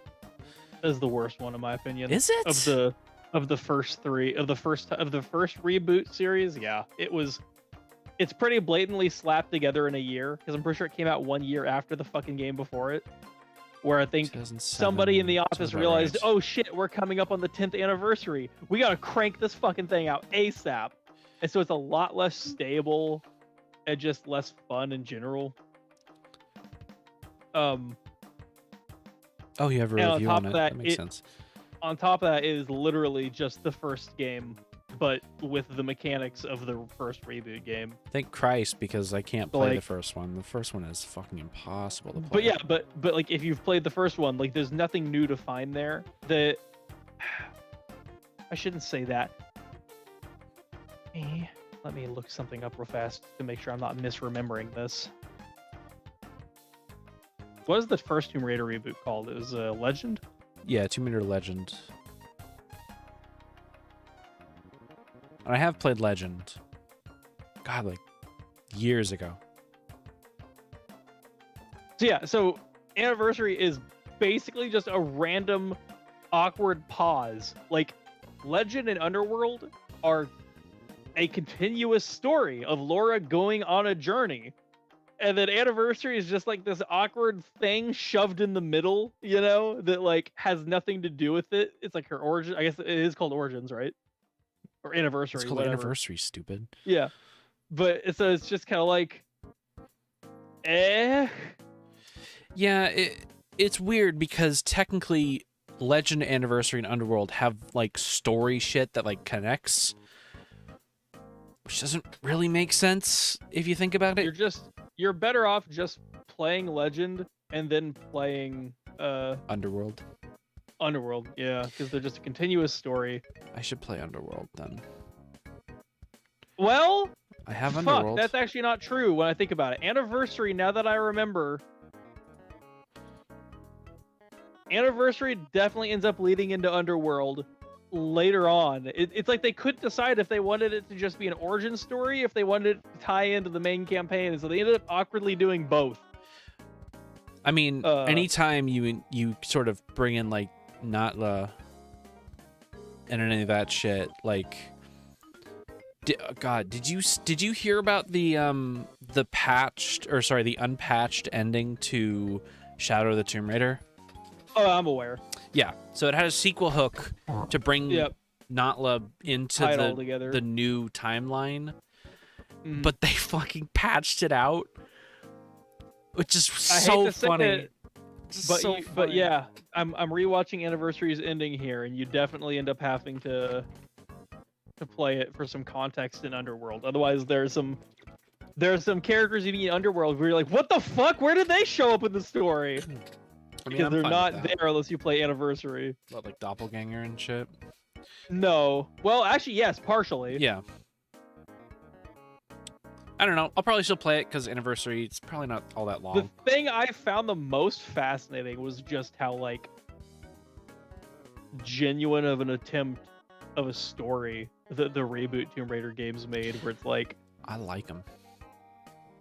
That is the worst one in my opinion. Is it? Of the first three of the first reboot series? Yeah, it's pretty blatantly slapped together in a year because I'm pretty sure it came out 1 year after the fucking game before it. Where I think 2007, somebody in the office sounds about realized, right. oh shit, we're coming up on the 10th anniversary. We gotta crank this fucking thing out ASAP. And so it's a lot less stable and just less fun in general. Oh, you have a And on review top on of it. that, That makes sense. On top of that, it is literally just the first game, but with the mechanics of the first reboot game. Thank Christ, because I can't play the Like- first one. The first one is fucking impossible to play. But yeah, but like if you've played the first one, like there's nothing new to find there. That I shouldn't say that. Let me look something up real fast to make sure I'm not misremembering this. What is the first Tomb Raider reboot called? It was Legend? Yeah, Tomb Raider Legend. And I have played Legend. God, like years ago. So yeah, so Anniversary is basically just a random awkward pause. Like Legend and Underworld are a continuous story of Laura going on a journey. And then Anniversary is just like this awkward thing shoved in the middle, you know, that like has nothing to do with it. It's like her origin. I guess it is called Origins, right? Or Anniversary. It's called whatever. Anniversary, stupid. Yeah. But so it's just kind of like, Yeah, it's weird because technically Legend, Anniversary, and Underworld have like story shit that like connects, which doesn't really make sense if you think about it. You're better off just playing Legend and then playing Underworld. Underworld, yeah, because they're just a continuous story. I should play Underworld then. Well, I have fuck, Underworld. that's actually not true when I think about it. Anniversary, now that I remember, Anniversary definitely ends up leading into Underworld later on. It's like they couldn't decide if they wanted it to just be an origin story, if they wanted it to tie into the main campaign, and so they ended up awkwardly doing both. I mean, anytime you sort of bring in like Natla and any of that shit, like, God, did you hear about the unpatched ending to Shadow of the Tomb Raider? Oh, I'm aware. Yeah, so it had a sequel hook to bring Natla into Tie it all together. the new timeline, Mhm. but they fucking patched it out, which is I hate so to say funny. it, but So but funny. yeah, I'm rewatching Anniversary's ending here, and you definitely end up having to play it for some context in Underworld. Otherwise, there's some characters even in Underworld where you're like, what the fuck? Where did they show up in the story? I mean, Because I'm they're fine not with that. there unless you play Anniversary. What, like Doppelganger and shit? No. Well, actually, yes, partially. Yeah. I don't know. I'll probably still play it because Anniversary, it's probably not all that The long. thing I found the most fascinating was just how, like, genuine of an attempt of a story the reboot Tomb Raider games made, where it's like I like them.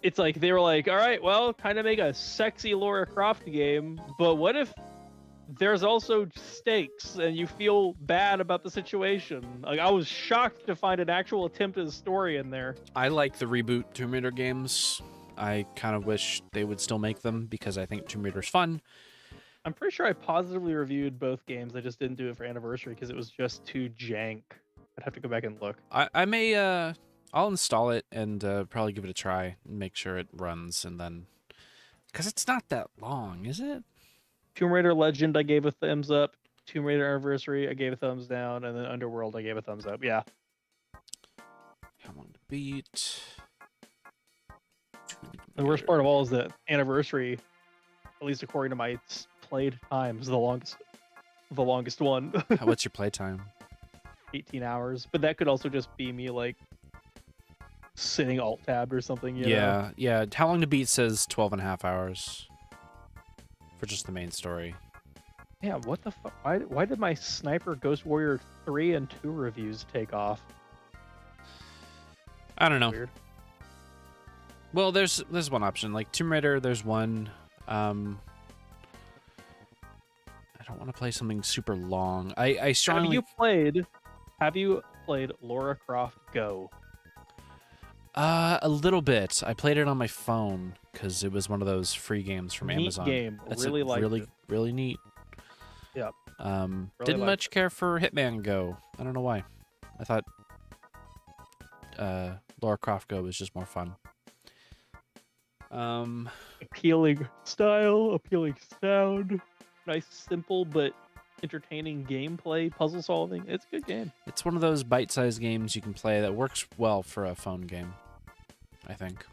it's like they were like, all right, well, kind of make a sexy Lara Croft game, but what if there's also stakes and you feel bad about the situation? Like, I was shocked to find an actual attempt at a story in there. I like the reboot Tomb Raider games. I kind of wish they would still make them because I think Tomb Raider's fun. I'm pretty sure I positively reviewed both games. I just didn't do it for Anniversary because it was just too jank. I'd have to go back and look. I may I'll install it and probably give it a try and make sure it runs, and then because it's not that long, is it? Tomb Raider Legend, I gave a thumbs up. Tomb Raider Anniversary, I gave a thumbs down, and then Underworld, I gave a thumbs up. Yeah. How long to beat? The worst part of all is that Anniversary, at least according to my played time, is the longest one. What's your playtime? 18 hours, but that could also just be me like sitting alt tabbed or something. You know? Yeah. How long to beat says 12.5 hours for just the main story. Yeah, what the fuck? Why did my Sniper Ghost Warrior 3 and 2 reviews take off? I don't know. Weird. Well, there's one option. Like Tomb Raider, there's one. I don't want to play something super long. I strongly... Have you played Lara Croft Go? A little bit. I played it on my phone because it was one of those free games from Neat Amazon. Game. That's Really liked it. Really neat. Yep. Didn't much care for Hitman Go. I don't know why. I thought Lara Croft Go was just more fun. Appealing style, appealing sound, nice, simple but entertaining gameplay, puzzle solving. It's a good game. It's one of those bite-sized games you can play that works well for a phone game, I think.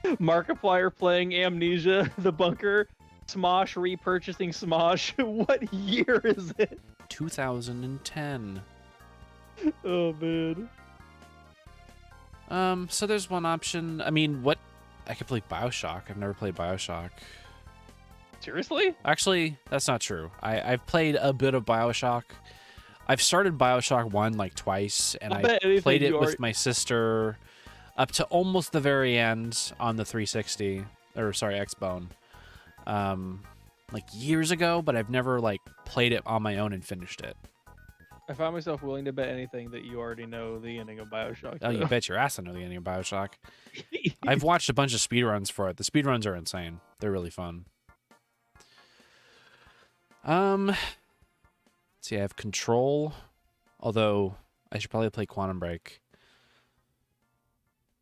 Markiplier playing Amnesia, The Bunker, Smosh repurchasing Smosh. What year is it? 2010. Oh man. So there's one option. I mean, what? I could play BioShock. I've never played BioShock. Seriously? Actually, that's not true. I've played a bit of BioShock. I've started BioShock 1 like twice, and I played it with my sister up to almost the very end on the 360, or sorry, Xbone. Like years ago, but I've never like played it on my own and finished it. I found myself willing to bet anything that you already know the ending of BioShock. Oh, you bet your ass I know the ending of BioShock. I've watched a bunch of speedruns for it. The speedruns are insane. They're really fun. Let's see, I have Control, although I should probably play Quantum Break.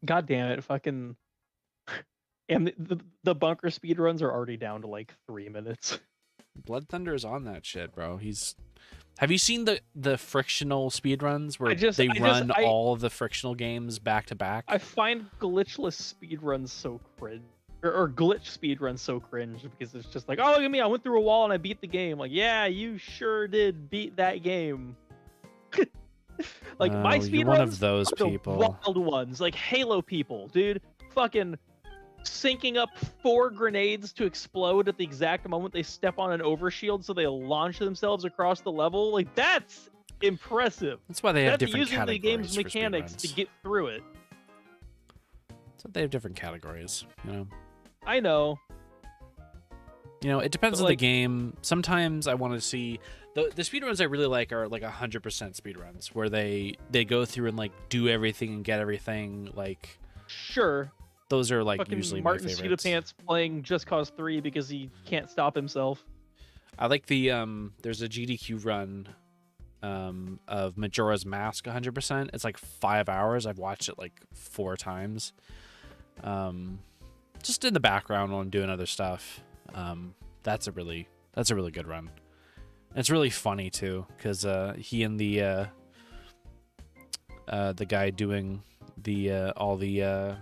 God damn it, fucking... And the bunker speedruns are already down to like 3 minutes. Blood Thunder is on that shit, bro. Have you seen the frictional speedruns where they run all of the frictional games back to back? I find glitchless speedruns so cringe. Or glitch speedruns so cringe because it's just like, oh, look at me, I went through a wall and I beat the game. Like, yeah, you sure did beat that game. Like, my speedruns you're one of those are the people. Wild ones, like Halo people, dude. Fucking syncing up 4 grenades to explode at the exact moment they step on an overshield so they launch themselves across the level. Like, that's impressive. That's why they have different using categories the game's for mechanics speedruns. to get through it. So they have different categories, you know? I know. You know, it depends But, on the like- game. Sometimes I want to see... The speedruns I really like are like 100% speedruns, where they go through and like do everything and get everything. Like, Sure. those are like Fucking usually Martin my favorites. Pants playing Just Cause 3 because he can't stop himself. I like the there's a GDQ run of Majora's Mask 100%. It's like 5 hours. I've watched it like 4 times. Just in the background while I'm doing other stuff. That's a really good run. And it's really funny too, because he and the guy doing the all the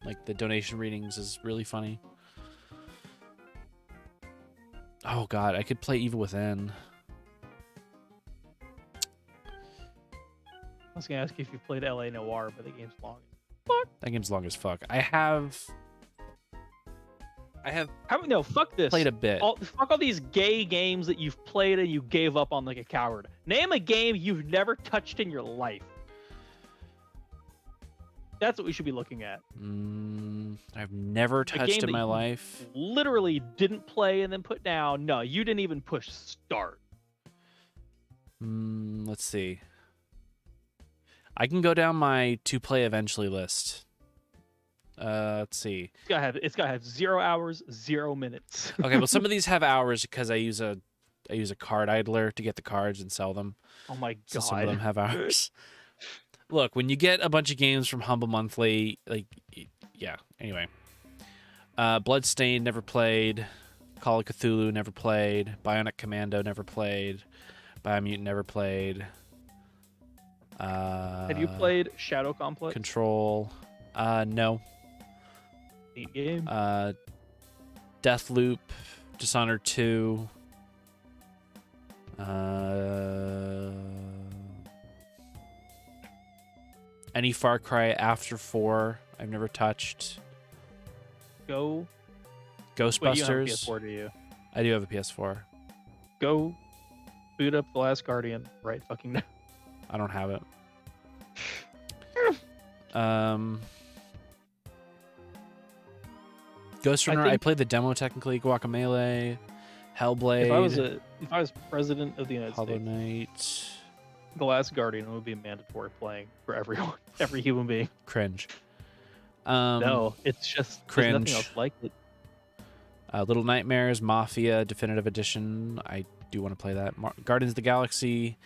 like the donation readings is really funny. Oh god, I could play Evil Within. I was gonna ask you if you played LA Noire, but the game's long. That game's long as fuck. I have I have No, fuck this. played a bit. Fuck all these gay games that you've played and you gave up on like a coward. Name a game you've never touched in your life. That's what we should be looking at. I've never touched in my life. Literally didn't play and then put down. No, you didn't even push start. Let's see. I can go down my to play eventually list. Let's see. It's gotta have 0 hours, 0 minutes. Okay, well some of these have hours because I use a card idler to get the cards and sell them. Oh my god. So some of them have hours. Look, when you get a bunch of games from Humble Monthly, like, yeah. Anyway, Bloodstained never played. Call of Cthulhu never played. Bionic Commando never played. Biomutant never played. Have you played Shadow Complex? Control. No. Neat game. Deathloop, Dishonored 2. Any Far Cry after 4, I've never touched. Go. Ghostbusters. Wait, you have a PS4, do you? I do have a PS4. Go. Boot up The Last Guardian right fucking now. I don't have it. Ghost Runner, I played the demo technically. Guacamelee, Hellblade. If I was president of the United Hollow States, Knight. The Last Guardian would be mandatory playing for everyone, every human being. Cringe. No, it's just cringe. There's nothing else like it. Little Nightmares, Mafia Definitive Edition. I do want to play that. Guardians of the Galaxy.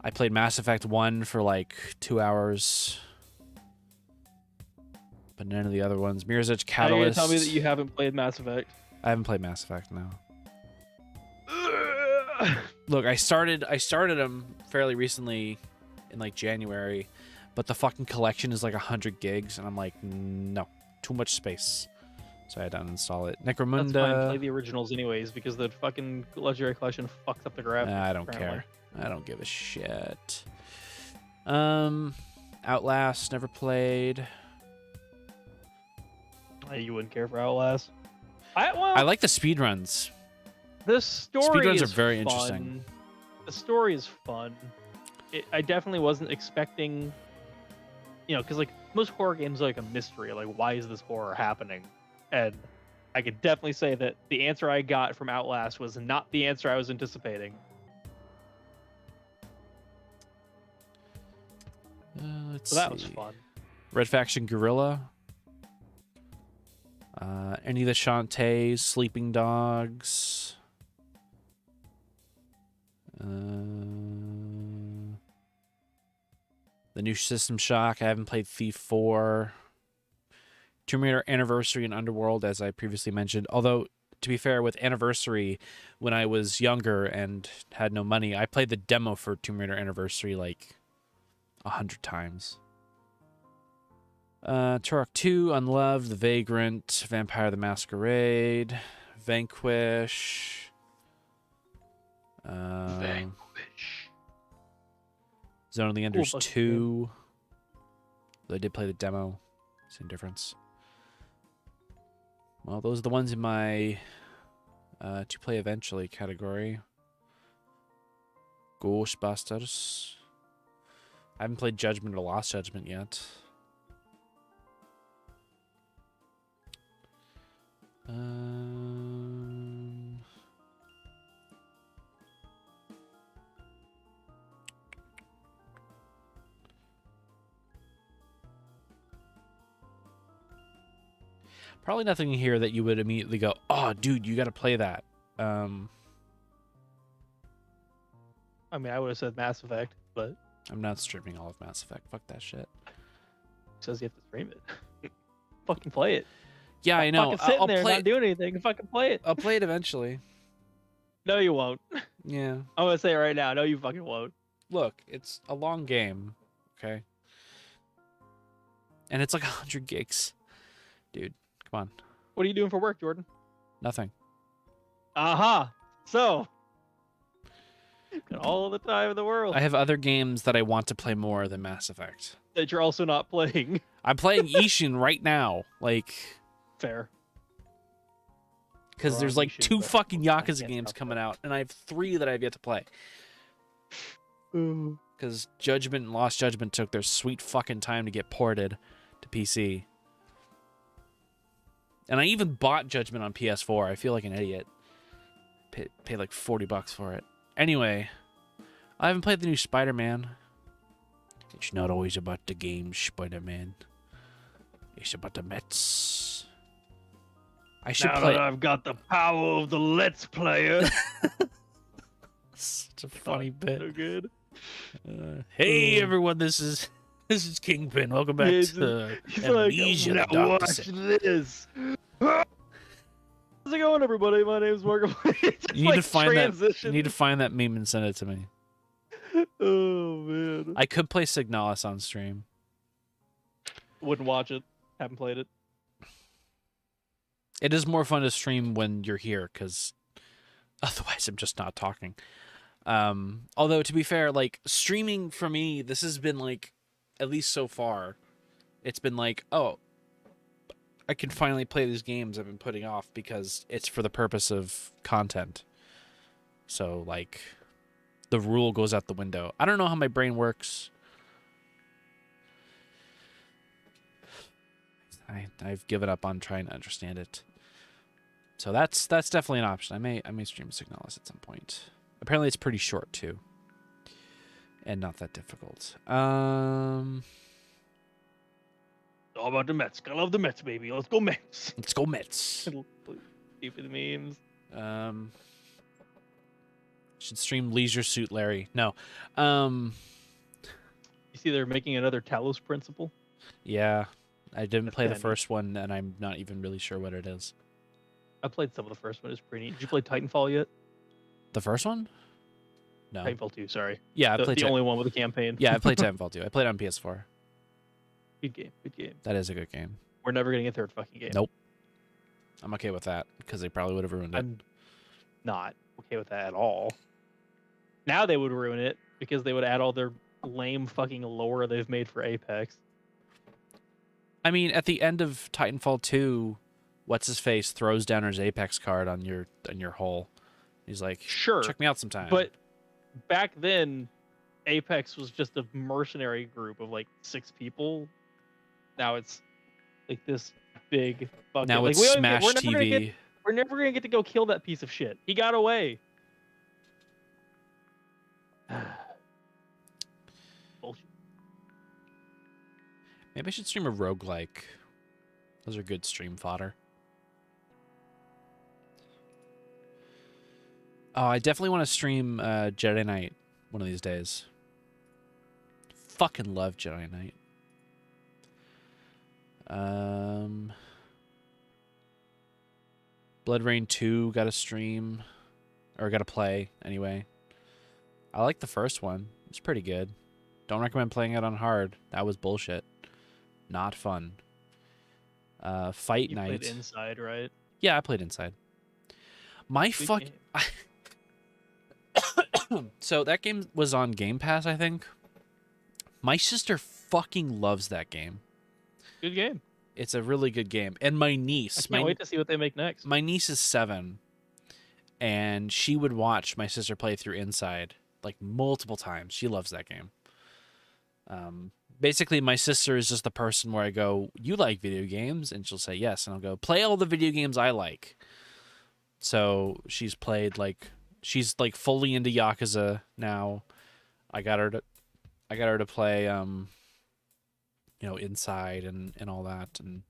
I played Mass Effect 1 for like 2 hours. But none of the other ones. Mirror's Edge Catalyst. Are you gonna tell me that you haven't played Mass Effect? I haven't played Mass Effect, no. Look, I started them fairly recently in like January, but the fucking collection is like 100 gigs, and I'm like, no, too much space. So I had to uninstall it. Necromunda. That's fine. Play the originals anyways, because the fucking Legendary Collection fucks up the graphics. I don't care. I don't give a shit. Outlast, never played. You wouldn't care for Outlast. I like the speedruns. The story Speedruns is are very fun. interesting. The story is fun. I definitely wasn't expecting, because like most horror games are like a mystery. Like, why is this horror happening? And I could definitely say that the answer I got from Outlast was not the answer I was anticipating. Let's That see. was fun. Red Faction Guerrilla. Any of the Shantaes, Sleeping Dogs. The new System Shock. I haven't played Thief 4. Tomb Raider Anniversary and Underworld, as I previously mentioned. Although, to be fair, with Anniversary, when I was younger and had no money, I played the demo for Tomb Raider Anniversary like 100 times. Turok 2, Unloved, The Vagrant, Vampire the Masquerade, Vanquish. Zone of the Enders 2. I did play the demo. Same difference. Well, those are the ones in my to play eventually category. Ghostbusters. I haven't played Judgment or Lost Judgment yet. Probably nothing here that you would immediately go, oh, dude, you got to play that. I mean, I would have said Mass Effect, but I'm not streaming all of Mass Effect. Fuck that shit. It says you have to stream it. Fucking play it. Yeah, I know. Fucking sitting I'll there play not doing anything. Fucking play it. I'll play it eventually. No, you won't. Yeah. I'm gonna say it right now. No, you fucking won't. Look, it's a long game, okay? And it's like 100 gigs. Dude, come on. What are you doing for work, Jordan? Nothing. Aha. So, got all the time in the world. I have other games that I want to play more than Mass Effect. That you're also not playing. I'm playing Ishin right now. Like, fair. Because there's Wrong, like you 2 should- fucking I Yakuza can't games stop coming out, and I have 3 that I have yet to play. Because Judgment and Lost Judgment took their sweet fucking time to get ported to PC. And I even bought Judgment on PS4. I feel like an idiot. Paid like $40 for it. Anyway, I haven't played the new Spider-Man. It's not always about the game, Spider-Man. It's about the Mets. I should now play. that I've got the power of the Let's Player. Such a funny bit. So good. Hey everyone, this is Kingpin. Welcome back to Amnesia. Now the Doctor watch said. this. How's it going, everybody? My name's Marco. You need to find that. You need to find that meme and send it to me. Oh man. I could play Signalis on stream. Wouldn't watch it. Haven't played it. It is more fun to stream when you're here, because otherwise I'm just not talking. Although, to be fair, like, streaming for me, this has been, like, at least so far, it's been like, oh, I can finally play these games I've been putting off because it's for the purpose of content. So, like, the rule goes out the window. I don't know how my brain works. I've given up on trying to understand it. So that's definitely an option. I may stream Signalis at some point. Apparently it's pretty short too. And not that difficult. All about the Mets. I love the Mets, baby. Let's go Mets. Let's go Mets. Keep the memes. Should stream Leisure Suit Larry. No. You see they're making another Talos Principle? Yeah. I didn't play the handy. first one, and I'm not even really sure what it is. I played some of the first one. It's pretty neat. Did you play Titanfall yet? The first one? No. Titanfall 2, sorry. Yeah, I the, played the only one with a campaign. Yeah, I played Titanfall 2. I played it on PS4. Good game. Good game. That is a good game. We're never getting a third fucking game. Nope. I'm okay with that, because they probably would have ruined it. I'm not okay with that at all. Now they would ruin it because they would add all their lame fucking lore they've made for Apex. I mean, at the end of Titanfall 2, what's his face throws down his Apex card on your hole. He's like, Sure, check me out sometime. But back then, Apex was just a mercenary group of like 6 people. Now it's like this big bucket. Now like, it's Smash TV. We're never gonna get to go kill that piece of shit. He got away. Bullshit. Maybe I should stream a roguelike. Those are good stream fodder. Oh, I definitely want to stream Jedi Knight one of these days. Fucking love Jedi Knight. Blood Rain 2 got a stream. Or got to play, anyway. I like the first one. It's pretty good. Don't recommend playing it on hard. That was bullshit. Not fun. Fight You Night. played Inside, right? Yeah, I played Inside. My Good fuck. So that game was on Game Pass, I think. My sister fucking loves that game. Good game. It's a really good game. And my I niece. can't wait to see what they make next. My niece is 7. And she would watch my sister play through Inside like multiple times. She loves that game. Basically, my sister is just the person where I go, you like video games? And she'll say yes. And I'll go, play all the video games I like. So she's played she's like fully into Yakuza now. I got her to play Inside and all that, and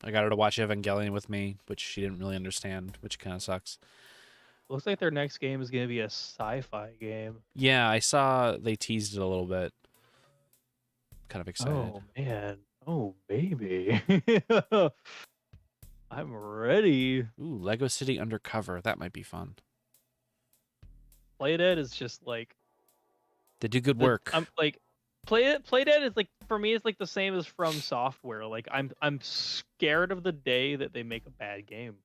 I got her to watch Evangelion with me, which she didn't really understand, which kind of sucks. Looks like their next game is going to be a sci-fi game. Yeah, I saw they teased it a little bit. Kind of excited. Oh man. Oh baby. I'm ready. Ooh, Lego City Undercover. That might be fun. Playdead is just like They do good work. I'm like Playdead is like, for me, it's like the same as From Software. Like I'm scared of the day that they make a bad game,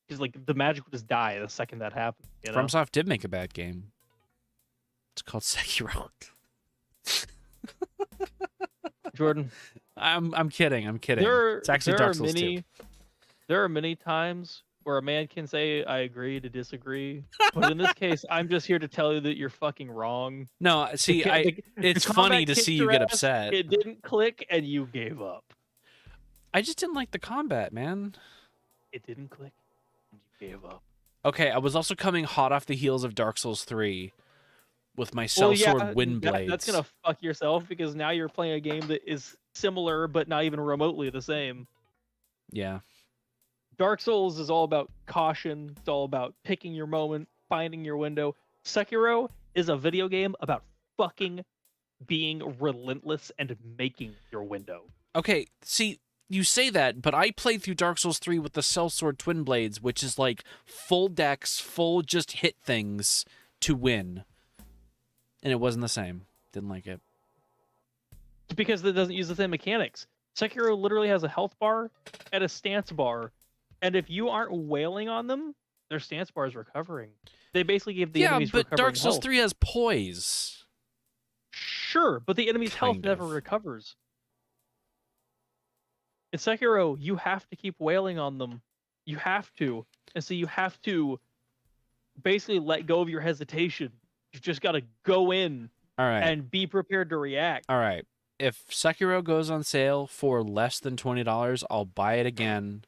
because like the magic will just die the second that happens. You know? FromSoft did make a bad game. It's called Sekiro. Jordan, I'm kidding. It's actually Dark Souls 2. there are many times where a man can say, I agree to disagree. But in this case, I'm just here to tell you that you're fucking wrong. No, see, it's the funny combat to see kicked you your get ass, upset. It didn't click, and you gave up. I just didn't like the combat, man. It didn't click, and you gave up. Okay, I was also coming hot off the heels of Dark Souls 3 with my sellsword wind blades. That's gonna fuck yourself because now you're playing a game that is similar but not even remotely the same. Yeah. Dark Souls is all about caution. It's all about picking your moment, finding your window. Sekiro is a video game about fucking being relentless and making your window. Okay, see, you say that, but I played through Dark Souls 3 with the sellsword twin blades, which is like full dex, full just hit things to win. And it wasn't the same. Didn't like it. Because it doesn't use the same mechanics. Sekiro literally has a health bar and a stance bar. And if you aren't wailing on them, their stance bar is recovering. They basically give the enemies but recovering Dark Souls health. 3 has poise. Sure, but the enemy's health never recovers. In Sekiro, you have to keep wailing on them. You have to. And so you have to basically let go of your hesitation. You just got to go in and be prepared to react. All right. If Sekiro goes on sale for less than $20, I'll buy it again.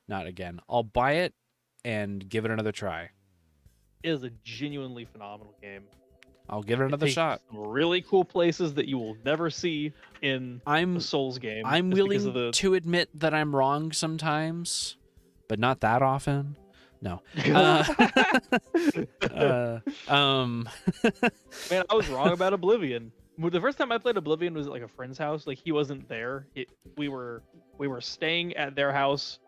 Not again. I'll buy it and give it another try. It is a genuinely phenomenal game. I'll give it another shot. Some really cool places that you will never see in a Souls game. I'm willing to admit that I'm wrong sometimes, but not that often. No. Man, I was wrong about Oblivion. The first time I played Oblivion was at like a friend's house. Like he wasn't there. We were staying at their house.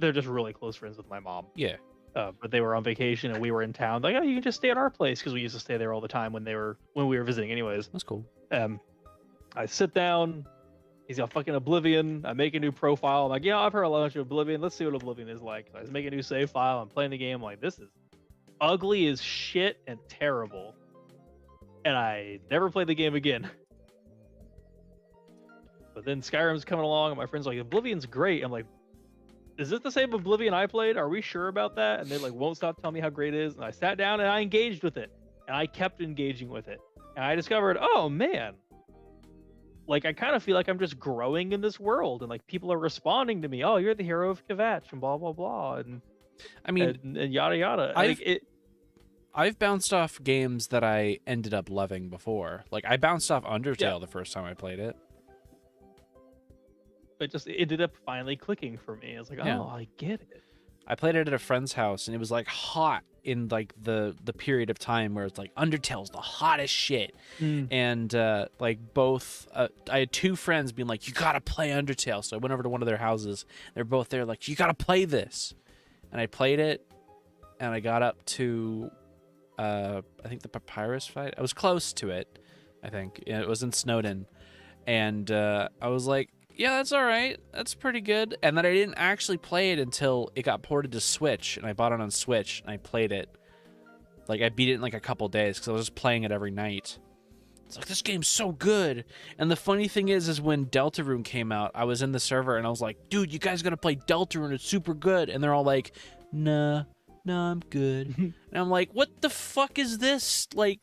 They're just really close friends with my mom. Yeah. But they were on vacation and we were in town. Like, oh, you can just stay at our place because we used to stay there all the time when we were visiting. Anyways, that's cool. I sit down. He's got fucking Oblivion. I make a new profile. I'm like, yeah, I've heard a bunch of Oblivion. Let's see what Oblivion is like. So I just make a new save file. I'm playing the game. I'm like, this is ugly as shit and terrible. And I never played the game again. But then Skyrim's coming along, and my friend's like, Oblivion's great. I'm like, is this the same Oblivion I played? Are we sure about that? And they like won't stop telling me how great it is. And I sat down and I engaged with it. And I kept engaging with it. And I discovered, oh man, like I kind of feel like I'm just growing in this world, and like people are responding to me. Oh, you're the hero of Kvatch and blah blah blah, and I mean, and yada yada. I've bounced off games that I ended up loving before. Like I bounced off Undertale the first time I played it. It just ended up finally clicking for me. I was like, oh, I get it. I played it at a friend's house, and it was like hot in like the period of time where it's like Undertale's the hottest shit. And like both I had two friends being like, you gotta play Undertale. So I went over to one of their houses. They're both there like, you gotta play this. And I played it, and I got up to I think the papyrus fight. I was close to it, I think. It was in Snowden. And I was like, yeah, that's all right. That's pretty good. And then I didn't actually play it until it got ported to Switch, and I bought it on Switch, and I played it. Like, I beat it in like a couple days because I was just playing it every night. It's like, this game's so good. And the funny thing is when Deltarune came out, I was in the server, and I was like, dude, you guys gotta play Deltarune. It's super good. And they're all like, nah, I'm good. And I'm like, what the fuck is this? Like,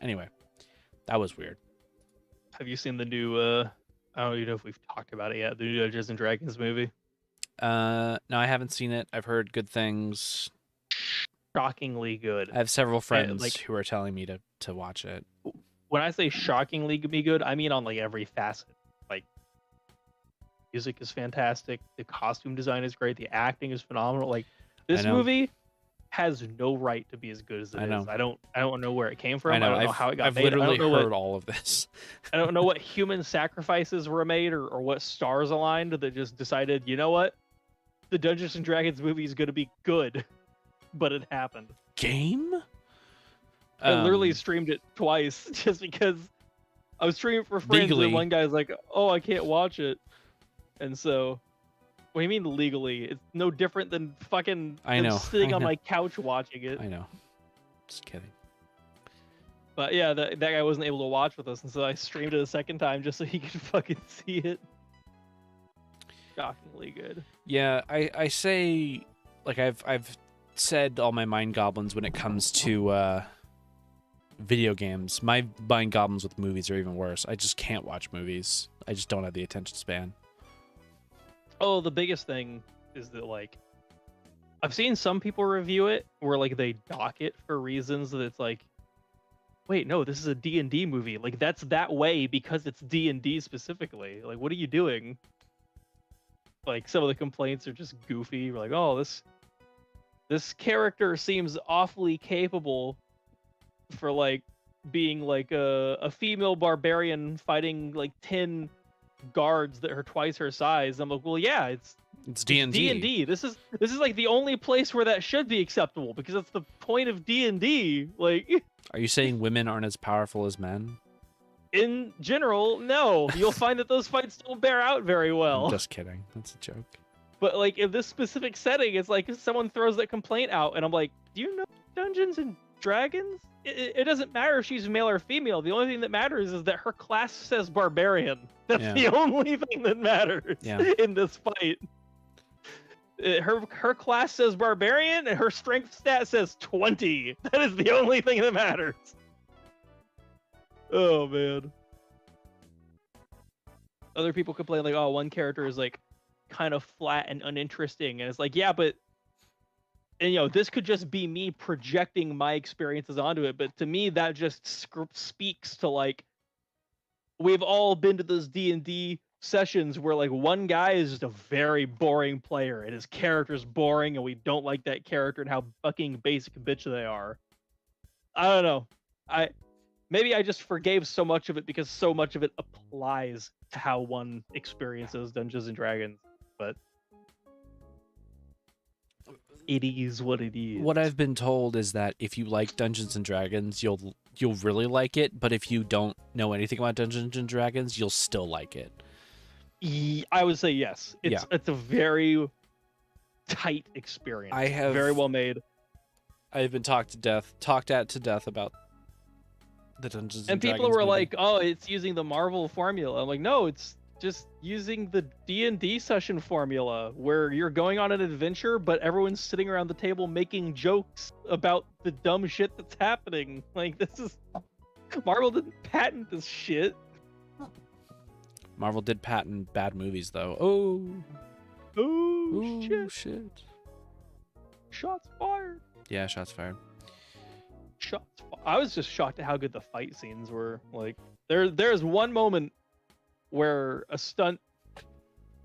anyway, that was weird. Have you seen the new, I don't even know if we've talked about it yet, the new Dungeons and Dragons movie? No, I haven't seen it. I've heard good things. Shockingly good. I have several friends who are telling me to watch it. When I say shockingly good, I mean on like every facet. Like, music is fantastic. The costume design is great. The acting is phenomenal. Like, this movie has no right to be as good as it is. I don't know where it came from. I don't know how it got made. I've literally heard all of this. I don't know what human sacrifices were made or what stars aligned that just decided, you know what? The Dungeons and Dragons movie is going to be good. But it happened. Game? I literally streamed it twice just because I was streaming for friends legally. And one guy's like, oh, I can't watch it. And so... What do you mean legally? It's no different than fucking sitting on my couch watching it. I know. Just kidding. But yeah, that guy wasn't able to watch with us, and so I streamed it a second time just so he could fucking see it. shockingly good. Yeah, I say, like, I've said all my mind goblins when it comes to video games. My mind goblins with movies are even worse. I just can't watch movies. I just don't have the attention span. Oh, the biggest thing is that, like, I've seen some people review it where, like, they dock it for reasons that it's like, wait, no, this is a D&D movie. Like, that's that way because it's D&D specifically. Like, what are you doing? Like, some of the complaints are just goofy. We're like, oh, this character seems awfully capable for, like, being like a female barbarian fighting like 10 guards that are twice her size. I'm like, well, yeah, it's D&D. D&D. This is like the only place where that should be acceptable because that's the point of D&D. Like, Are you saying women aren't as powerful as men? in general, no. You'll find that those fights don't bear out very well. I'm just kidding. That's a joke. But like in this specific setting, it's like if someone throws that complaint out, and I'm like, do you know Dungeons and Dragons? It doesn't matter if she's male or female. The only thing that matters is that her class says barbarian. That's the only thing that matters in this fight. Her class says barbarian, and her strength stat says 20. That is the only thing that matters. Oh man. Other people complain like, oh, one character is like kind of flat and uninteresting, and it's like, yeah, but, and you know, this could just be me projecting my experiences onto it, but to me that just speaks to, like, we've all been to those D&D sessions where like one guy is just a very boring player and his character's boring and we don't like that character and how fucking basic a bitch they are. I don't know. Maybe I just forgave so much of it because so much of it applies to how one experiences Dungeons and Dragons, but it is what it is. What I've been told is that if you like Dungeons and Dragons, you'll really like it, but if you don't know anything about Dungeons and Dragons, you'll still like it. I would say yes. It's a very tight experience. Very well made. I've been talked at to death about the Dungeons and Dragons people were movie. like, "Oh, it's using the Marvel formula." I'm like, "No, it's just using the D&D session formula where you're going on an adventure, but everyone's sitting around the table making jokes about the dumb shit that's happening." Like, this is Marvel didn't patent this shit. Marvel did patent bad movies, though. Oh, shit. Shots fired. Yeah, shots fired. I was just shocked at how good the fight scenes were. Like, there's one moment where a stunt,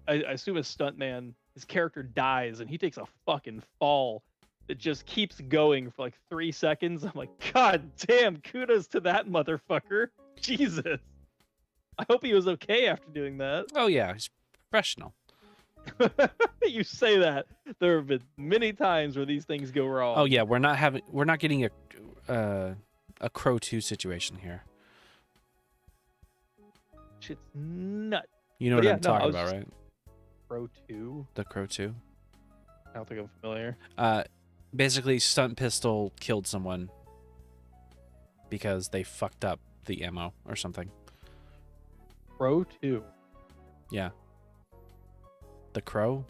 I assume a stuntman, his character dies and he takes a fucking fall that just keeps going for like 3 seconds. I'm like, God damn, kudos to that motherfucker. Jesus. I hope he was okay after doing that. Oh yeah, he's professional. You say that. There have been many times where these things go wrong. Oh yeah, we're not getting a Crow 2 situation here. Shit's nuts. You know what I'm talking about, right? Crow 2? The Crow 2? I don't think I'm familiar. Basically, Stunt Pistol killed someone because they fucked up the ammo or something. Crow 2? Yeah. The Crow?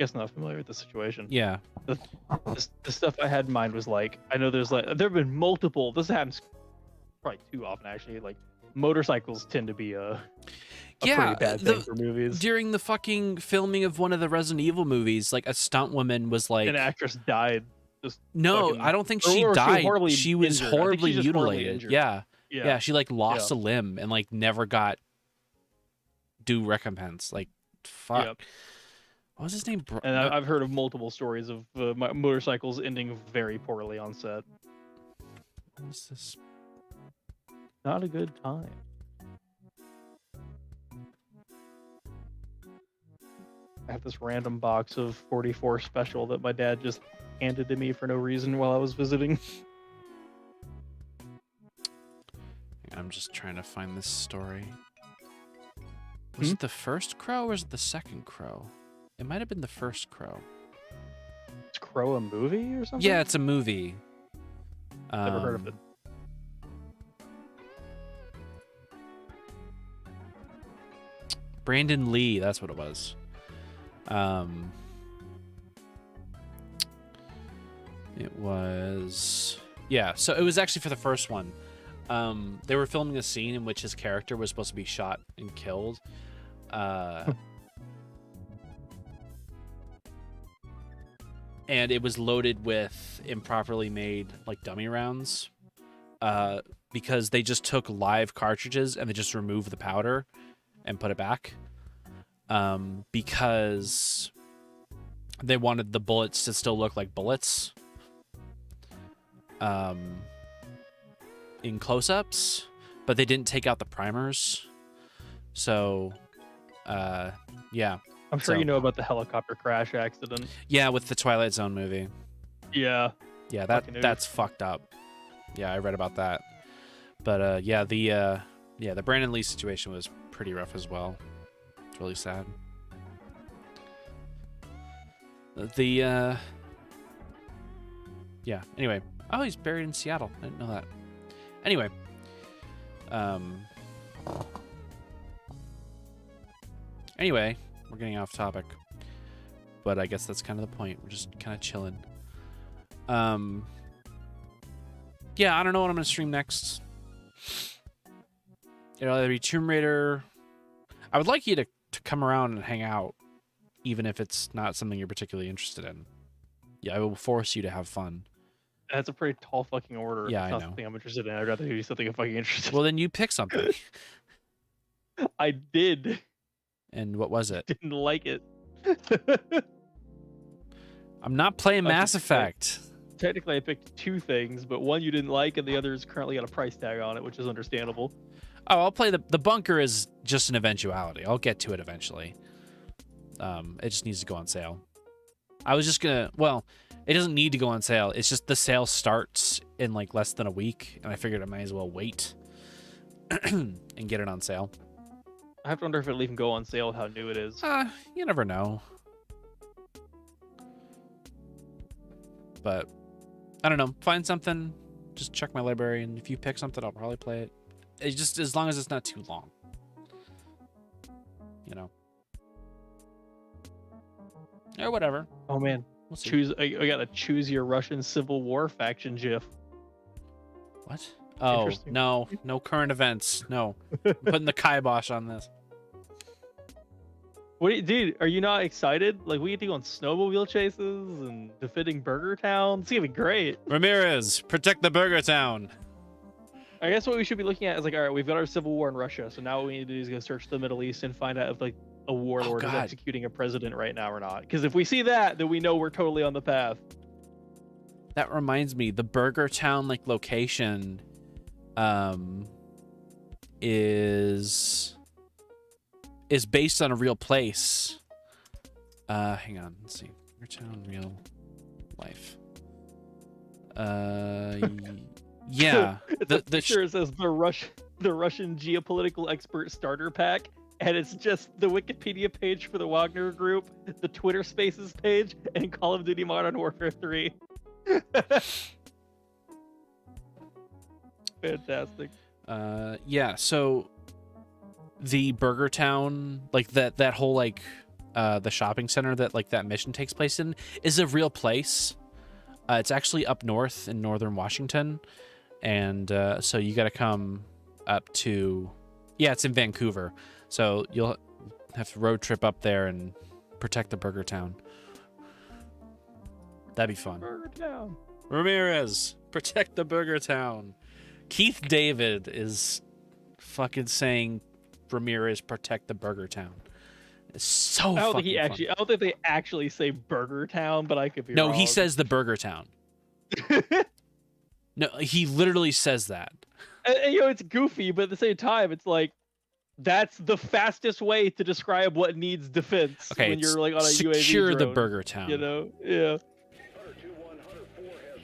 Guess not familiar with the situation. Yeah. The stuff I had in mind was like, I know there's like, there have been multiple, this happens probably too often actually, like motorcycles tend to be a pretty bad thing for movies. During the fucking filming of one of the Resident Evil movies, like a stunt woman was like, an actress died. No, I don't think she died. She was horribly mutilated. Yeah, she like lost a limb and like never got due recompense. Like, fuck. Yep. What was his name? And I've heard of multiple stories of motorcycles ending very poorly on set. What is this? Not a good time. I have this random box of 44 Special that my dad just handed to me for no reason while I was visiting. I'm just trying to find this story. Was it the first Crow or is it the second Crow? It might have been the first Crow. Is Crow a movie or something? Yeah, it's a movie. Never heard of it. Brandon Lee, that's what it was. It was... Yeah, so it was actually for the first one. They were filming a scene in which his character was supposed to be shot and killed. And it was loaded with improperly made, like, dummy rounds. Because they just took live cartridges and they just removed the powder and put it back. Because they wanted the bullets to still look like bullets. In close-ups, but they didn't take out the primers. So, yeah. I'm sure you know about the helicopter crash accident. Yeah, with the Twilight Zone movie. Yeah. Yeah, that's fucked up. Yeah, I read about that. But yeah, the Brandon Lee situation was pretty rough as well. It's really sad. Yeah, anyway. Oh, he's buried in Seattle. I didn't know that. Anyway. Anyway, we're getting off topic. But I guess that's kind of the point. We're just kind of chilling. Yeah, I don't know what I'm going to stream next. It'll either be Tomb Raider. I would like you to come around and hang out, even if it's not something you're particularly interested in. Yeah, I will force you to have fun. That's a pretty tall fucking order. Yeah, It's I not know. something I'm interested in. I'd rather do something I'm fucking interested Well, then you pick something. I did. And what was it? Didn't like it. I'm not playing Mass Effect. Technically, I picked two things, but one you didn't like, and the other is currently got a price tag on it, which is understandable. Oh, I'll play the bunker is just an eventuality. I'll get to it eventually. It just needs to go on sale. I was just gonna, well, it doesn't need to go on sale. It's just the sale starts in like less than a week, and I figured I might as well wait and get it on sale. I have to wonder if it'll even go on sale with how new it is. You never know. But I don't know. Find something. Just check my library, and if you pick something, I'll probably play it. It's just as long as it's not too long. You know. Or whatever. Oh man, We'll see. I gotta choose your Russian Civil War faction GIF. What? Oh, Interesting. no current events. No. I'm putting the kibosh on this. Dude, are you not excited? Like, we get to go on snowmobile chases and defending Burger Town. It's gonna be great. Ramirez, protect the Burger Town. I guess what we should be looking at is like, all right, we've got our civil war in Russia, so now what we need to do is go search the Middle East and find out if like a warlord is God. executing a president right now or not. Because if we see that, then we know we're totally on the path. That reminds me, the Burger Town like location is based on a real place. Hang on, let's see. Burger Town real life. Yeah. The picture it says the Russian geopolitical expert starter pack, and it's just the Wikipedia page for the Wagner Group, the Twitter Spaces page, and Call of Duty Modern Warfare 3. Fantastic. Yeah, so the Burger Town, like that whole like the shopping center that like that mission takes place in is a real place. It's actually up north in northern Washington, and so you got to come up to, yeah, it's in Vancouver, so you'll have to road trip up there and protect the Burger Town. That'd be fun. Burger Town. Ramirez, protect the Burger Town. Keith David is fucking saying Ramirez, protect the Burger Town. It's so I don't fucking think funny. I don't think they actually say Burger Town, but I could be wrong. No, he says the Burger Town. No, he literally says that. And, you know, it's goofy, but at the same time, it's like that's the fastest way to describe what needs defense Okay, when you're like on a UAV secure the drone, Burger Town. You know, yeah.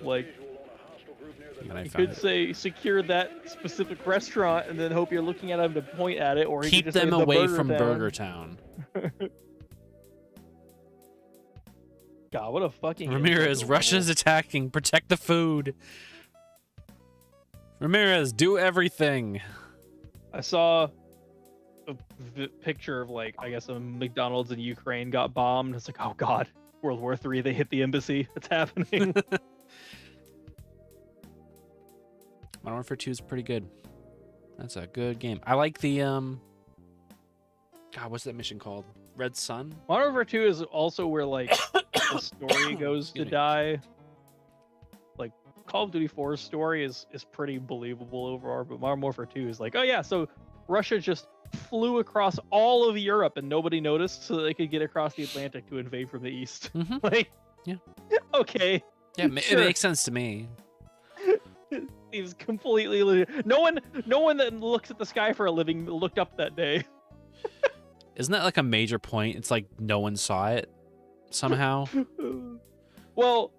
Like, And I you found could it. say secure that specific restaurant, and then hope you're looking at them to point at it, or you Keep could just them say the away Burger from Town. Burger Town. God, what a fucking Ramirez, Russia's attacking. Protect the food. Ramirez, do everything. I saw picture of like, I guess a McDonald's in Ukraine got bombed. It's like, oh god, World War III. They hit the embassy. It's happening. Modern Warfare 2 is pretty good. That's a good game. I like the God, what's that mission called? Red Sun? Modern Warfare 2 is also where like the story goes to die. Like Call of Duty 4's story is pretty believable overall, but Modern Warfare 2 is like, oh yeah, so Russia just flew across all of Europe and nobody noticed, so that they could get across the Atlantic to invade from the east. Like, yeah, okay, yeah, sure. It makes sense to me. He was completely no one that looks at the sky for a living looked up that day. Isn't that like a major point? It's like no one saw it somehow. Well,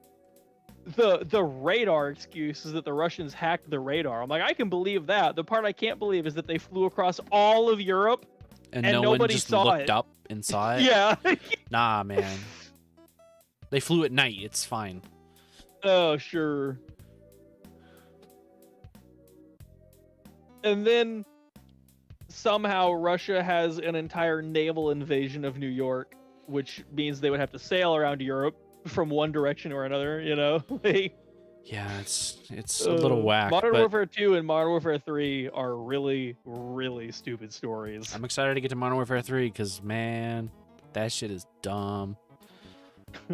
the radar excuse is that the Russians hacked the radar. I'm like, I can believe that. The part I can't believe is that they flew across all of Europe and no nobody one just saw looked it. up and saw it. Yeah. Nah, man. They flew at night. It's fine. Oh, sure. And then somehow Russia has an entire naval invasion of New York, which means they would have to sail around Europe from one direction or another, you know? Like, yeah, it's a little whack. Modern but Warfare 2 and Modern Warfare 3 are really, really stupid stories. I'm excited to get to Modern Warfare 3 because, man, that shit is dumb.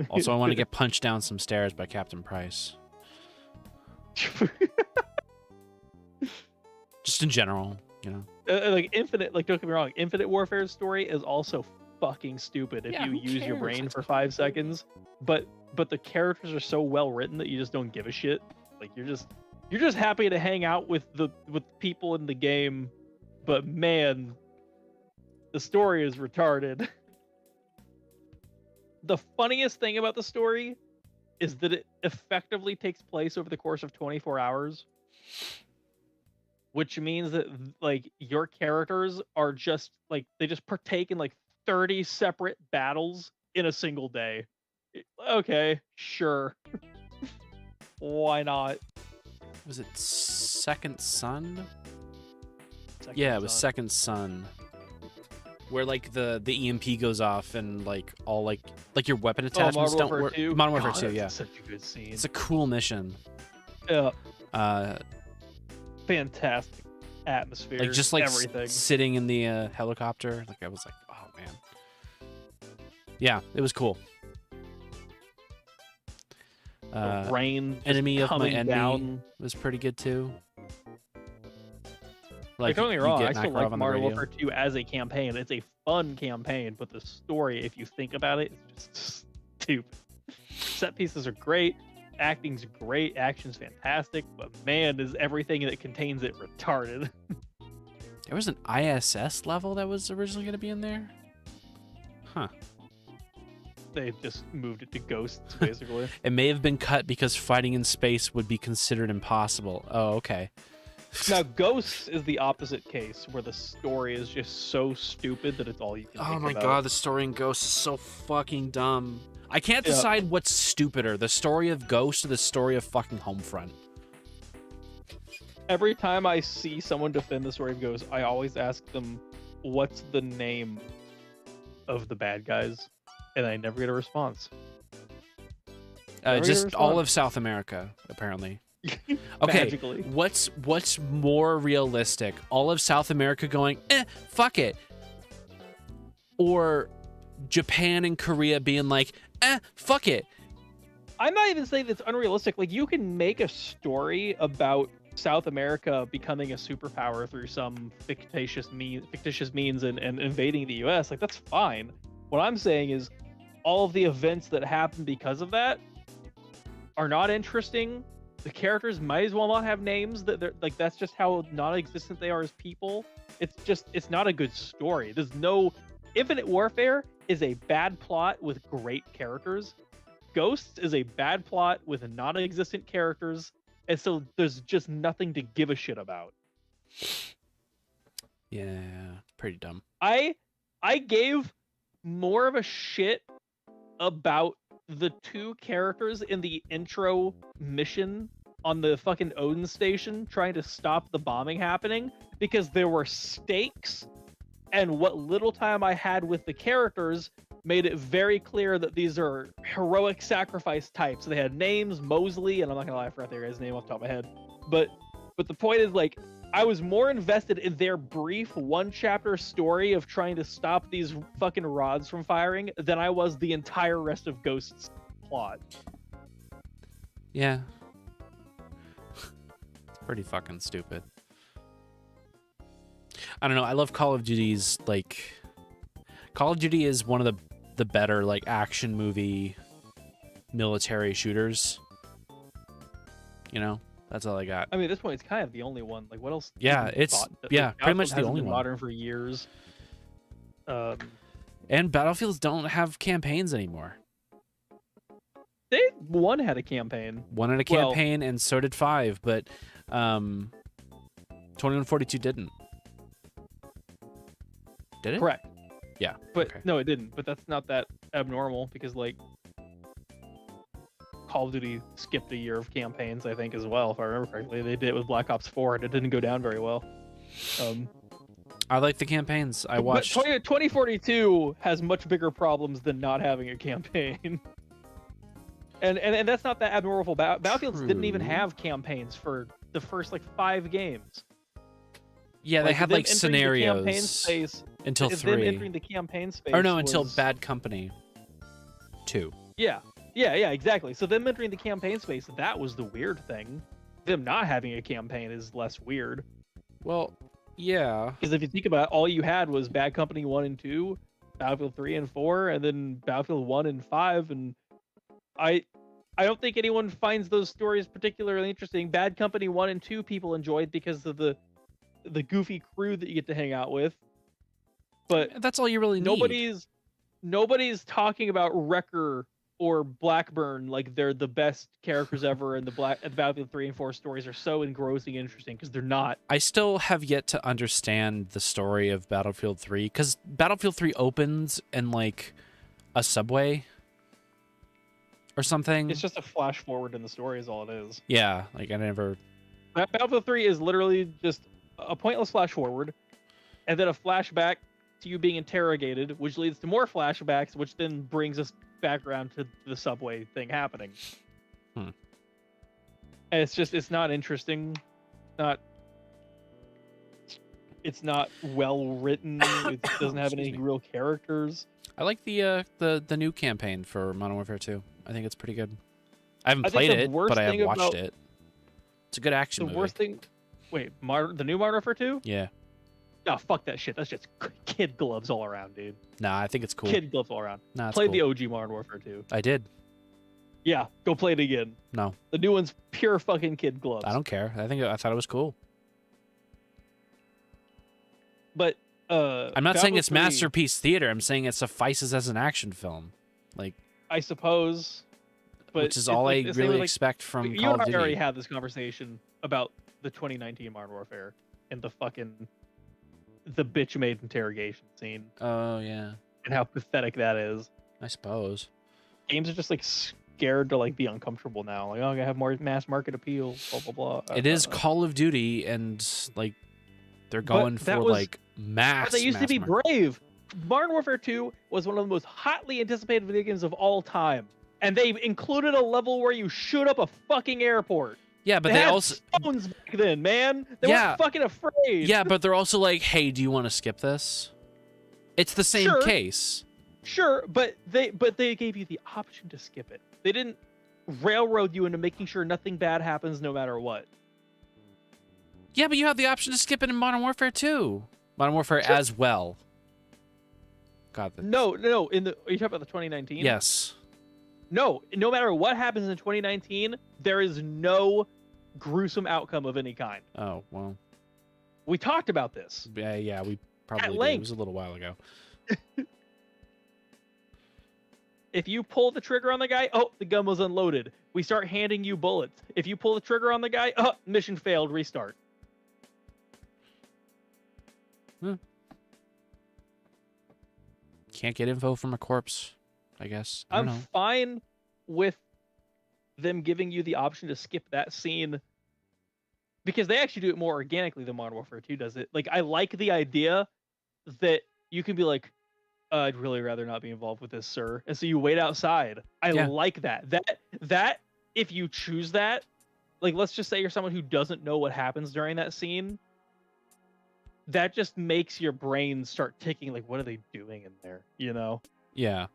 Also, I want to get punched down some stairs by Captain Price. Just in general, you know. Like Infinite, like don't get me wrong, Infinite Warfare's story is also fucking stupid if Yeah, you who use your cares? brain for 5 seconds. But the characters are so well written that you just don't give a shit. Like you're just happy to hang out with people in the game. But man, the story is retarded. The funniest thing about the story is that it effectively takes place over the course of 24 hours. Which means that like your characters are just like they just partake in like 30 separate battles in a single day. Okay, sure. Why not? Was it Second Son? Second Yeah, it was Son. Second Son. Where like the EMP goes off and like all like your weapon attachments Modern don't Warfare work. 2? Modern Warfare God, 2, that's yeah. such a good scene. It's a cool mission. Yeah, Uh, fantastic atmosphere. like just like everything. sitting in the helicopter. Like I was like, oh man. Yeah, it was cool. The rain just Enemy of my coming enemy down. was pretty good too. Like, don't get me you wrong, get I still Makarov like on the Modern radio. Warfare 2 as a campaign. It's a fun campaign, but the story, if you think about it, is just stupid. Set pieces are great, acting's great, action's fantastic, but man, is everything that contains it retarded. There was an ISS level that was originally going to be in there? Huh. They just moved it to Ghosts, basically. It may have been cut because fighting in space would be considered impossible. Oh, okay. Now, Ghosts is the opposite case, where the story is just so stupid that it's all you can Oh think my about. god, the story in Ghost is so fucking dumb. I can't Yeah. decide what's stupider, the story of Ghost or the story of fucking Homefront. Every time I see someone defend the story of Ghosts, I always ask them, what's the name of the bad guys? And I never get a response. Never get a Just all response. of South America, apparently. Okay, Magically. what's more realistic? All of South America going, fuck it. Or Japan and Korea being like, fuck it. I'm not even saying that's unrealistic. Like, you can make a story about South America becoming a superpower through some fictitious means and invading the US. Like, that's fine. What I'm saying is all of the events that happen because of that are not interesting. The characters might as well not have names. That they're like, that's just how non-existent they are as people. It's not a good story. There's no Infinite Warfare is a bad plot with great characters. Ghosts is a bad plot with non-existent characters, and so there's just nothing to give a shit about. Yeah, pretty dumb. I gave more of a shit about the two characters in the intro mission on the fucking Odin station trying to stop the bombing happening because there were stakes And what little time I had with the characters made it very clear that these are heroic sacrifice types. They had names, Mosley, and I'm not gonna lie, I forgot their guy's name off the top of my head. But the point is, like, I was more invested in their brief one-chapter story of trying to stop these fucking rods from firing than I was the entire rest of Ghost's plot. Yeah. It's pretty fucking stupid. I don't know. I love Call of Duty's, like... Call of Duty is one of the better, like, action movie military shooters. You know? That's all I got. I mean, at this point, it's kind of the only one. Like, what else? Yeah, it's... Yeah, pretty much the hasn't only been one. modern for years. And Battlefields don't have campaigns anymore. One had a campaign. One had a campaign, and so did 5, but 2142 didn't. Did it? Correct. Yeah. But okay. no, it didn't. But that's not that abnormal because, like, Call of Duty skipped a year of campaigns, I think, as well, if I remember correctly. They did it with Black Ops 4, and it didn't go down very well. I like the campainns. I watched. But 2042 has much bigger problems than not having a campaign. and that's not that abnormal. Battlefields didn't even have campaigns for the first, like, 5 games. Yeah, they had, like, scenarios space, until 3. Them entering the campaign space. Or no, until Bad Company 2. Yeah, exactly. So them entering the campaign space, that was the weird thing. Them not having a campaign is less weird. Well, yeah. Because if you think about it, all you had was Bad Company 1 and 2, Battlefield 3 and 4, and then Battlefield 1 and 5, and I don't think anyone finds those stories particularly interesting. Bad Company 1 and 2 people enjoyed because of the goofy crew that you get to hang out with. But that's all you really need. Nobody's talking about Wrecker or Blackburn like they're the best characters ever, and the Battlefield 3 and 4 stories are so engrossing and interesting, because they're not. I still have yet to understand the story of Battlefield 3, because Battlefield 3 opens in, like, a subway or something. It's just a flash forward in the story is all it is. Yeah, like, I never... Battlefield 3 is literally just a pointless flash forward, and then a flashback to you being interrogated, which leads to more flashbacks, which then brings us back around to the subway thing happening. And it's not interesting. It's not well written. It doesn't have any real characters. I like the new campaign for Modern Warfare 2. I think it's pretty good. I haven't played it, but I have watched it. It's a good action movie. The worst thing... Wait, the new Modern Warfare 2? Yeah. No, fuck that shit. That's just kid gloves all around, dude. Nah, I think it's cool. Kid gloves all around. Nah, play cool. the OG Modern Warfare 2. I did. Yeah, go play it again. No. The new one's pure fucking kid gloves. I don't care. I thought it was cool. But I'm not saying it's masterpiece theater. I'm saying it suffices as an action film. Like, I suppose. But which is all I really expect from Call of Duty. You and I already had this conversation about the 2019 Modern Warfare and the bitch-made interrogation scene. Oh, yeah. And how pathetic that is. I suppose. Games are just, like, scared to, like, be uncomfortable now. Like, oh, I gotta have more mass market appeal, blah, blah, blah. It is Call of Duty, and, like, they're going for, like, mass. But they used to be brave. Modern Warfare 2 was one of the most hotly anticipated video games of all time. And they included a level where you shoot up a fucking airport. Yeah, but they had also phones back then, man. They weren't fucking afraid. Yeah, but they're also like, hey, do you want to skip this? It's the same case. Sure, but they gave you the option to skip it. They didn't railroad you into making sure nothing bad happens no matter what. Yeah, but you have the option to skip it in Modern Warfare 2. Modern Warfare as well. God. No. Are you talking about the 2019? Yes. No matter what happens in 2019, there is no gruesome outcome of any kind. Oh, well. We talked about this. Yeah, we probably did. It was a little while ago. If you pull the trigger on the guy, oh, the gun was unloaded. We start handing you bullets. If you pull the trigger on the guy, oh, mission failed, restart. Can't get info from a corpse, I guess. I'm fine with them giving you the option to skip that scene because they actually do it more organically than Modern Warfare 2 does it. Like, I like the idea that you can be like, I'd really rather not be involved with this, sir. And so you wait outside. I Yeah. like that. That if you choose that, like let's just say you're someone who doesn't know what happens during that scene, that just makes your brain start ticking like, what are they doing in there? You know? Yeah.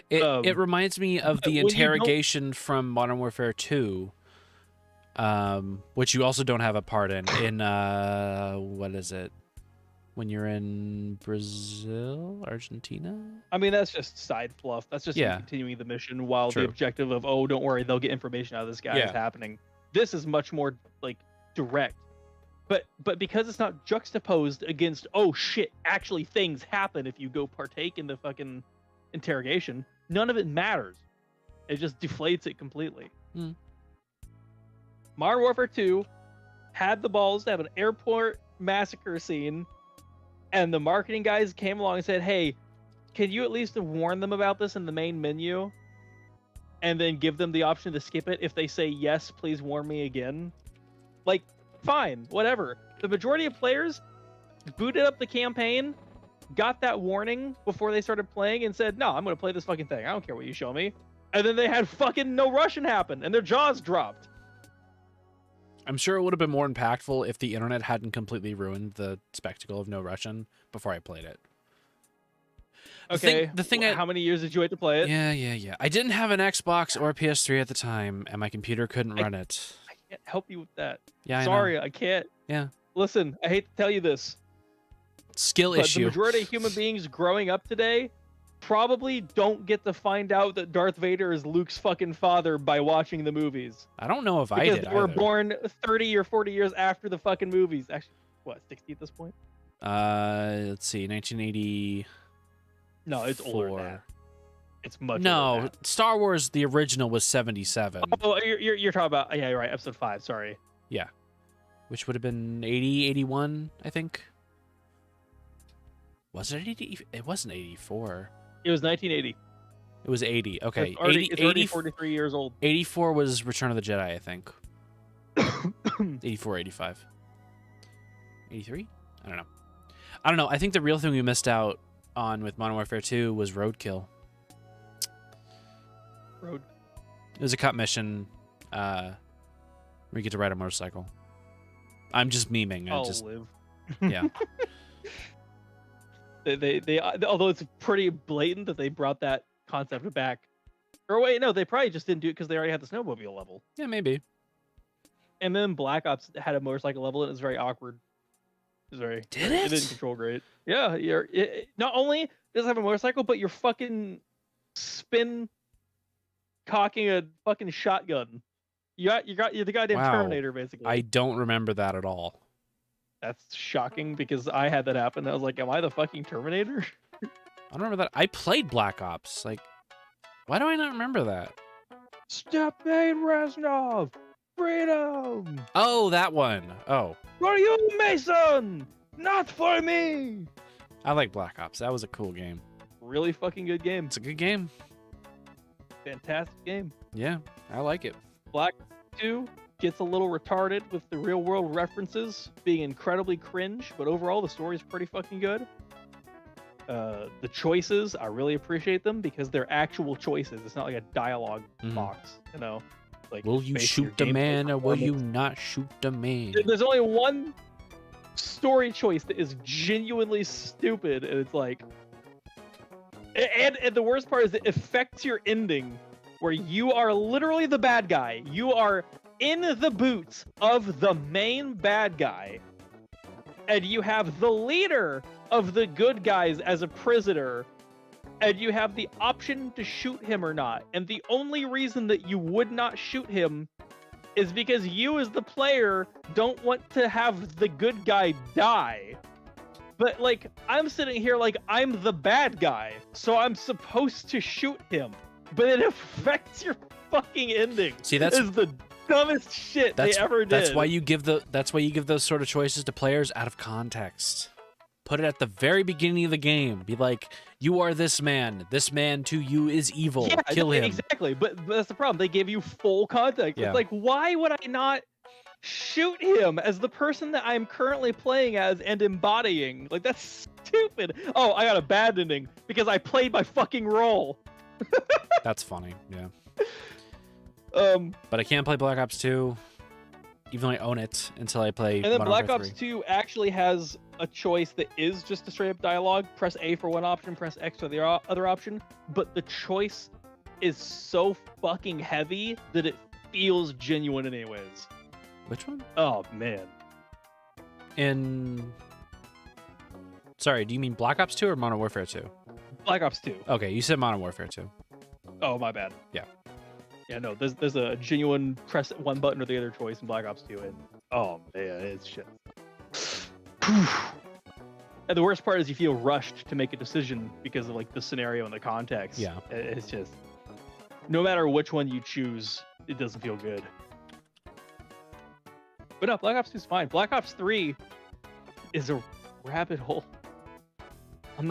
It reminds me of the when you don't- interrogation from Modern Warfare 2, which you also don't have a part in what is it? When you're in Brazil, Argentina? I mean, that's just side fluff. That's just you Yeah. continuing the mission while True. the objective of, oh, don't worry, they'll get information out of this guy is Yeah. happening. This is much more like direct. But because it's not juxtaposed against, oh shit, actually things happen if you go partake in the fucking interrogation, none of it matters. It just deflates it completely. Hmm. Modern Warfare 2 had the balls to have an airport massacre scene, and the marketing guys came along and said, hey, can you at least warn them about this in the main menu? And then give them the option to skip it if they say, yes, please warn me again? Like, fine, whatever. The majority of players booted up the campaign, got that warning before they started playing, and said, no, I'm going to play this fucking thing. I don't care what you show me. And then they had fucking no Russian happen, and their jaws dropped. I'm sure it would have been more impactful if the internet hadn't completely ruined the spectacle of no Russian before I played it. Okay, thing how many years did you wait to play it? Yeah. I didn't have an Xbox or PS3 at the time, and my computer couldn't run it. I can't help you with that. Yeah, I know. Sorry, I can't. Yeah. Listen, I hate to tell you this. Skill but issue. The majority of human beings growing up today probably don't get to find out that Darth Vader is Luke's fucking father by watching the movies. I don't know if I Because did they were either. born 30 or 40 years after the fucking movies. Actually, what, 60 at this point? Let's see, 1980. No, it's older than that. It's much older than No, that. Star Wars, the original was 77. Oh, you're talking about, yeah, you're right, episode 5, sorry. Yeah. Which would have been 80, 81, I think. Was it 80? It wasn't 84. It was 1980. It was 80. Okay. It's already 43 years old. 84 was Return of the Jedi, I think. 84, 85. 83? I don't know. I think the real thing we missed out on with Modern Warfare 2 was Roadkill. It was a cut mission where you get to ride a motorcycle. I'm just memeing. I'll live. Yeah. They although it's pretty blatant that they brought that concept back. Or wait, no, they probably just didn't do it because they already had the snowmobile level. Yeah, maybe. And then Black Ops had a motorcycle level, and it was very awkward. It was very. Did It it? didn't control great. Yeah, not only does it have a motorcycle, but you're fucking spin cocking a fucking shotgun. You're the goddamn Wow. Terminator, basically. I don't remember that at all. That's shocking because I had that happen. I was like, am I the fucking Terminator? I don't remember that. I played Black Ops. Like, why do I not remember that? Stepan Reznov! Freedom! Oh, that one. Oh, For you, Mason! Not for me! I like Black Ops. That was a cool game. Really fucking good game. It's a good game. Fantastic game. Yeah, I like it. Black 2 gets a little retarded with the real world references being incredibly cringe, but overall the story is pretty fucking good. The choices, I really appreciate them because they're actual choices. It's not like a dialogue box, you know. Like, Will you based on your shoot the gameplay man or will you performance. not shoot the man? There's only one story choice that is genuinely stupid, and it's like, and the worst part is it affects your ending, where you are literally the bad guy. You are in the boots of the main bad guy, and you have the leader of the good guys as a prisoner, and you have the option to shoot him or not. And the only reason that you would not shoot him is because you as the player don't want to have the good guy die. But like, I'm sitting here like I'm the bad guy, so I'm supposed to shoot him. But it affects your fucking ending. See, that's is the dumbest shit they ever did. That's why you give those sort of choices to players out of context. Put it at the very beginning of the game. Be like, you are this man. This man to you is evil. Yeah, Kill him. Exactly. But that's the problem. They gave you full context. Yeah. It's like, why would I not shoot him as the person that I'm currently playing as and embodying? Like, that's stupid. Oh, I got a bad ending because I played my fucking role. That's funny, yeah. Um, But I can't play Black Ops 2, even though I own it, until I play and then Modern Black Warfare Ops 3. 2 actually has a choice that is just a straight up dialogue. Press A for one option, press X for the other option. But the choice is so fucking heavy that it feels genuine anyways. Which one? Oh, man. Sorry, do you mean Black Ops 2 or Modern Warfare 2? Black Ops 2. Okay, you said Modern Warfare 2. Oh, my bad. Yeah. Yeah, no, there's a genuine press one button or the other choice in Black Ops 2, and oh man, it's shit. And the worst part is you feel rushed to make a decision because of like the scenario and the context. Yeah. It's just, no matter which one you choose, it doesn't feel good. But no, Black Ops 2 is fine. Black Ops 3 is a rabbit hole. I'm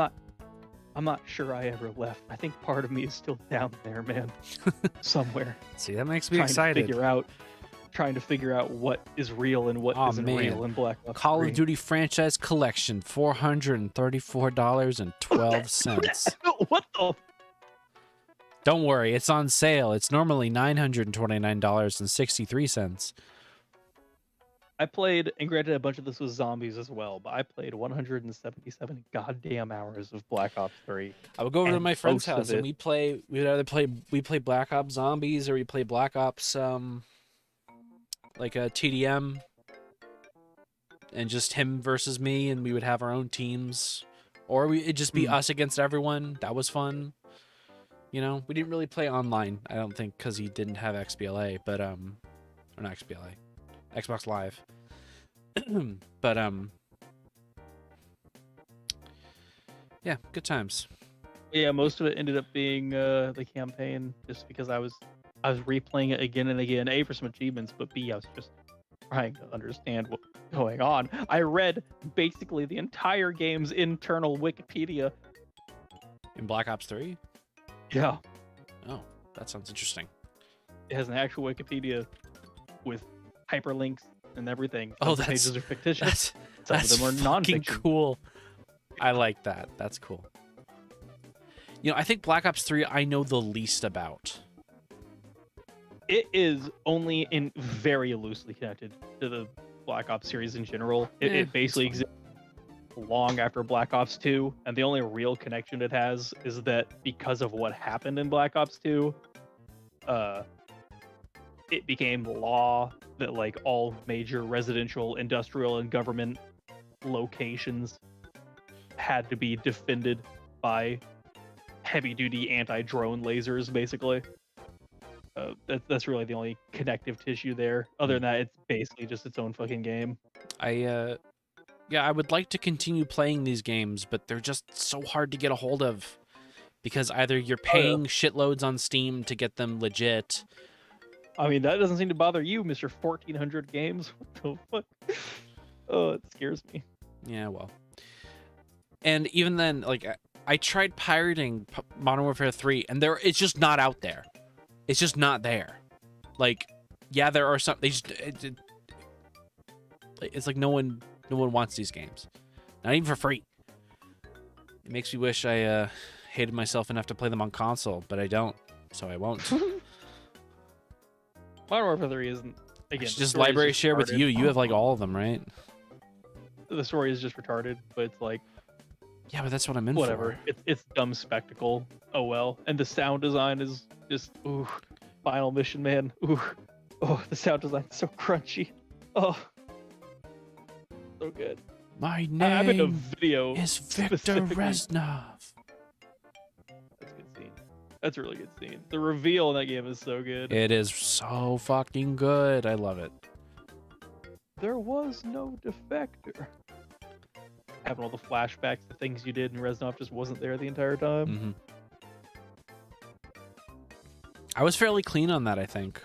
not sure I ever left. I think part of me is still down there, man. Somewhere. See, that makes me excited. Trying to figure out what is real and what isn't real in Black Ops 3. Call of Duty franchise collection, $434.12. What the? Don't worry, it's on sale. It's normally $929.63. I played, and granted, a bunch of this was zombies as well, but I played 177 goddamn hours of Black Ops 3. I would go over to my friend's most of house and we play Black Ops Zombies, or we play Black Ops like a TDM, and just him versus me, and we would have our own teams, or it'd just be us against everyone. That was fun. You know, we didn't really play online, I don't think, because he didn't have XBLA, but or not XBLA, Xbox Live. But yeah, good times. Yeah, most of it ended up being the campaign, just because I was replaying it again and again. A, for some achievements, but B, I was just trying to understand what was going on. I read basically the entire game's internal Wikipedia. In Black Ops 3? Yeah. Oh, that sounds interesting. It has an actual Wikipedia with hyperlinks and everything. Oh, Some pages are fictitious. That's Some of them are fucking nonfiction. Cool. I like that. That's cool. You know, I think Black Ops 3 I know the least about. It is only very loosely connected to the Black Ops series in general. It basically exists long after Black Ops 2, and the only real connection it has is that because of what happened in Black Ops 2, it became law that like all major residential, industrial, and government locations had to be defended by heavy-duty anti-drone lasers, basically. That's really the only connective tissue there. Other than that, it's basically just its own fucking game. Yeah, I would like to continue playing these games, but they're just so hard to get a hold of, because either you're paying shitloads on Steam to get them legit. I mean, that doesn't seem to bother you, Mr. 1400 Games. What the fuck? Oh, it scares me. Yeah, well. And even then, like, I tried pirating Modern Warfare 3, and it's just not out there. It's just not there. Like, yeah, there are some. They just. It's like no one wants these games, not even for free. It makes me wish I hated myself enough to play them on console, but I don't, so I won't. Modern Warfare 3 isn't. Again, just library share with you. You have like all of them, right? The story is just retarded, but it's like. Yeah, but that's what I'm in whatever. for. It's dumb spectacle. Oh well. And the sound design is just ooh. Final mission, man. Ooh. Oh, the sound design is so crunchy. Oh. So good. My name I'm in a video is Victor Reznov. That's a good scene. That's a really good scene. The reveal in that game is so good. It is so fucking good. I love it. There was no defector. Having all the flashbacks to things you did, and Reznov just wasn't there the entire time. Mm-hmm. I was fairly clean on that, I think.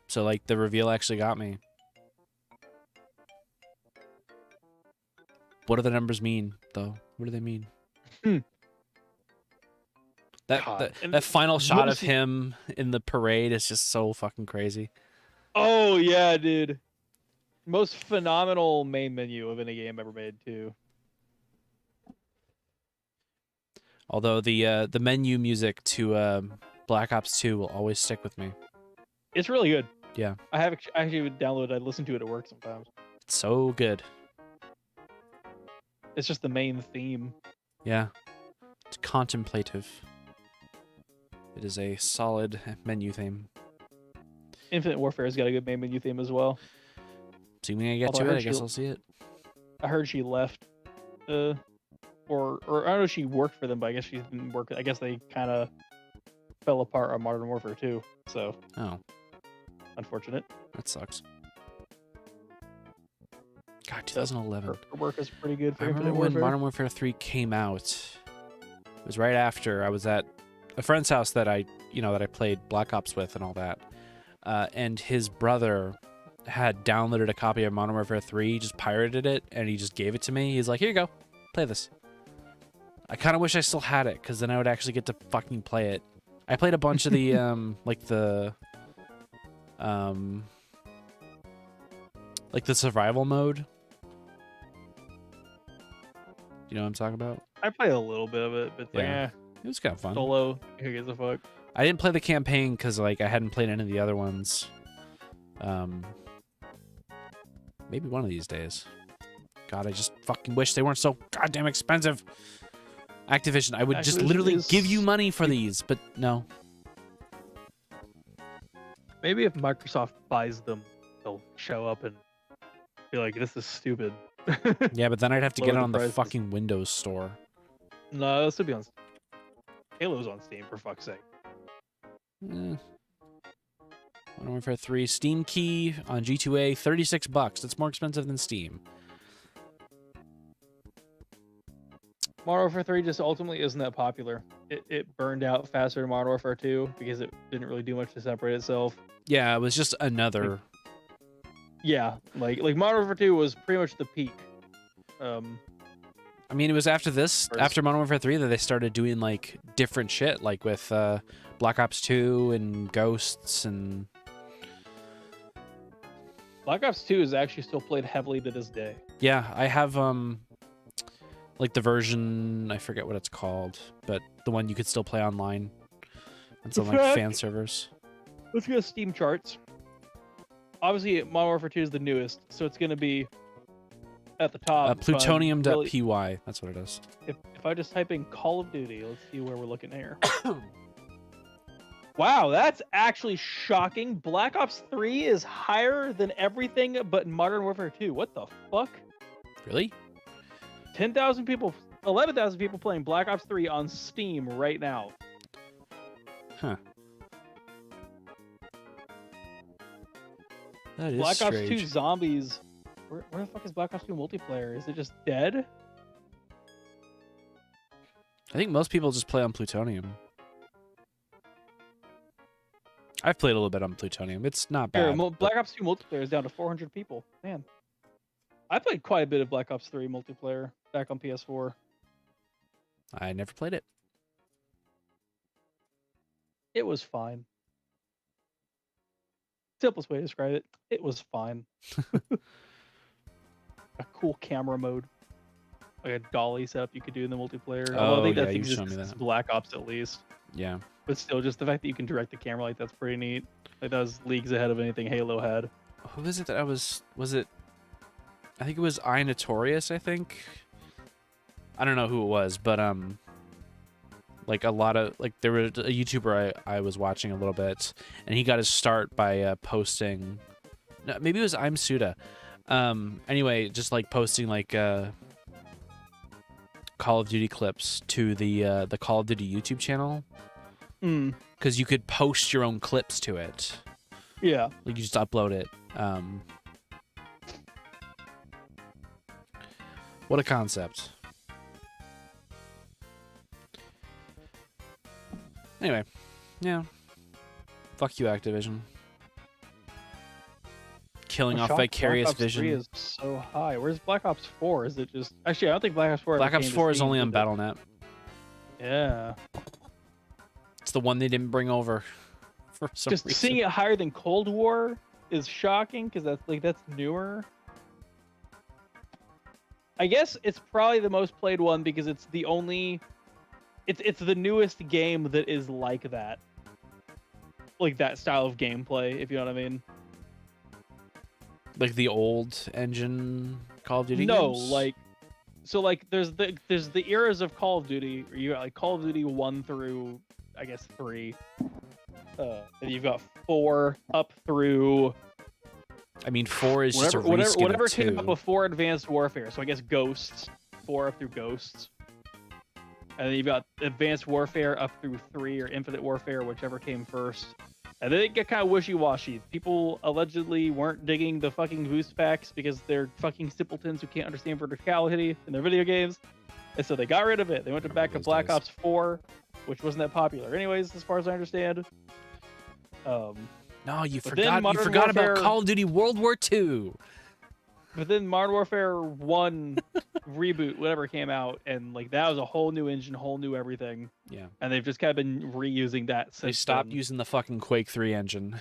So, like, the reveal actually got me. What do the numbers mean, though? What do they mean? That final shot of him in the parade is just so fucking crazy. Oh, yeah, dude. Most phenomenal main menu of any game ever made, too. Although the menu music to Black Ops 2 will always stick with me. It's really good. Yeah. I actually downloaded. I listen to it at work sometimes. It's so good. It's just the main theme. Yeah. It's contemplative. It is a solid menu theme. Infinite Warfare's got a good main menu theme as well. Assuming I get Although to I it, I heard guess she- I'll see it. I heard she left, or I don't know if she worked for them, but I guess she's been working. I guess they kind of fell apart on Modern Warfare 2. So Oh, unfortunate. that sucks. God, 2011. Her work is pretty good for I Infinite remember when Warfare. Modern Warfare 3 came out. It was right after I was at a friend's house that I played Black Ops with and all that. And his brother had downloaded a copy of Modern Warfare 3, just pirated it, and he just gave it to me. He's like, "Here you go, play this." I kind of wish I still had it, because then I would actually get to fucking play it. I played a bunch of the the survival mode. You know what I'm talking about? I played a little bit of it, but Yeah. It was kind of fun. solo. Who gives a fuck? I didn't play the campaign because I hadn't played any of the other ones. Maybe one of these days. God, I just fucking wish they weren't so goddamn expensive. Activision, I would just Activision literally is- give you money for these, but no. Maybe if Microsoft buys them, they'll show up and be like, "This is stupid." Yeah, but then I'd have to get it Lower the on the prices. fucking Windows Store. No, it'll still be on. Halo's on Steam, for fuck's sake. Modern Warfare 3 Steam key on G2A, $36. That's more expensive than Steam. Modern Warfare 3 just ultimately isn't that popular. It burned out faster than Modern Warfare 2 because it didn't really do much to separate itself. Yeah, it was just another. Yeah, like Modern Warfare 2 was pretty much the peak. I mean, it was after this, after Modern Warfare 3, that they started doing like different shit, like with Black Ops 2 and Ghosts and. Black Ops 2 is actually still played heavily to this day. Yeah, I have like the version, I forget what it's called, but the one you could still play online on some like fan servers. Let's go to Steam charts. Obviously, Modern Warfare 2 is the newest, so it's going to be at the top. but Plutonium.py, that's what it is. If I just type in Call of Duty, let's see where we're looking here. Wow, that's actually shocking. Black Ops 3 is higher than everything but Modern Warfare 2. What the fuck? Really? 10,000 people, 11,000 people playing Black Ops 3 on Steam right now. Huh. That is Black strange. Ops 2 Zombies. Where the fuck is Black Ops 2 multiplayer? Is it just dead? I think most people just play on Plutonium. I've played a little bit on Plutonium. It's not Here, bad. Black Ops 2 multiplayer is down to 400 people. Man. I played quite a bit of Black Ops 3 multiplayer back on PS4. I never played it. It was fine. Simplest way to describe it. It was fine. A cool camera mode. Like a dolly setup you could do in the multiplayer. Although I think yeah, that you exists showed me in that. Black Ops at least. Yeah. But still, just the fact that you can direct the camera like that's pretty neat. Like that was leagues ahead of anything Halo had. Who was it that was it? I think it was iNotorious, I think. I don't know who it was, but like a lot of like there was a YouTuber I was watching a little bit, and he got his start by posting. No, maybe it was I'm Suda. Anyway, just like posting like Call of Duty clips to the Call of Duty YouTube channel. Because you could post your own clips to it. Yeah. Like you just upload it. What a concept. Anyway, yeah. Fuck you, Activision. Killing I'm off shocked Vicarious Black Ops 3 Vision. is so high. Where's Black Ops 4? Is it just actually? I don't think Black Ops 4. Black ever Ops came to 4 is Steam, only on did it? BattleNet. Yeah. It's the one they didn't bring over for some Just reason. seeing it higher than Cold War is shocking because that's newer. I guess it's probably the most played one because it's the only it's the newest game that is like that style of gameplay, if you know what I mean. Like the old engine Call of Duty No, games? there's the eras of Call of Duty. Where you got like Call of Duty 1 through I guess 3. And you've got 4 up through. I mean, 4 is just a whatever reskin whatever of came 2. out before Advanced Warfare. So I guess Ghosts, 4 up through Ghosts. And then you've got Advanced Warfare up through 3 or Infinite Warfare, whichever came first. And then it get kind of wishy-washy. People allegedly weren't digging the fucking boost packs because they're fucking simpletons who can't understand verticality in their video games. And so they got rid of it. They went back to Black Ops 4, which wasn't that popular anyways, as far as I understand. No, you but then forgot about Call of Duty World War II. But then Modern Warfare 1 reboot, whatever came out, and like that was a whole new engine, whole new everything. Yeah. And they've just kind of been reusing that since They stopped then. using the fucking Quake 3 engine.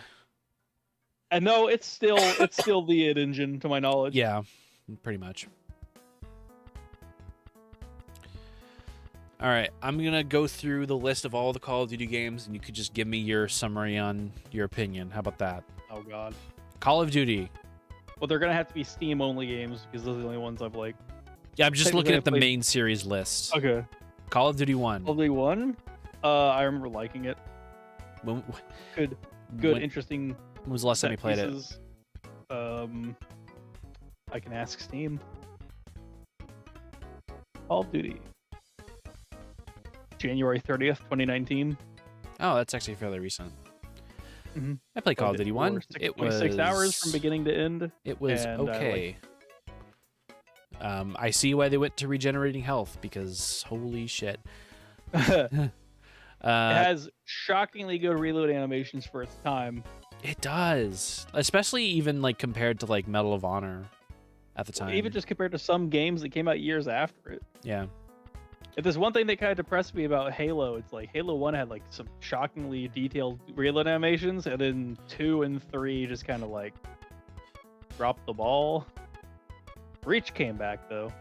And no, it's still the id engine to my knowledge. Yeah, pretty much. All right, I'm going to go through the list of all the Call of Duty games, and you could just give me your summary on your opinion. How about that? Oh, God. Call of Duty. Well, they're going to have to be Steam-only games, because those are the only ones I've, like... Yeah, I'm just looking at the played... main series list. Okay. Call of Duty 1. Call of Duty 1? I remember liking it. Good, interesting... When was the last time you played it? I can ask Steam. Call of Duty. January 30th, 2019. Oh, that's actually fairly recent. Mm-hmm. I played Call of Duty 1. It was 6 hours from beginning to end. It was okay. I see why they went to regenerating health, because holy shit. It has shockingly good reload animations for its time. It does, especially even like compared to like Medal of Honor at the time. Even just compared to some games that came out years after it. Yeah. If there's one thing that kind of depressed me about Halo, it's like Halo 1 had like some shockingly detailed reload animations, and then 2 and 3 just kind of like dropped the ball. Reach came back though.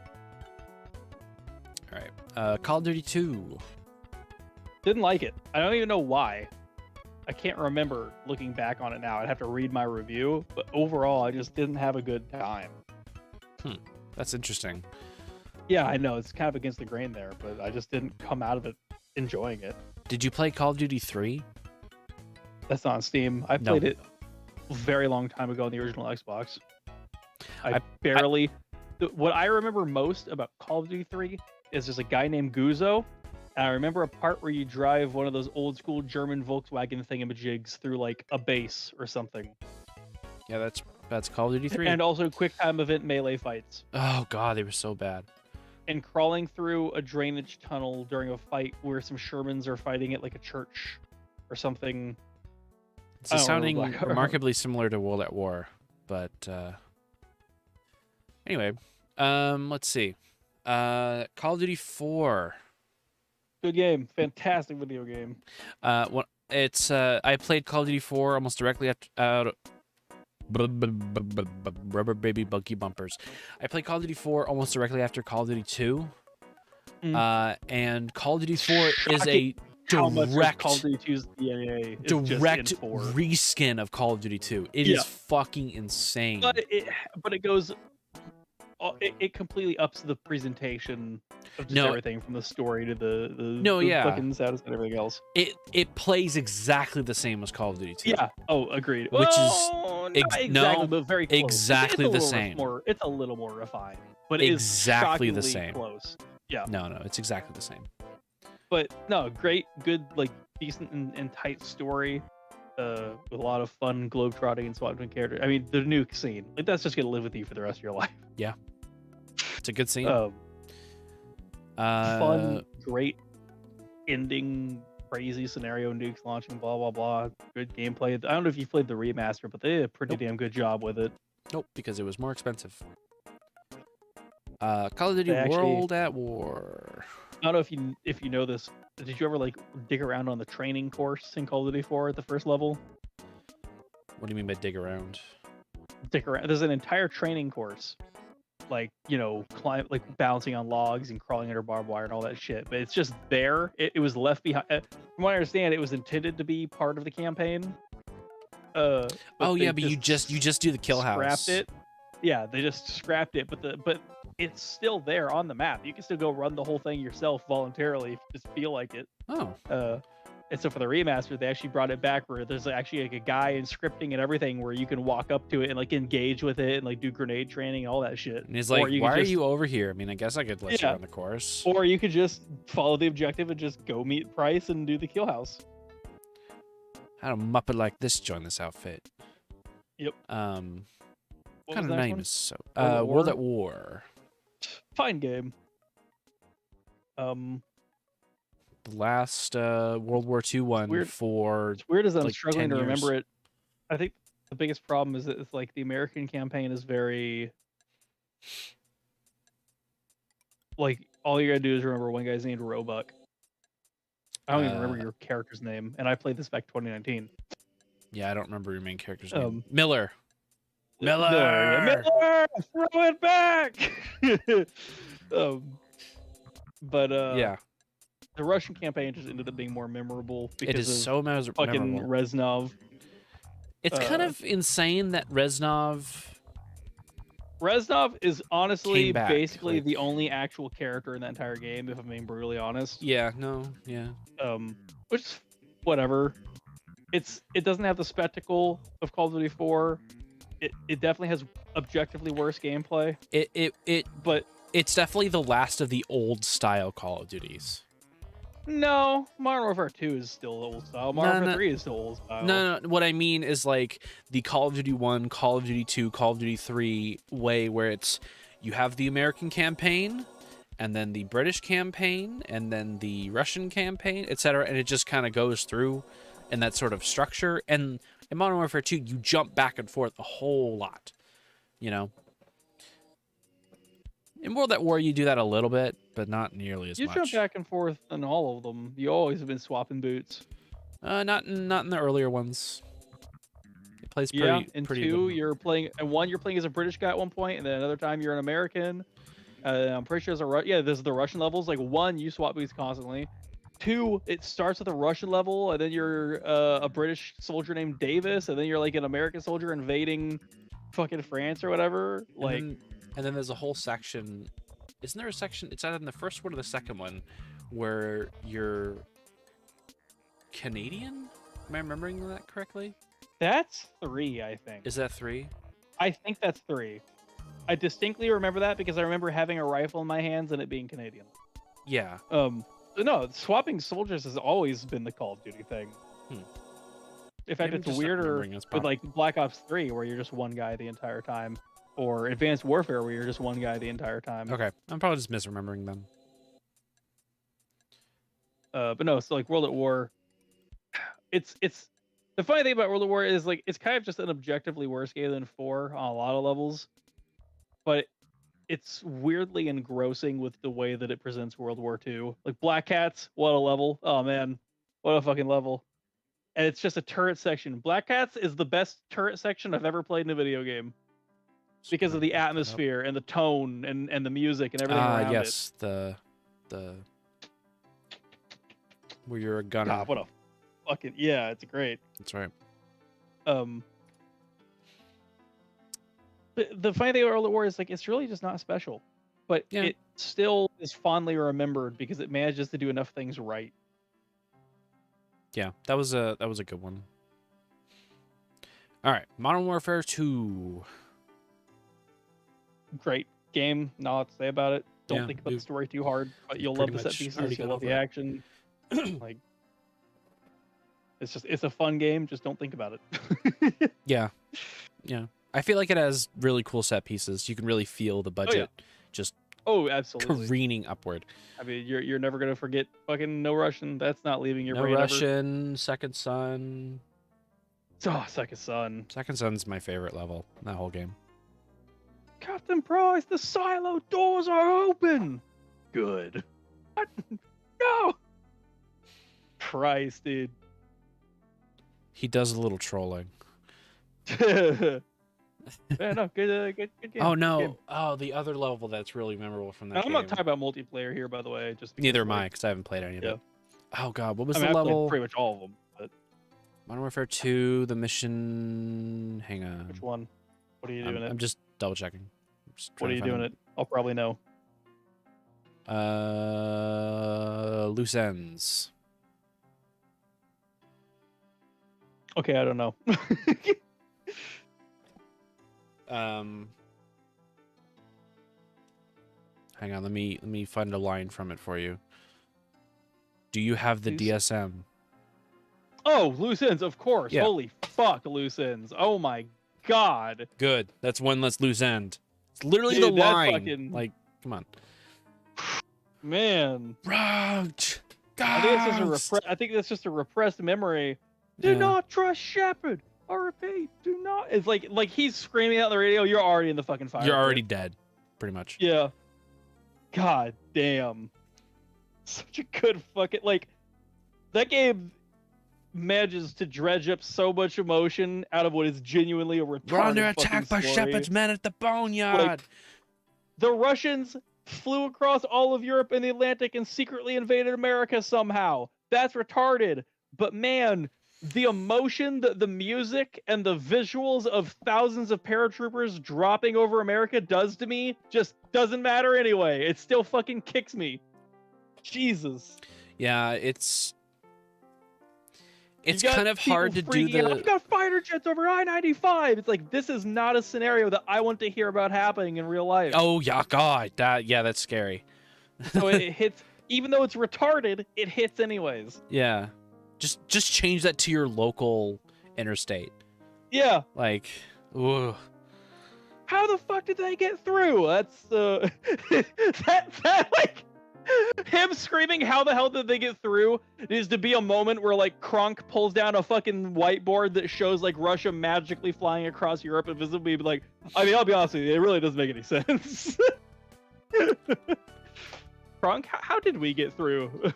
All right. Call of Duty 2. Didn't like it. I don't even know why. I can't remember looking back on it now. I'd have to read my review, but overall, I just didn't have a good time. That's interesting. Yeah, I know. It's kind of against the grain there, but I just didn't come out of it enjoying it. Did you play Call of Duty 3? That's not on Steam. I played it a very long time ago on the original Xbox. What I remember most about Call of Duty 3 is there's a guy named Guzo. And I remember a part where you drive one of those old school German Volkswagen thingamajigs through like a base or something. Yeah, that's Call of Duty 3. And also quick time event melee fights. Oh god, they were so bad. And crawling through a drainage tunnel during a fight where some Shermans are fighting at like a church or something. It's sounding remarkably similar to World at War, but anyway, let's see. Call of Duty 4. Good game, fantastic video game. I played Call of Duty 4 almost directly after rubber baby buggy bumpers. I played Call of Duty 4 almost directly after Call of Duty 2. And Call of Duty 4 is a direct Call of Duty 2's DAA direct reskin of Call of Duty 2. It is fucking insane. But it goes it completely ups the presentation of just everything from the story to the fucking status and everything else. It plays exactly the same as Call of Duty 2. Yeah. Oh, agreed. Which but very close. Exactly the same. It's a little more refined, but exactly the is same. Close. Yeah. No, it's exactly the same. But no, great, good, like decent and tight story. With a lot of fun globetrotting and swap between characters. I mean, the nuke scene, like that's just gonna live with you for the rest of your life. Yeah, it's a good scene. Fun, great ending, crazy scenario, nukes launching, blah blah blah. Good gameplay. I don't know if you played the remaster, but they did a pretty damn good job with it. Nope, because it was more expensive. Call of Duty World at War. I don't know if you know this. Did you ever like dig around on the training course in Call of Duty 4 at the first level? What do you mean by dig around? Dig around. There's an entire training course, like, you know, climb, like bouncing on logs and crawling under barbed wire and all that shit. But it's just there. It was left behind. From what I understand, it was intended to be part of the campaign. But Oh they yeah, but you just do the kill scrapped house. it. Yeah, they just scrapped it. But it's still there on the map. You can still go run the whole thing yourself voluntarily if you just feel like it. Oh. And so for the remaster, they actually brought it back where there's actually like a guy in scripting and everything where you can walk up to it and like engage with it and like do grenade training and all that shit. And he's like, why are you over here? I mean, I guess I could let you run the course. Or you could just follow the objective and just go meet Price and do the kill house. How a muppet like this join this outfit? Yep. What What kind was of the name next is one? so? World at War. Fine game. The last World War II one weird. for. It's weird as I'm like struggling 10 to years. remember it. I think the biggest problem is that it's like the American campaign is very like all you gotta do is remember one guy's named Roebuck. I don't even remember your character's name, and I played this back 2019. Yeah, I don't remember your main character's name. Miller. Miller, throw it back. Yeah. The Russian campaign just ended up being more memorable because It is of so fucking memorable. Reznov. It's kind of insane that Reznov is honestly came back, basically like- the only actual character in that entire game, if I'm being brutally honest. Yeah, no, yeah. Which is whatever. It doesn't have the spectacle of Call of Duty 4. It definitely has objectively worse gameplay. But it's definitely the last of the old style Call of Duties. No, Modern Warfare 2 is still old style. Modern Warfare 3 is still old style. No, what I mean is like the Call of Duty 1, Call of Duty 2, Call of Duty 3 way where it's you have the American campaign and then the British campaign and then the Russian campaign, etc. And it just kind of goes through in that sort of structure. And in Modern Warfare 2, you jump back and forth a whole lot, you know? In World at War, you do that a little bit, but not nearly as You much. jump back and forth in all of them. You always have been swapping boots. Not in the earlier ones. It plays pretty. Yeah, in pretty 2 good. you're playing, and 1 you're playing as a British guy at one point, and then another time you're an American. I'm pretty sure there's the Russian levels. Like 1, you swap boots constantly. 2, it starts with a Russian level, and then you're a British soldier named Davis, and then you're like an American soldier invading fucking France or whatever. Like. And then there's a whole section. Isn't there a section? It's either in the first one or the second one where you're Canadian? Am I remembering that correctly? That's 3, I think. Is that 3? I think that's 3. I distinctly remember that because I remember having a rifle in my hands and it being Canadian. Yeah. No, swapping soldiers has always been the Call of Duty thing. In fact, Maybe I'm it's just not weirder remembering this with like Black Ops 3 where you're just one guy the entire time. Or Advanced Warfare, where you're just one guy the entire time. Okay, I'm probably just misremembering them. But no, so like World at War, it's the funny thing about World at War is like it's kind of just an objectively worse game than 4 on a lot of levels, but it's weirdly engrossing with the way that it presents World War II. Like Black Cats, what a level! Oh man, what a fucking level! And it's just a turret section. Black Cats is the best turret section I've ever played in a video game. Because of the atmosphere and the tone and the music and everything around yes, the where you're a gunner. God, what a fucking it's great. That's right. The funny thing about World at War is like it's really just not special, but it still is fondly remembered because it manages to do enough things right. Yeah, that was a good one. All right, Modern Warfare 2. Great game. Not a lot to say about it. Don't Yeah, think about the story too hard, but you'll love the set pieces. You'll love the action. Like, it's a fun game. Just don't think about it. Yeah. I feel like it has really cool set pieces. You can really feel the budget just absolutely careening upward. I mean, you're never gonna forget fucking No Russian. That's not leaving your No brain Russian, Second Son. Oh, Second Son. Second Son's my favorite level in that whole game. Captain Price, the silo doors are open. Good. What? No. Price, dude. He does a little trolling. Yeah, no, good game. Oh good no! game. Oh, the other level that's really memorable from that I'm game. not talking about multiplayer here, by the way. Just because, Neither am I, like, because I haven't played any of yeah. it. Oh god, what was I mean, the I've played level? pretty much all of them. But Modern Warfare 2, the mission. Hang on. which one? What are you doing I'm it? just double checking. What are you doing it? I'll probably know. Loose ends. Okay, I don't know. Hang on, let me find a line from it for you. Do you have the DSM? Oh, loose ends, of course. Yeah. Holy fuck, loose ends. Oh my god. Good. That's one less loose end. It's literally Dude, the that line. fucking- Like, come on. Man. Roach. I think that's just a repressed memory. Do Yeah. not trust Shepard. I repeat, do not. It's like he's screaming out on the radio. You're already in the fucking fire. You're pit. already dead, pretty much. Yeah. God damn. Such a good fucking like. That game manages to dredge up so much emotion out of what is genuinely a retarded We're under fucking attack by story. Shepard's men at the boneyard. Like, the Russians flew across all of Europe and the Atlantic and secretly invaded America somehow. That's retarded. But man, the emotion, the music, and the visuals of thousands of paratroopers dropping over America does to me just doesn't matter anyway. It still fucking kicks me. Jesus. Yeah, it's You got kind of hard to people do freaking out, the. I've got fighter jets over I-95. It's like, this is not a scenario that I want to hear about happening in real life. Oh yeah, God, that's scary. So it hits, even though it's retarded, it hits anyways. Yeah, just change that to your local interstate. Yeah. Like, ooh. How the fuck did they get through? That's that like him screaming, how the hell did they get through? Is to be a moment where like Kronk pulls down a fucking whiteboard that shows like Russia magically flying across Europe and visibly be like, I mean, I'll be honest with you, it really doesn't make any sense. Kronk, how did we get through?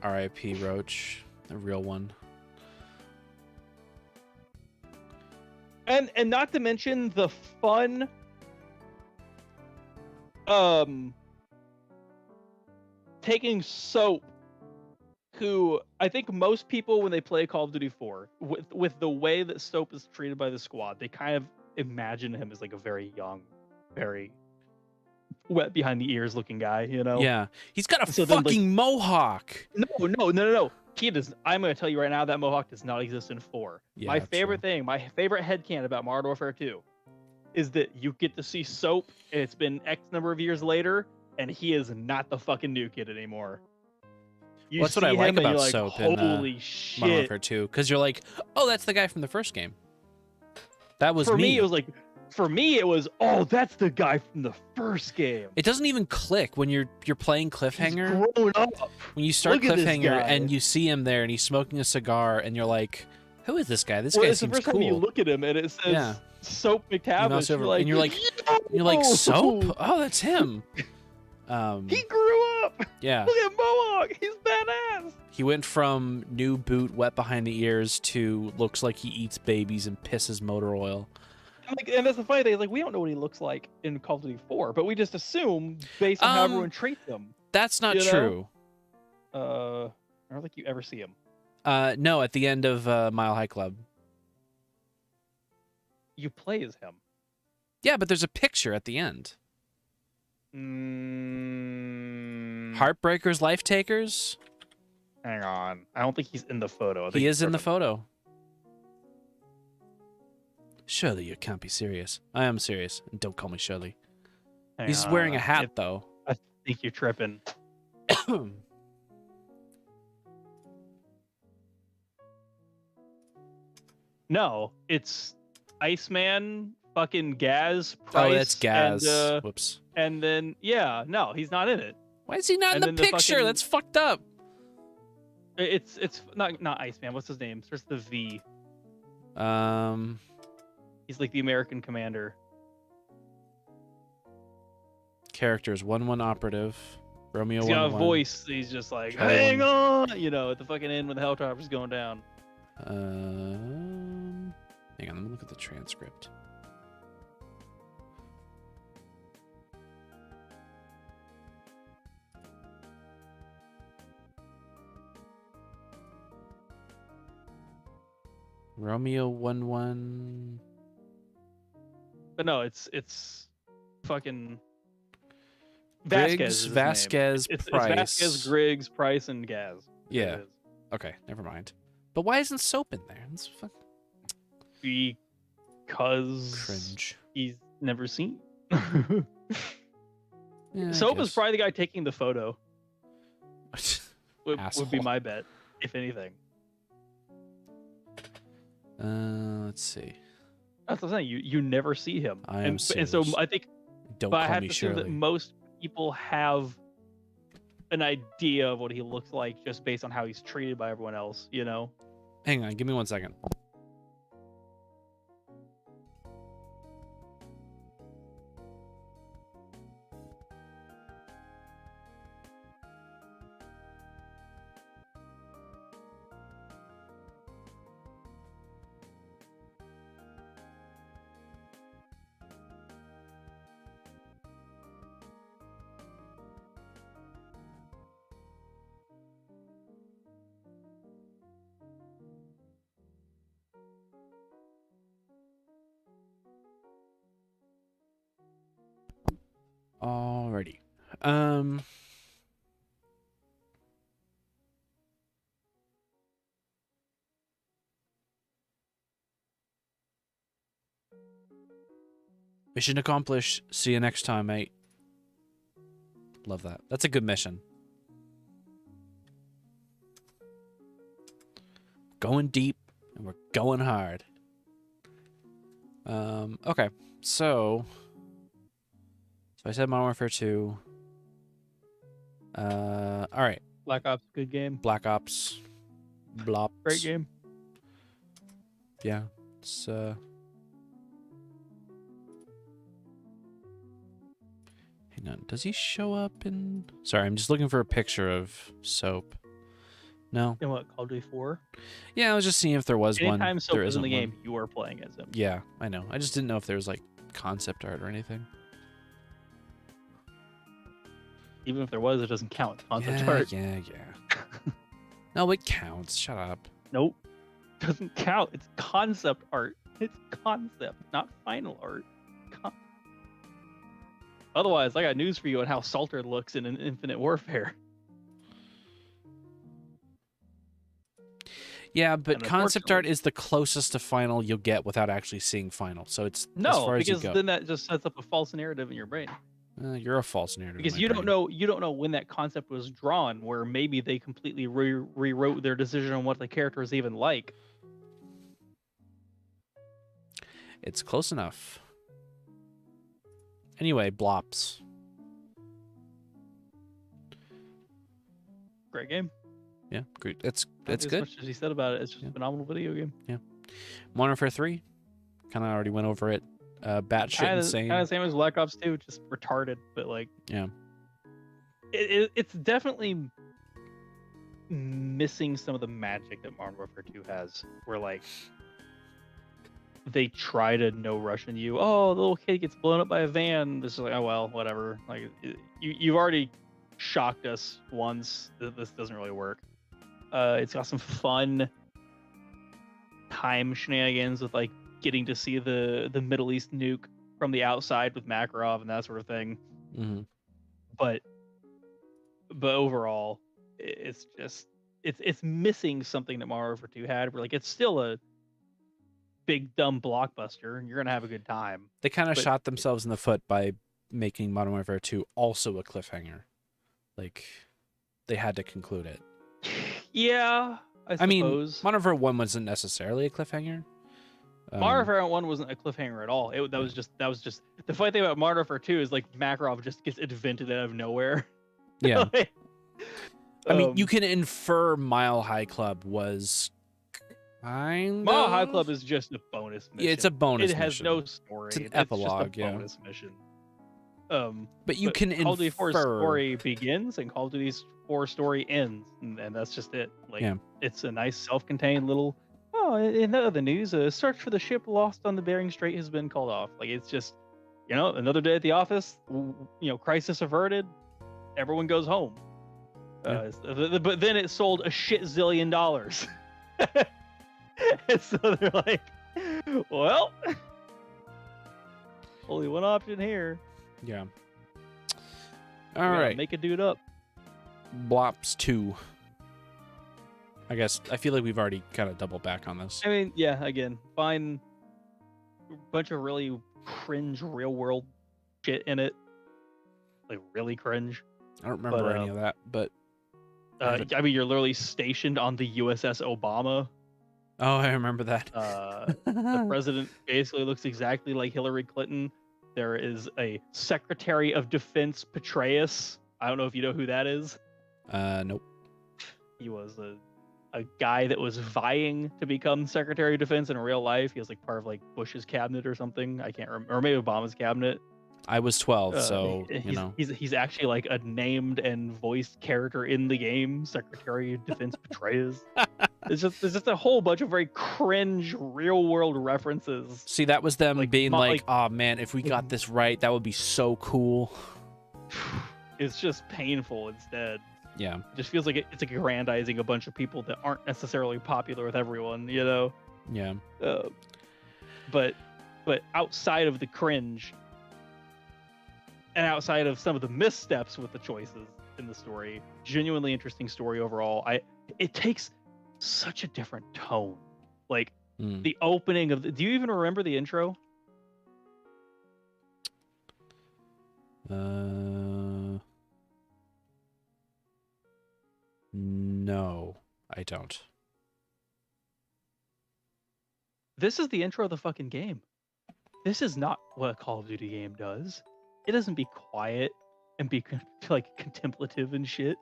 R.I.P. Roach, a real one. And not to mention the fun taking Soap, who I think most people when they play Call of Duty 4, with the way that Soap is treated by the squad, they kind of imagine him as like a very young, very wet behind the ears looking guy, you know? Yeah, he's got a So then, fucking mohawk. No. He does. I'm going to tell you right now that mohawk does not exist in 4. Yeah, my favorite thing, my favorite headcanon about Modern Warfare 2 is that you get to see Soap, and it's been X number of years later, and he is not the fucking new kid anymore. You Well, that's what I see like him and about you're like, Soap holy in Modern shit. Warfare 2, because you're like, oh, that's the guy from the first game. That was For me. me, it was like, oh, that's the guy from the first game. It doesn't even click when you're playing Cliffhanger. He's grown up. When you start Look at this Cliffhanger guy. and you see him there and he's smoking a cigar and you're like, who is this guy? This Well, guy it's the seems first cool. time you look at him and it says Yeah. Soap You McTavish. mouse over You're and you're like, "Yo!" Soap? Oh, that's him. He grew up. Yeah. Look at Mohawk. He's badass. He went from new boot, wet behind the ears to looks like he eats babies and pisses motor oil. And that's the funny thing. Is like we don't know what he looks like in Call of Duty 4, but we just assume based on how everyone treats him. That's not You know? true. I don't think you ever see him. No, at the end of Mile High Club. You play as him. Yeah, but there's a picture at the end. Heartbreakers, Life Takers? Hang on. I don't think he's in the photo. I think He he's is in the tripping. photo. Shirley, you can't be serious. I am serious. And don't call me Shirley. Hang He's wearing a on. hat, though. I think you're tripping. No, it's Iceman, fucking Gaz, Price. Oh, that's Gaz. And, Whoops. And then, yeah, no, he's not in it. Why is he not And in the then picture? fucking- That's fucked up. It's not Iceman. What's his name? Starts with the V. He's like the American commander. Characters 1-1 operative. Romeo He's got a 1-1. voice. He's just like, Charlie hang 1. on, you know, at the fucking end when the helicopter's going down. Hang on, let me look at the transcript. Romeo 1-1. But no, it's fucking Griggs, Vasquez is his Vasquez, name. It's Price. Vasquez, Griggs, Price, and Gaz. Yeah. It is. Okay, never mind. But why isn't Soap in there? That's Because cringe. he's never seen. Yeah, I Soap is guess. probably the guy taking the photo. Would be Asshole. my bet, if anything. Let's see. That's what I'm saying. You never see him. I am and so serious. I think, Don't but I call have me to assume that Shirley. most people have an idea of what he looks like just based on how he's treated by everyone else. You know. Hang on, give me 1 second. Alrighty. Mission accomplished. See you next time, mate. Love that. That's a good mission. Going deep, and we're going hard. Okay. So I said Modern Warfare 2. All right. Black Ops, good game. Black Ops. Blops. Great game. Yeah. It's hang on. Does he show up in? Sorry, I'm just looking for a picture of Soap. No. And what, Call of Duty 4? Yeah, I was just seeing if there was one. Anytime Soap There is in the isn't game, one. you are playing as him. Yeah, I know. I just didn't know if there was like concept art or anything. Even if there was, it doesn't count. Concept Yeah, art. yeah. No, it counts. Shut up. Nope. Doesn't count. It's concept art. It's concept, not final art. Otherwise, I got news for you on how Salter looks in an Infinite Warfare. Yeah, but And concept art is the closest to final you'll get without actually seeing final. So it's as No, far as you because go. then that just sets up a false narrative in your brain. You're a false narrative. in Because my you brain. don't know when that concept was drawn, where maybe they completely rewrote their decision on what the character is even like. It's close enough. Anyway, Blops. Great game. Yeah, great. That's As good. much as he said about it, it's just a phenomenal video game. Yeah. Modern Warfare 3. Kind of already went over it. Batshit insane. Kind of same as Black Ops 2, just retarded, but like Yeah. it's definitely missing some of the magic that Modern Warfare 2 has, where like they try to no Russian you. Oh, the little kid gets blown up by a van. This is like, oh well, whatever. Like you've already shocked us once. This doesn't really work. It's got some fun time shenanigans with like getting to see the Middle East nuke from the outside with Makarov and that sort of thing. Mm-hmm. But overall, it's just it's missing something that Modern Warfare 2 had. Where like it's still a big dumb blockbuster, and you're gonna have a good time. They kind of But- shot themselves in the foot by making Modern Warfare 2 also a cliffhanger. Like, they had to conclude it. Yeah, I suppose. I mean, Modern Warfare 1 wasn't necessarily a cliffhanger. Modern Warfare 1 wasn't a cliffhanger at all. That was just the funny thing about Modern Warfare 2 is like Makarov just gets invented out of nowhere. Yeah. Like, I mean, you can infer Mile High Club was kind Mile High of- Club is just a bonus mission. Yeah, it's a bonus It has mission. no story. It's an It's epilogue, just a yeah. bonus mission. But you can Call of Duty 4's infer. story begins and Call of Duty 4 story ends, and that's just it. Like, Yeah. it's a nice self-contained little. Oh, in the other news, a search for the ship lost on the Bering Strait has been called off. Like, it's just, another day at the office. Crisis averted. Everyone goes home. Yeah. But then it sold a shit zillion dollars. And so they're like, well, only one option here. Yeah. We All gotta right. make a dude up. Blops 2. I guess I feel like we've already kind of doubled back on this. I mean, yeah, again, find a bunch of really cringe real world shit in it. Like, really cringe. I don't remember any of that, but I mean, you're literally stationed on the USS Obama. oh, I remember that. The president basically looks exactly like Hillary Clinton. There is a Secretary of Defense Petraeus. I don't know if you know who that is. Nope. He was a guy that was vying to become Secretary of Defense in real life. He was like part of like Bush's cabinet or something. I can't remember, or maybe Obama's cabinet. I was 12, so he's actually like a named and voiced character in the game, Secretary of Defense Petraeus. There's just a whole bunch of very cringe real world references. See, that was them Like, being not like, like- "Oh man, if we got this right, that would be so cool." It's just painful instead. Yeah. It just feels like it's like aggrandizing a bunch of people that aren't necessarily popular with everyone, you know? Yeah. But outside of the cringe and outside of some of the missteps with the choices in the story, genuinely interesting story overall. It takes such a different tone. Like the opening of do you even remember the intro? No, I don't. This is the intro of the fucking game. This is not what a Call of Duty game does. It doesn't be quiet and be like contemplative and shit.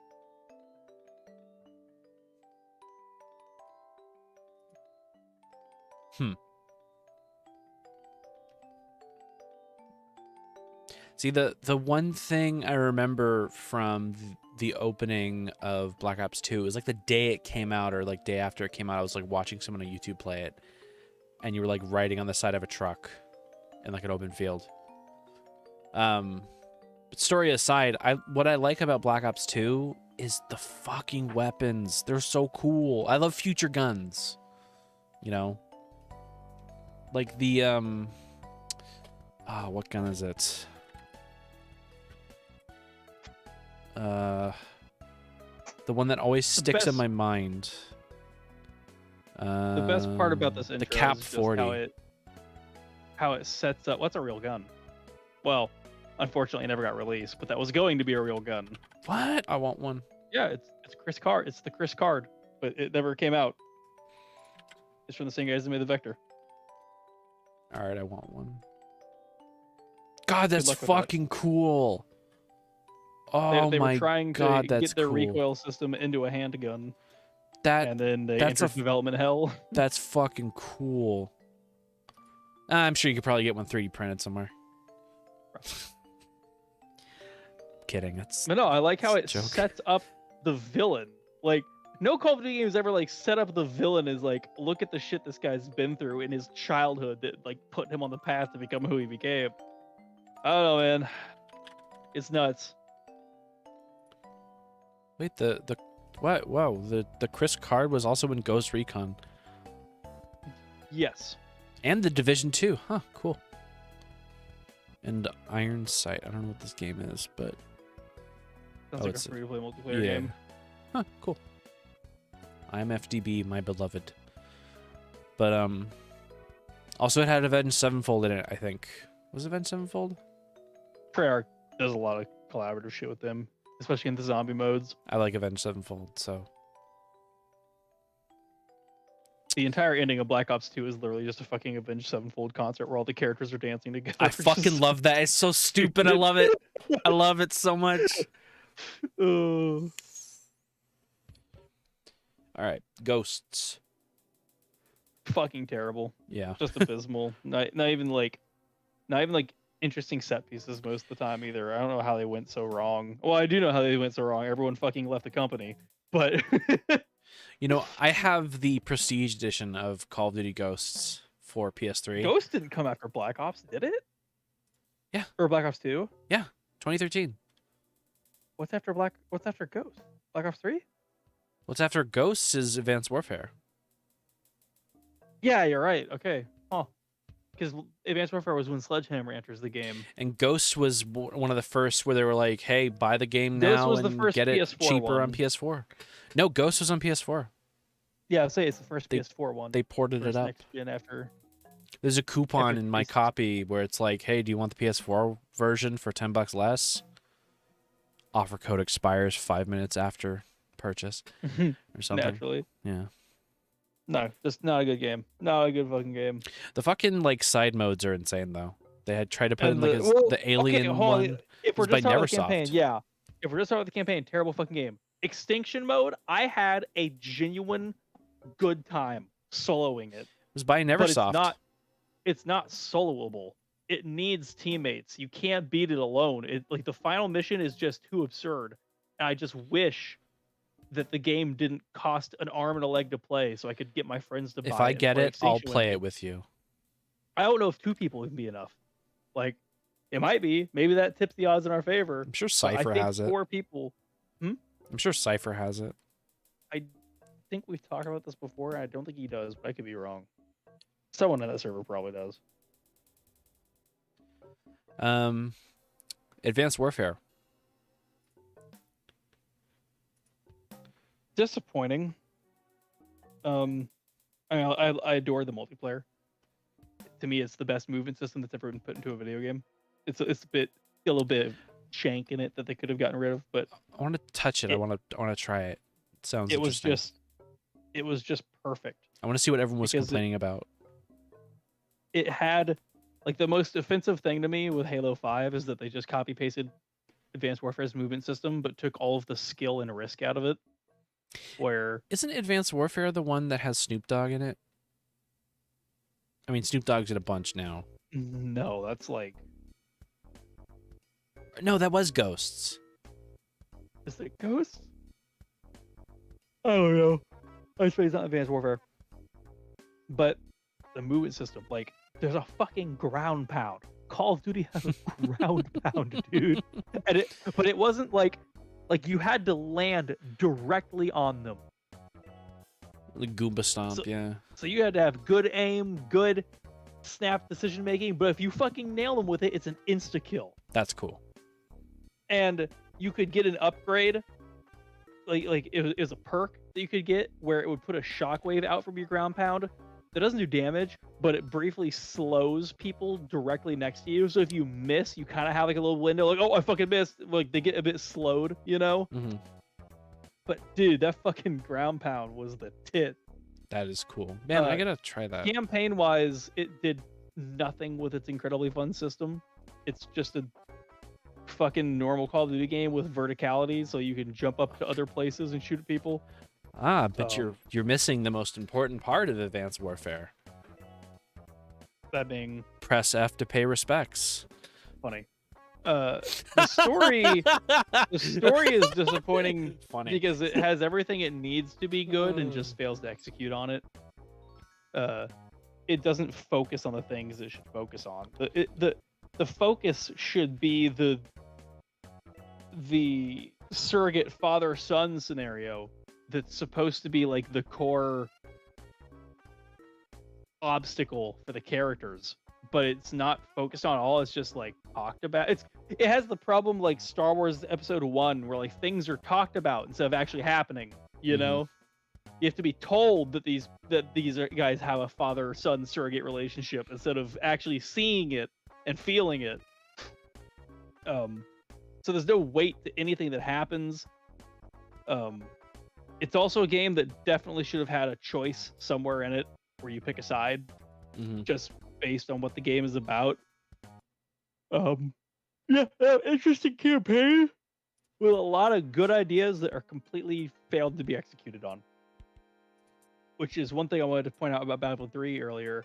See, the one thing I remember from the opening of Black Ops 2 is like the day it came out, or like day after it came out, I was like watching someone on YouTube play it, and you were like riding on the side of a truck in like an open field. But story aside, what I like about Black Ops 2 is the fucking weapons. They're so cool. I love future guns. You know? Like the what gun is it? The one that always sticks in my mind. The best part about this intro the Cap is just 40. how it sets up. What's a real gun? Well, unfortunately, it never got released, but that was going to be a real gun. What? I want one. Yeah, it's Chris Card. It's the Chris Card, but it never came out. It's from the same guys that made the Vector. All right, I want one. God, that's luck with fucking cool. Oh They my were trying to God, that's get their cool. recoil system into a handgun. That and then they that's entered development hell. That's fucking cool. I'm sure you could probably get one 3D printed somewhere. Kidding. That's No, I like how it joke. sets up the villain. Like, no Call of Duty games ever like set up the villain as like, look at the shit this guy's been through in his childhood that like put him on the path to become who he became. I don't know, man. It's nuts. Wait, the what? Whoa, the Chris Card was also in Ghost Recon. Yes. And the Division 2. Huh, cool. And Iron Sight. I don't know what this game is, but Sounds like a free-to-play multiplayer yeah. game. Huh, cool. I'm FDB, my beloved. But also it had Avenged Sevenfold in it, I think. Was it Avenged Sevenfold? Treyarch does a lot of collaborative shit with them, especially in the zombie modes. I like Avenged Sevenfold, so The entire ending of Black Ops 2 is literally just a fucking Avenged Sevenfold concert where all the characters are dancing together. I fucking love that. It's so stupid. I love it. I love it so much. Oh. All right, Ghosts. Fucking terrible. Yeah. Just abysmal. not even like interesting set pieces most of the time either. I don't know how they went so wrong. Well, I do know how they went so wrong. Everyone fucking left the company. But You know, I have the Prestige edition of Call of Duty Ghosts for PS3. Ghost didn't come after Black Ops, did it? Yeah. Or Black Ops 2? Yeah, 2013. What's after Ghost? Black Ops 3? What's after Ghosts is Advanced Warfare. Yeah, you're right. Okay. Oh, because Advanced Warfare was when Sledgehammer enters the game. And Ghost was one of the first where they were like, "Hey, buy the game Ghost now was the and first get it PS4 cheaper on one. PS4." No, Ghost was on PS4. Yeah, I'd say it's the first They- PS4 one. They ported it First up. next gen after. There's a coupon After in my 360. copy where it's like, "Hey, do you want the PS4 version for $10 less?" Offer code expires 5 minutes after purchase or something. Naturally. Yeah. No, just not a good game. Not a good fucking game. The fucking like side modes are insane though. They had tried to put in And like the alien hold on. one. If It was we're by just talking about the campaign, Neversoft. yeah. If we're just talking about the campaign, terrible fucking game. Extinction mode, I had a genuine good time soloing it. It was by But Neversoft. it's not soloable. It needs teammates. You can't beat it alone. It like the final mission is just too absurd. And I just wish that the game didn't cost an arm and a leg to play so I could get my friends to buy it. If I and get play it, I'll Extinction play me. it with you. I don't know if 2 people would be enough. Like, it might be. Maybe that tips the odds in our favor. I'm sure But Cypher I think has it. 4 people. I'm sure Cypher has it. I think we've talked about this before. And I don't think he does, but I could be wrong. Someone on that server probably does. Advanced Warfare. Disappointing. I adore the multiplayer. To me, it's the best movement system that's ever been put into a video game. It's a little bit of shank in it that they could have gotten rid of, but I want to touch it. I want to try it. It sounds it was interesting. just perfect. I want to see what everyone was because complaining about. It had like the most offensive thing to me with Halo 5 is that they just copy pasted Advanced Warfare's movement system, but took all of the skill and risk out of it. Where Isn't Advanced Warfare the one that has Snoop Dogg in it? I mean, Snoop Dogg's in a bunch now. no, that's like No, that was Ghosts. is it Ghost? I don't know. I suppose it's not Advanced Warfare. But the movement system, like, there's a fucking ground pound. Call of Duty has a ground pound, dude. But it wasn't like you had to land directly on them. The Goomba Stomp, yeah. So you had to have good aim, good snap decision making, but if you fucking nail them with it, it's an insta kill. That's cool. And you could get an upgrade, like it was a perk that you could get where it would put a shockwave out from your ground pound that doesn't do damage, but it briefly slows people directly next to you. So if you miss, you kind of have like a little window, like, oh, I fucking missed. Like they get a bit slowed, you know? Mm-hmm. But dude, that fucking ground pound was the tit. That is cool. Man, I gotta try that. Campaign wise, it did nothing with its incredibly fun system. It's just a fucking normal Call of Duty game with verticality, so you can jump up to other places and shoot at people. But you're missing the most important part of Advanced Warfare. That being press F to pay respects. Funny. The story is disappointing because it has everything it needs to be good and just fails to execute on it. It doesn't focus on the things it should focus on. The focus should be the surrogate father-son scenario that's supposed to be like the core obstacle for the characters, but it's not focused on all. It's just like talked about. It has the problem like Star Wars Episode 1 where like things are talked about instead of actually happening, you know? You have to be told that these guys have a father-son surrogate relationship instead of actually seeing it and feeling it. So there's no weight to anything that happens. It's also a game that definitely should have had a choice somewhere in it where you pick a side, just based on what the game is about. Interesting campaign with a lot of good ideas that are completely failed to be executed on. Which is one thing I wanted to point out about Battlefield 3 earlier.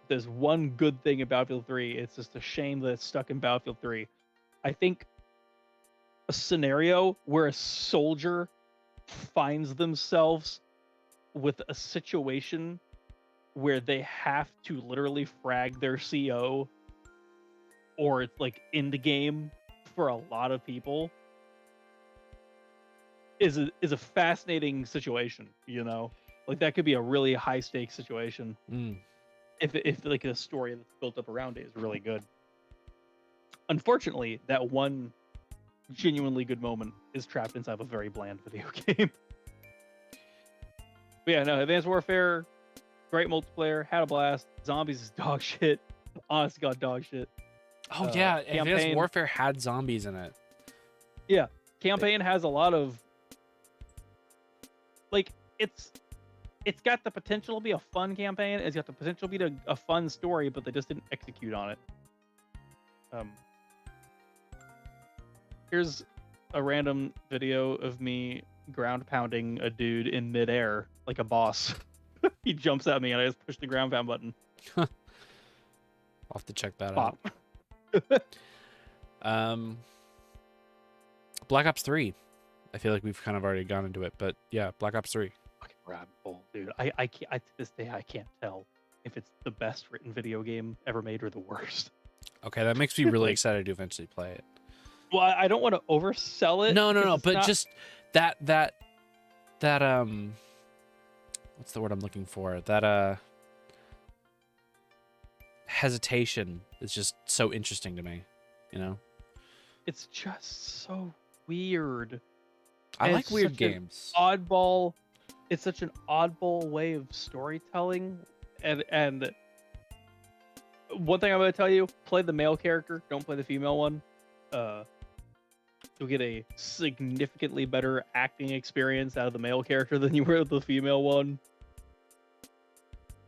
There's one good thing about Battlefield 3. It's just a shame that it's stuck in Battlefield 3. I think a scenario where a soldier finds themselves with a situation where they have to literally frag their CO or it's like in the game for a lot of people is a fascinating situation, you know? Like that could be a really high stakes situation Mm. if like the story that's built up around it is really good. Unfortunately, that one genuinely good moment is trapped inside of a very bland video game. But yeah, no, Advanced Warfare, great multiplayer, had a blast. Zombies is dog shit. Honest to God, dog shit. Oh yeah, Advanced Campaign, Warfare had zombies in it. yeah, campaign has a lot of like it's got the potential to be a fun campaign. It's got the potential to be a fun story, but they just didn't execute on it. Here's a random video of me ground pounding a dude in midair like a boss. He jumps at me and I just push the ground pound button. I'll have to check that Pop. out. Black Ops 3. I feel like we've kind of already gone into it, but yeah, Black Ops 3. Fucking rabbit hole, dude. I can't, to this day I can't tell if it's the best written video game ever made or the worst. Okay, that makes me really excited to eventually play it. Well, I don't want to oversell it. No, but not... just that what's the word I'm looking for? That hesitation is just so interesting to me, you know? It's just so weird. I And like it's weird such an games. Oddball. It's such an oddball way of storytelling, and one thing I'm going to tell you: play the male character, don't play the female one. You'll get a significantly better acting experience out of the male character than you were with the female one.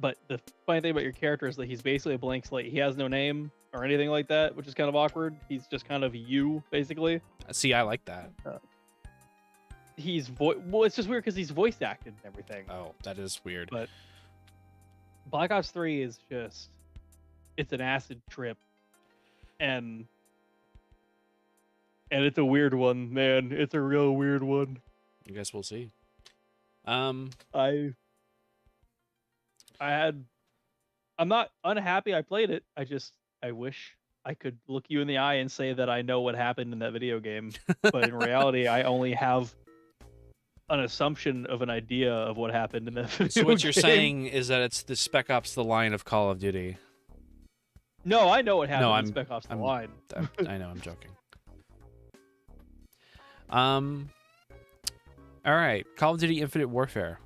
But the funny thing about your character is that he's basically a blank slate. He has no name or anything like that, which is kind of awkward. He's just kind of you, basically. See, I like that. Well, it's just weird because he's voice acted and everything. Oh, that is weird. But Black Ops 3 is just, it's an acid trip, and it's a weird one, man. It's a real weird one. I guess we'll see. I'm not unhappy I played it. I wish I could look you in the eye and say that I know what happened in that video game. But in reality, I only have an assumption of an idea of what happened in that video So what you're game. saying is that it's the Spec Ops The Line of Call of Duty. No, I know what happened No, in Spec Ops The Line. I know, I'm joking. All right, Call of Duty Infinite Warfare.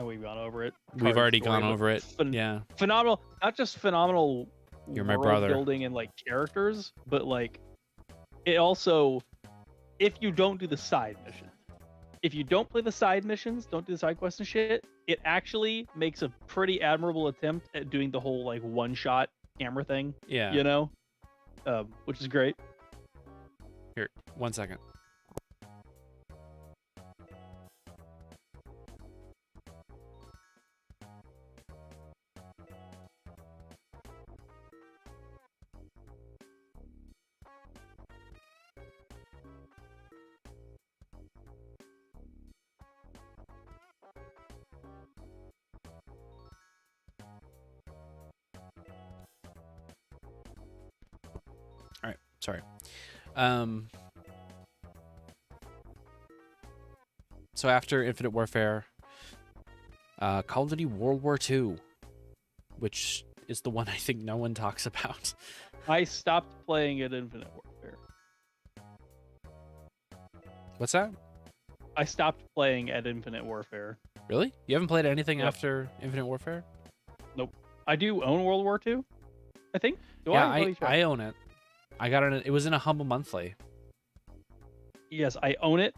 We've gone over it. We've already Story, gone over it. Yeah. Phenomenal. Not just phenomenal. You're my world brother. Building and like characters, but like it also, if you don't do the side missions, if you don't play the side missions, don't do the side quests and shit, it actually makes a pretty admirable attempt at doing the whole like one-shot camera thing. Yeah. You know, which is great. Here, 1 second. All right, sorry. So after Infinite Warfare, Call of Duty World War II, which is the one I think no one talks about. I stopped playing at Infinite Warfare. What's that? I stopped playing at Infinite Warfare. Really? You haven't played anything after Infinite Warfare? Nope. I do own World War II, I think. Do Yeah, I? I own it. I got it. It was in a Humble Monthly. Yes, I own it,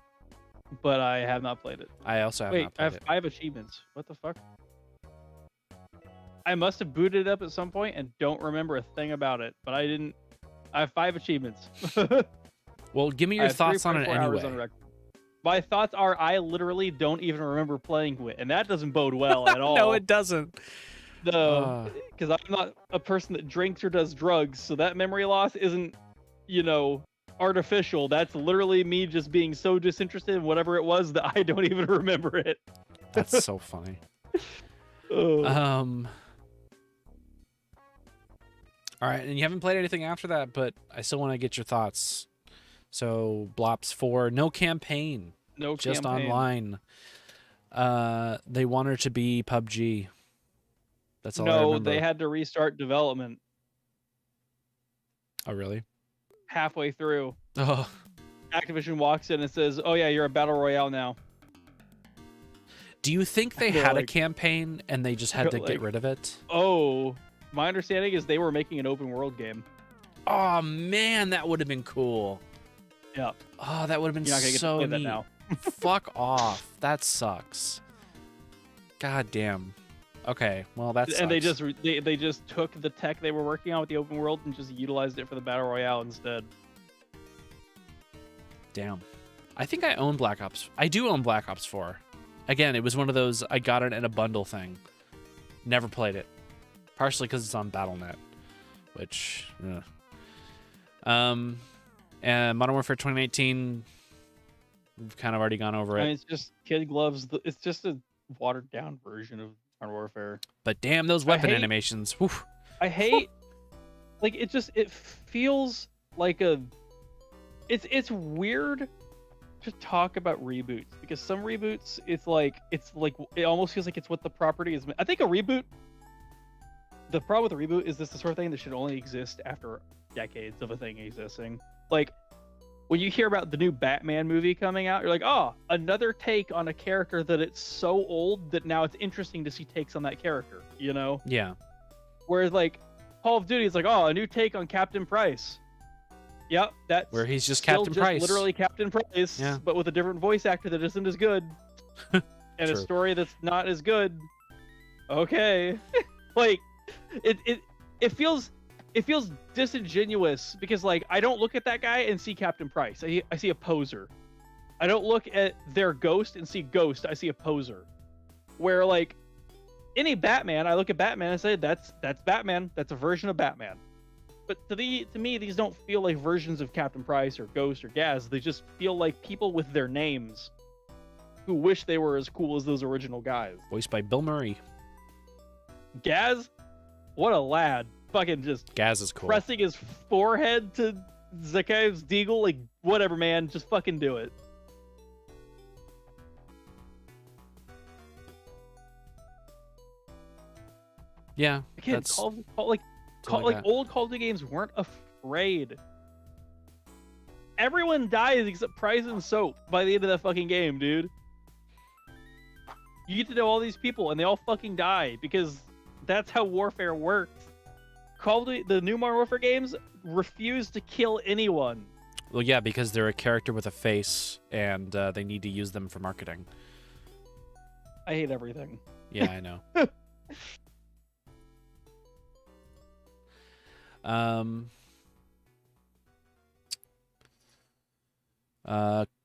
but I have not played it. I also have Wait, not I played have 5 achievements. What the fuck? I must have booted it up at some point and don't remember a thing about it, but I didn't. I have 5 achievements. Well, give me your thoughts on it anyway. My thoughts are I literally don't even remember playing it, and that doesn't bode well at all. No, it doesn't. No, because I'm not a person that drinks or does drugs, so that memory loss isn't, artificial. That's literally me just being so disinterested in whatever it was that I don't even remember it. That's so funny. Oh. All right, and you haven't played anything after that, but I still want to get your thoughts. So, Blops 4, no campaign. No just campaign. online. They want her to be PUBG. That's all I No, remember. they had to restart development Oh, really? halfway through. Oh. Activision walks in and says, "Oh yeah, you're a battle royale now." Do you think they They're had a like- campaign and they just had to like- get rid of it? Oh, my understanding is they were making an open world game. Oh man, that would have been cool. Yeah. Oh, that would have been You're not gonna get to so play neat. that now. Fuck off. That sucks. God damn. Okay, well that sucks. And they just took the tech they were working on with the open world and just utilized it for the battle royale instead. Damn. I think I own Black Ops. I do own Black Ops 4. Again, it was one of those I got it in a bundle thing. Never played it. Partially because it's on Battle.net, which. And Modern Warfare 2019. We've kind of already gone over it. I mean, it's just kid gloves. It's just a watered down version of Modern Warfare. But damn, those weapon animations. Whew. I hate, like, it feels like a. It's weird to talk about reboots because some reboots it's like it almost feels like it's what the property is. I think a reboot. The problem with a reboot is this the sort of thing that should only exist after decades of a thing existing. Like when you hear about the new Batman movie coming out, you're like, oh, another take on a character that it's so old that now it's interesting to see takes on that character. You know? Yeah. Whereas like Call of Duty is like, oh, a new take on Captain Price. Yep, that's where he's just still Captain Price. Literally Captain Price, Yeah. but with a different voice actor that isn't as good. And a True. story that's not as good. Okay. Like it feels disingenuous because like I don't look at that guy and see Captain Price. I see a poser. I don't look at their Ghost and see Ghost. I see a poser. Where like any Batman, I look at Batman and say that's Batman. That's a version of Batman. But to me, these don't feel like versions of Captain Price or Ghost or Gaz. They just feel like people with their names who wish they were as cool as those original guys. Voiced by Bill Murray. Gaz, what a lad. Fucking just Gaz is cool. pressing his forehead to Zakhaev's deagle. Like, whatever, man. Just fucking do it. Yeah, Again, that's old Call of Duty games weren't afraid. Everyone dies except Price and Soap by the end of that fucking game, dude. You get to know all these people and they all fucking die because that's how warfare works. Call of Duty, the new Modern Warfare games refuse to kill anyone. Well, yeah, because they're a character with a face, and they need to use them for marketing. I hate everything. Yeah, I know.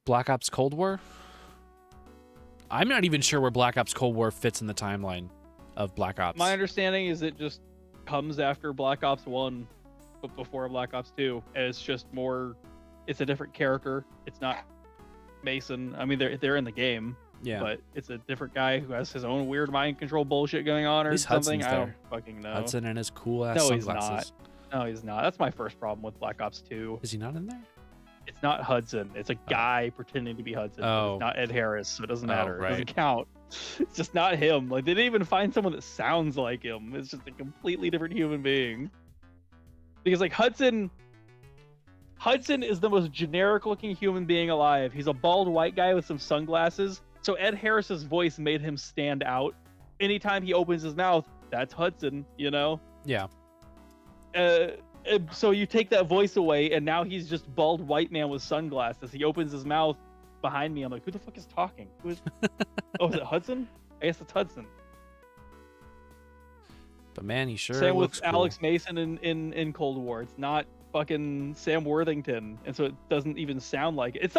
Black Ops Cold War? I'm not even sure where Black Ops Cold War fits in the timeline of Black Ops. My understanding is it just comes after Black Ops 1, but before Black Ops 2. And it's just more... It's a different character. It's not Mason. I mean, they're in the game. Yeah. But it's a different guy who has his own weird mind control bullshit going on or At least something. Hudson's I don't there. fucking know. Hudson and his cool-ass No, he's sunglasses. not. No, he's not. That's my first problem with Black Ops 2. Is he not in there? It's not Hudson. It's a guy pretending to be Hudson. Oh. It's not Ed Harris, so it doesn't Oh, matter. right. It doesn't count. It's just not him. Like, they didn't even find someone that sounds like him. It's just a completely different human being. Because, like, Hudson is the most generic-looking human being alive. He's a bald white guy with some sunglasses. So Ed Harris's voice made him stand out. Anytime he opens his mouth, that's Hudson, you know? Yeah. So you take that voice away, and now he's just bald white man with sunglasses. He opens his mouth behind me. I'm like, who the fuck is talking? Who is? Oh, is it Hudson? I guess it's Hudson. But man, he sure Same looks with cool. Alex Mason in Cold War. It's not fucking Sam Worthington, and so it doesn't even sound like it.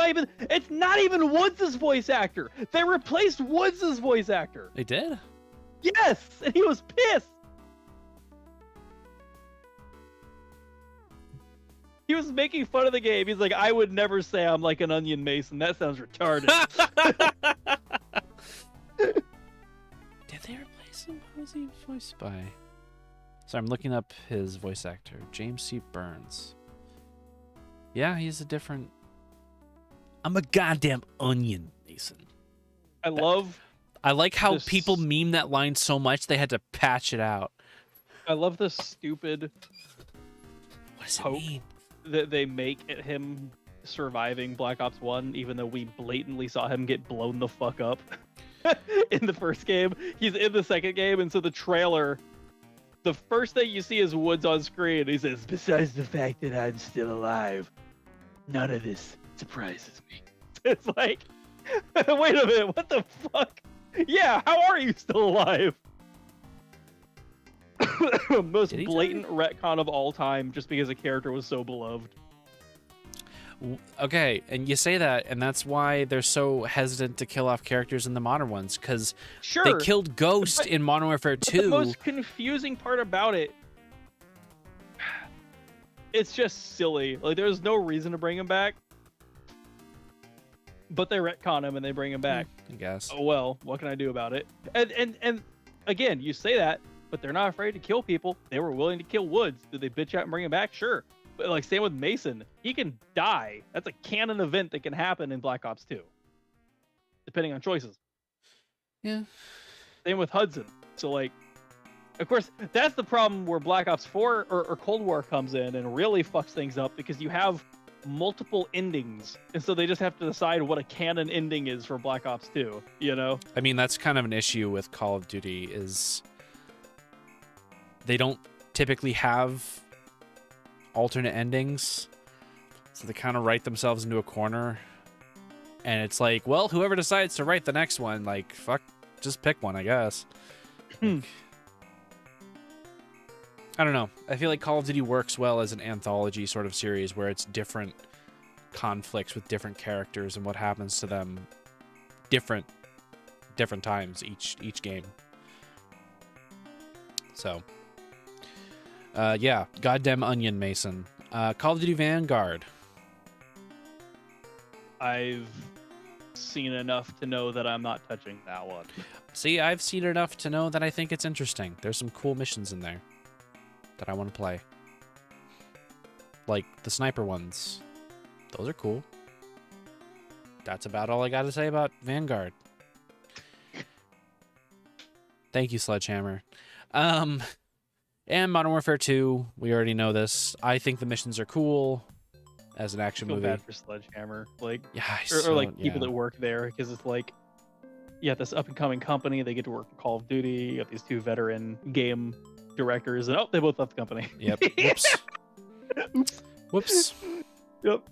It's not even Woods' voice actor. They replaced Woods' voice actor. They did? Yes, and he was pissed. He was making fun of the game. He's like, I would never say I'm like an onion mason. That sounds retarded. Did they replace him? Who was he voiced by? So I'm looking up his voice actor, James C. Burns. Yeah, he's a different... I'm a goddamn onion mason. I love I like how This- people meme that line so much they had to patch it out. I love the stupid What does it poke mean? that they make at him surviving Black Ops 1, even though we blatantly saw him get blown the fuck up in the first game. He's in the second game, and so the trailer, the first thing you see is Woods on screen. He says, "Besides the fact that I'm still alive, none of this surprises me." It's like, wait a minute, what the fuck? Yeah, how are you still alive? Most Did he blatant retcon of all time, just because a character was so beloved. Okay, and you say that, and that's why they're so hesitant to kill off characters in the modern ones, because Sure, they killed Ghost but- in Modern Warfare but 2. the most confusing part about it, it's just silly. Like, there's no reason to bring him back, but they retcon him and they bring him back. I guess. Oh well, what can I do about it? And again, you say that, but they're not afraid to kill people. They were willing to kill Woods. Did they bitch out and bring him back? Sure. But like, same with Mason. He can die. That's a canon event that can happen in Black Ops 2, depending on choices. Yeah. Same with Hudson. So like, of course, that's the problem where Black Ops 4 or Cold War comes in and really fucks things up, because you have multiple endings, and so they just have to decide what a canon ending is for Black Ops 2, you know? I mean, that's kind of an issue with Call of Duty, is they don't typically have alternate endings, so they kind of write themselves into a corner, and it's like, well, whoever decides to write the next one, like, fuck, just pick one, I guess. Like, I don't know. I feel like Call of Duty works well as an anthology sort of series where it's different conflicts with different characters and what happens to them different times each game. So, yeah, goddamn onion, Mason. Call of Duty Vanguard. I've seen enough to know that I'm not touching that one. See, I've seen enough to know that I think it's interesting. There's some cool missions in there that I want to play. Like the sniper ones. Those are cool. That's about all I got to say about Vanguard. Thank you, Sledgehammer. And Modern Warfare 2, we already know this. I think the missions are cool as an action I feel movie. bad for Sledgehammer, like, Yeah, or like people yeah. that work there, because it's like, you have this up and coming company. They get to work in Call of Duty. You have these two veteran game directors, and they both left the company. Yep. Whoops. Whoops. Yep.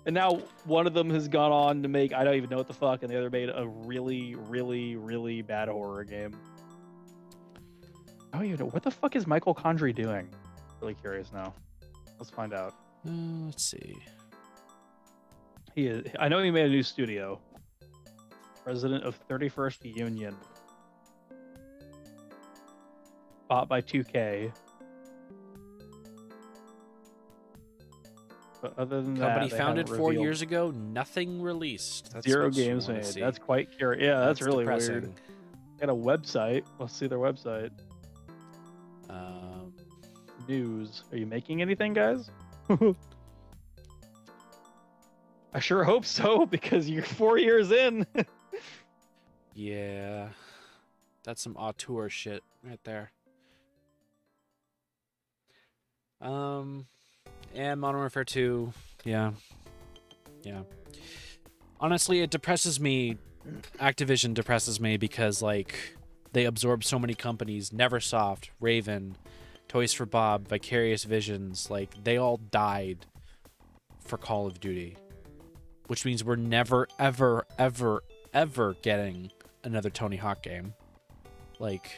And now one of them has gone on to make, I don't even know what the fuck, and the other made a really, really, really bad horror game. I don't even know. What the fuck is Michael Condrey doing? Really curious now. Let's find out. Let's see. He is. I know he made a new studio. President of 31st Union. Bought by 2K. But other than Company that, they founded haven't 4 revealed years ago, nothing released. That's zero what you games wanna made. see. That's quite curious. Yeah, that's really depressing. weird. They got a website. Let's see their website. News. Are you making anything, guys? I sure hope so, because you're 4 years in. Yeah. That's some auteur shit right there. And Modern Warfare 2, yeah. Yeah. Honestly, it depresses me. Activision depresses me because, like, they absorb so many companies. Neversoft, Raven, Toys for Bob, Vicarious Visions, like, they all died for Call of Duty. Which means we're never, ever, ever, ever getting another Tony Hawk game. Like,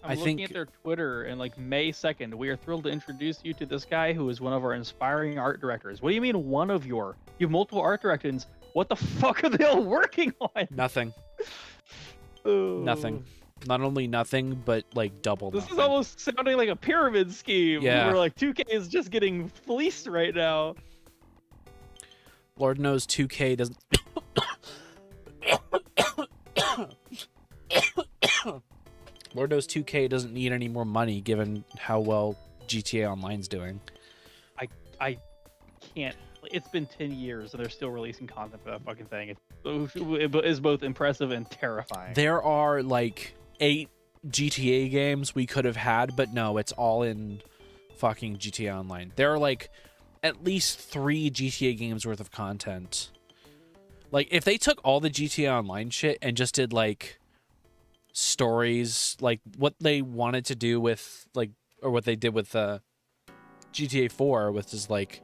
I'm looking at their Twitter, and like May 2nd, we are thrilled to introduce you to this guy who is one of our inspiring art directors. What do you mean one of your? You have multiple art directors. What the fuck are they all working on? Nothing. Oh. Nothing. Not only nothing, but like double This nothing. is almost sounding like a pyramid scheme. Yeah. Where like 2K is just getting fleeced right now. Lord knows 2K doesn't. Lord knows 2K doesn't need any more money given how well GTA Online's doing. I can't. It's been 10 years and they're still releasing content for that fucking thing. is both impressive and terrifying. There are like 8 GTA games we could have had, but no, it's all in fucking GTA Online. There are like at least 3 GTA games worth of content. Like, if they took all the GTA Online shit and just did like stories, like what they wanted to do with like, or what they did with GTA 4, with just like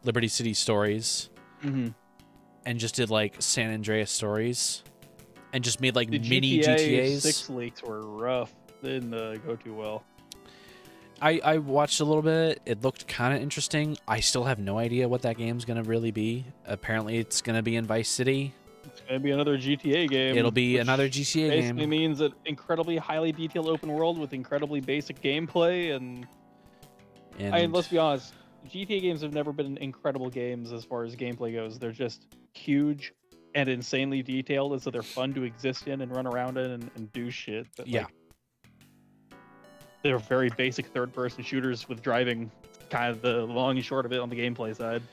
Liberty City stories, and just did like San Andreas stories, and just made like the mini GTA GTAs. 6 leaks were rough. They didn't go too well. I watched a little bit. It looked kind of interesting. I still have no idea what that game's gonna really be. Apparently, it's gonna be in Vice City. It's gonna be another GTA game. It'll be another GTA game. Basically means an incredibly highly detailed open world with incredibly basic gameplay, and I mean, let's be honest, GTA games have never been incredible games as far as gameplay goes. They're just huge and insanely detailed, and so they're fun to exist in and run around in and do shit. But, yeah. Like, they're very basic third-person shooters with driving kind of the long and short of it on the gameplay side.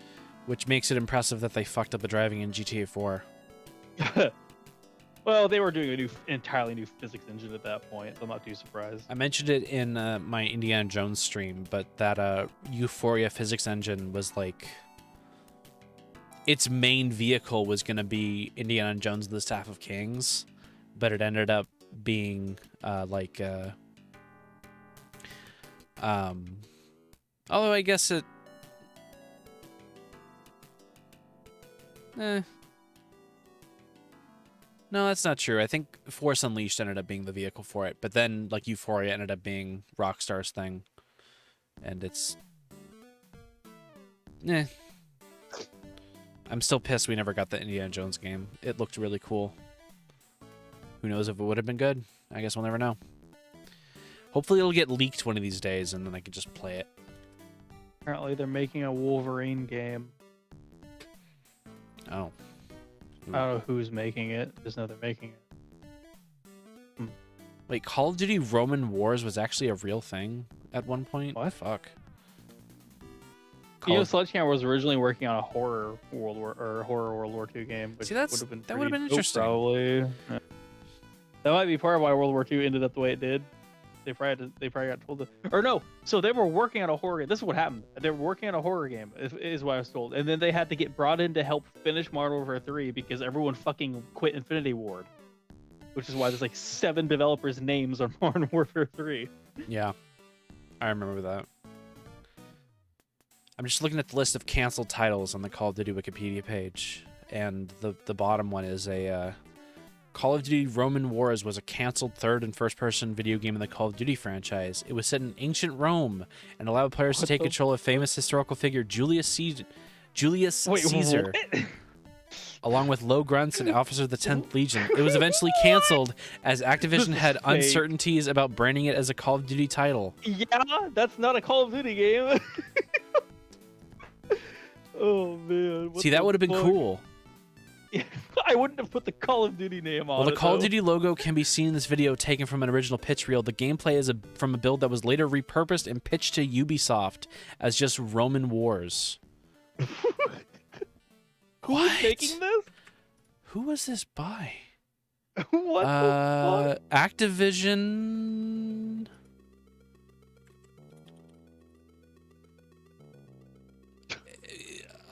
Which makes it impressive that they fucked up the driving in GTA 4. Well, they were doing an entirely new physics engine at that point, so I'm not too surprised. I mentioned it in my Indiana Jones stream, but that Euphoria physics engine was like... Its main vehicle was going to be Indiana Jones and the Staff of Kings, but it ended up being although I guess it... No, that's not true. I think Force Unleashed ended up being the vehicle for it, but then like Euphoria ended up being Rockstar's thing, and it's... I'm still pissed we never got the Indiana Jones game. It looked really cool. Who knows if it would have been good? I guess we'll never know. Hopefully it'll get leaked one of these days, and then I can just play it. Apparently they're making a Wolverine game. Oh. I don't know who's making it. Just know they're making it. Wait, Call of Duty Roman Wars was actually a real thing at one point? What? Fuck. Sledgehammer was originally working on a horror World War II game, which would have been that would have been pretty dope, interesting. probably. Yeah. That might be part of why World War II ended up the way it did. They probably got told to, or no. So they were working on a horror game. This is what happened. They were working on a horror game, is what I was told, and then they had to get brought in to help finish Modern Warfare 3 because everyone fucking quit Infinity Ward, which is why there's like 7 developers' names on Modern Warfare 3. Yeah, I remember that. I'm just looking at the list of canceled titles on the Call of Duty Wikipedia page, and the bottom one is a Call of Duty Roman Wars was a canceled third and first-person video game in the Call of Duty franchise. It was set in ancient Rome and allowed players to take control of famous historical figure Julius Caesar, along with Low Grunts and officers of the 10th Legion. It was eventually canceled as Activision had uncertainties about branding it as a Call of Duty title. Yeah, that's not a Call of Duty game. Oh man! See, that would have been cool. I wouldn't have put the Call of Duty name on it. Well, the Call of though. Duty logo can be seen in this video taken from an original pitch reel. The gameplay is from a build that was later repurposed and pitched to Ubisoft as just Roman Wars. Who was making this? Who was this by? What the fuck? Activision...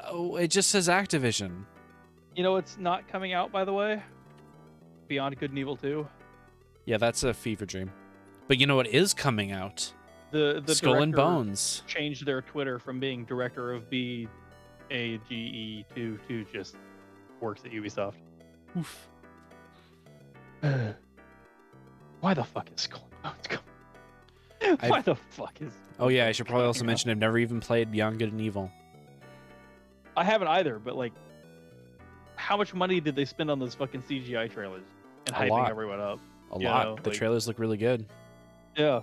Oh, it just says Activision. You know what's not coming out, by the way? Beyond Good and Evil 2. Yeah, that's a fever dream. But you know what is coming out? The Skull and director Bones changed their Twitter from being director of BAGE to just works at Ubisoft. Oof. Why the fuck is Skull and Bones coming? Why the fuck is... Oh yeah, I should probably also mention I've never even played Beyond Good and Evil. I haven't either, but like, how much money did they spend on those fucking CGI trailers and hyping lot. everyone up? A lot. The trailers look really good. Yeah.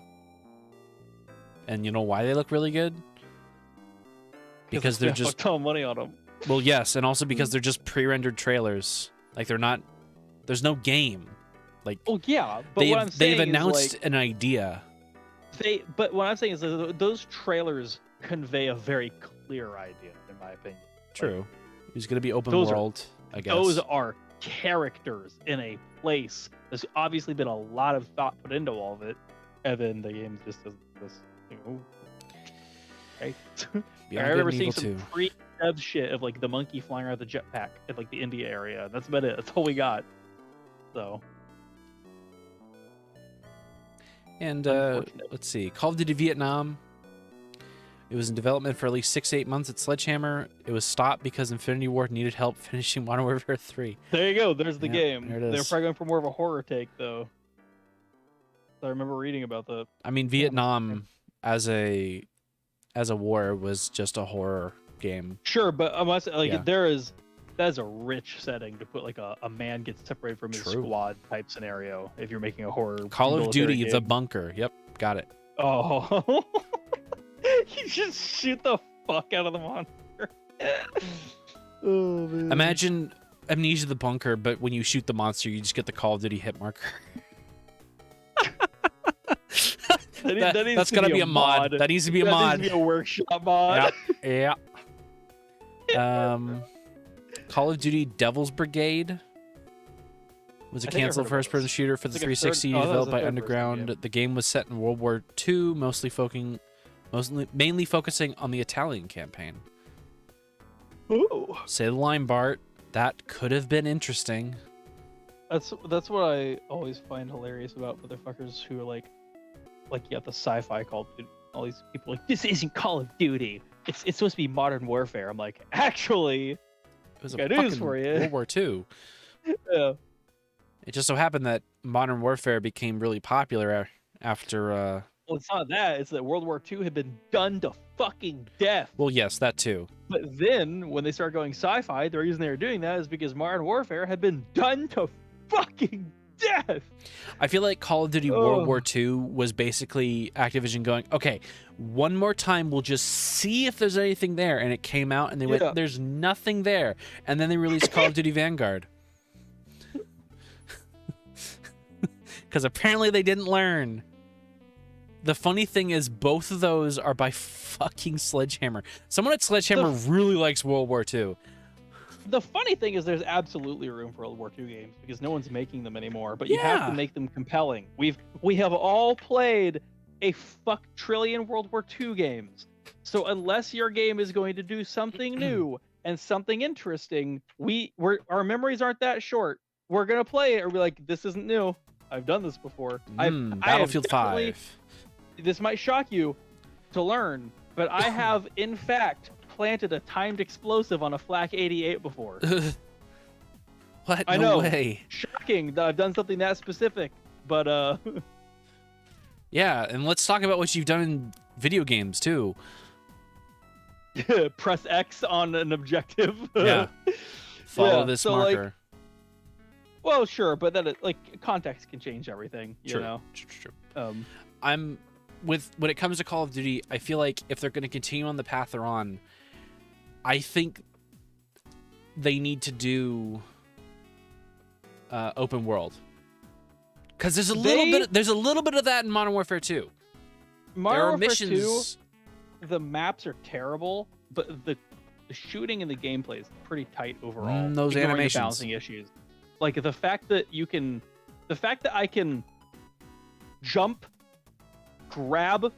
And you know why they look really good? Because they're just a ton of money on them. Well, yes, and also because they're just pre-rendered trailers. Like they're not. There's no game. Like. Oh yeah, but what I'm saying they've announced is, like, an idea. But what I'm saying is that those trailers convey a very clear idea, in my opinion. True. It's going to be open those world, I guess. Those are characters in a place. There's obviously been a lot of thought put into all of it, and then the game just does this. Okay. I remember seeing some pre-dev shit of like the monkey flying around the jetpack in like the India area. That's about it. That's all we got. So. And let's see, Call of Duty Vietnam. It was in development for at least 6 to 8 months at Sledgehammer. It was stopped because Infinity Ward needed help finishing Modern Warfare 3. There you go. There's the game. There it is. They're probably going for more of a horror take, though. I remember reading about that. I mean, Vietnam as a war was just a horror game. Sure, but I must like that is a rich setting to put like a man gets separated from his squad type scenario if you're making a horror. Call of Duty, game. The Bunker. Yep, got it. Oh. You just shoot the fuck out of the monster. Oh, man. Imagine Amnesia the Bunker, but when you shoot the monster, you just get the Call of Duty hit marker. That's gotta be a mod. That needs to be a mod. That needs to be a workshop mod. Yeah. Call of Duty Devil's Brigade was a canceled first-person shooter for the 360 developed by Underground. The game was set in World War II, mainly focusing on the Italian campaign. Ooh. Say the line, Bart. That could have been interesting. That's what I always find hilarious about motherfuckers who are like you have the sci-fi Call of Duty. All these people like, this isn't Call of Duty. It's supposed to be Modern Warfare. I'm like, actually, it was a got fucking news for you. World War II. Yeah. It just so happened that Modern Warfare became really popular after. Well, it's not that. It's that World War II had been done to fucking death. Well, yes, that too. But then, when they started going sci-fi, the reason they were doing that is because Modern Warfare had been done to fucking death. I feel like Call of Duty World War II was basically Activision going, okay, one more time, we'll just see if there's anything there. And it came out, and they went, there's nothing there. And then they released Call of Duty Vanguard. Because apparently they didn't learn. The funny thing is, both of those are by fucking Sledgehammer. Someone at Sledgehammer really likes World War II. The funny thing is, there's absolutely room for World War II games because no one's making them anymore. But you have to make them compelling. We have all played a fuck trillion World War II games. So unless your game is going to do something new and something interesting, our memories aren't that short. We're gonna play it or be like, this isn't new. I've done this before. Battlefield 5. This might shock you to learn, but I have, in fact, planted a timed explosive on a Flak 88 before. What? I no know. way. Shocking that I've done something that specific, but yeah, and let's talk about what you've done in video games too. Press X on an objective. Yeah. Follow this marker. Like, well, sure, but then context can change everything. You know. True. When it comes to Call of Duty, I feel like if they're going to continue on the path they're on, I think they need to do open world. Because there's a little bit of that in Modern Warfare 2. Modern Warfare 2, the maps are terrible, but the shooting and the gameplay is pretty tight overall. Those animations, the balancing issues, like the fact that I can jump, grab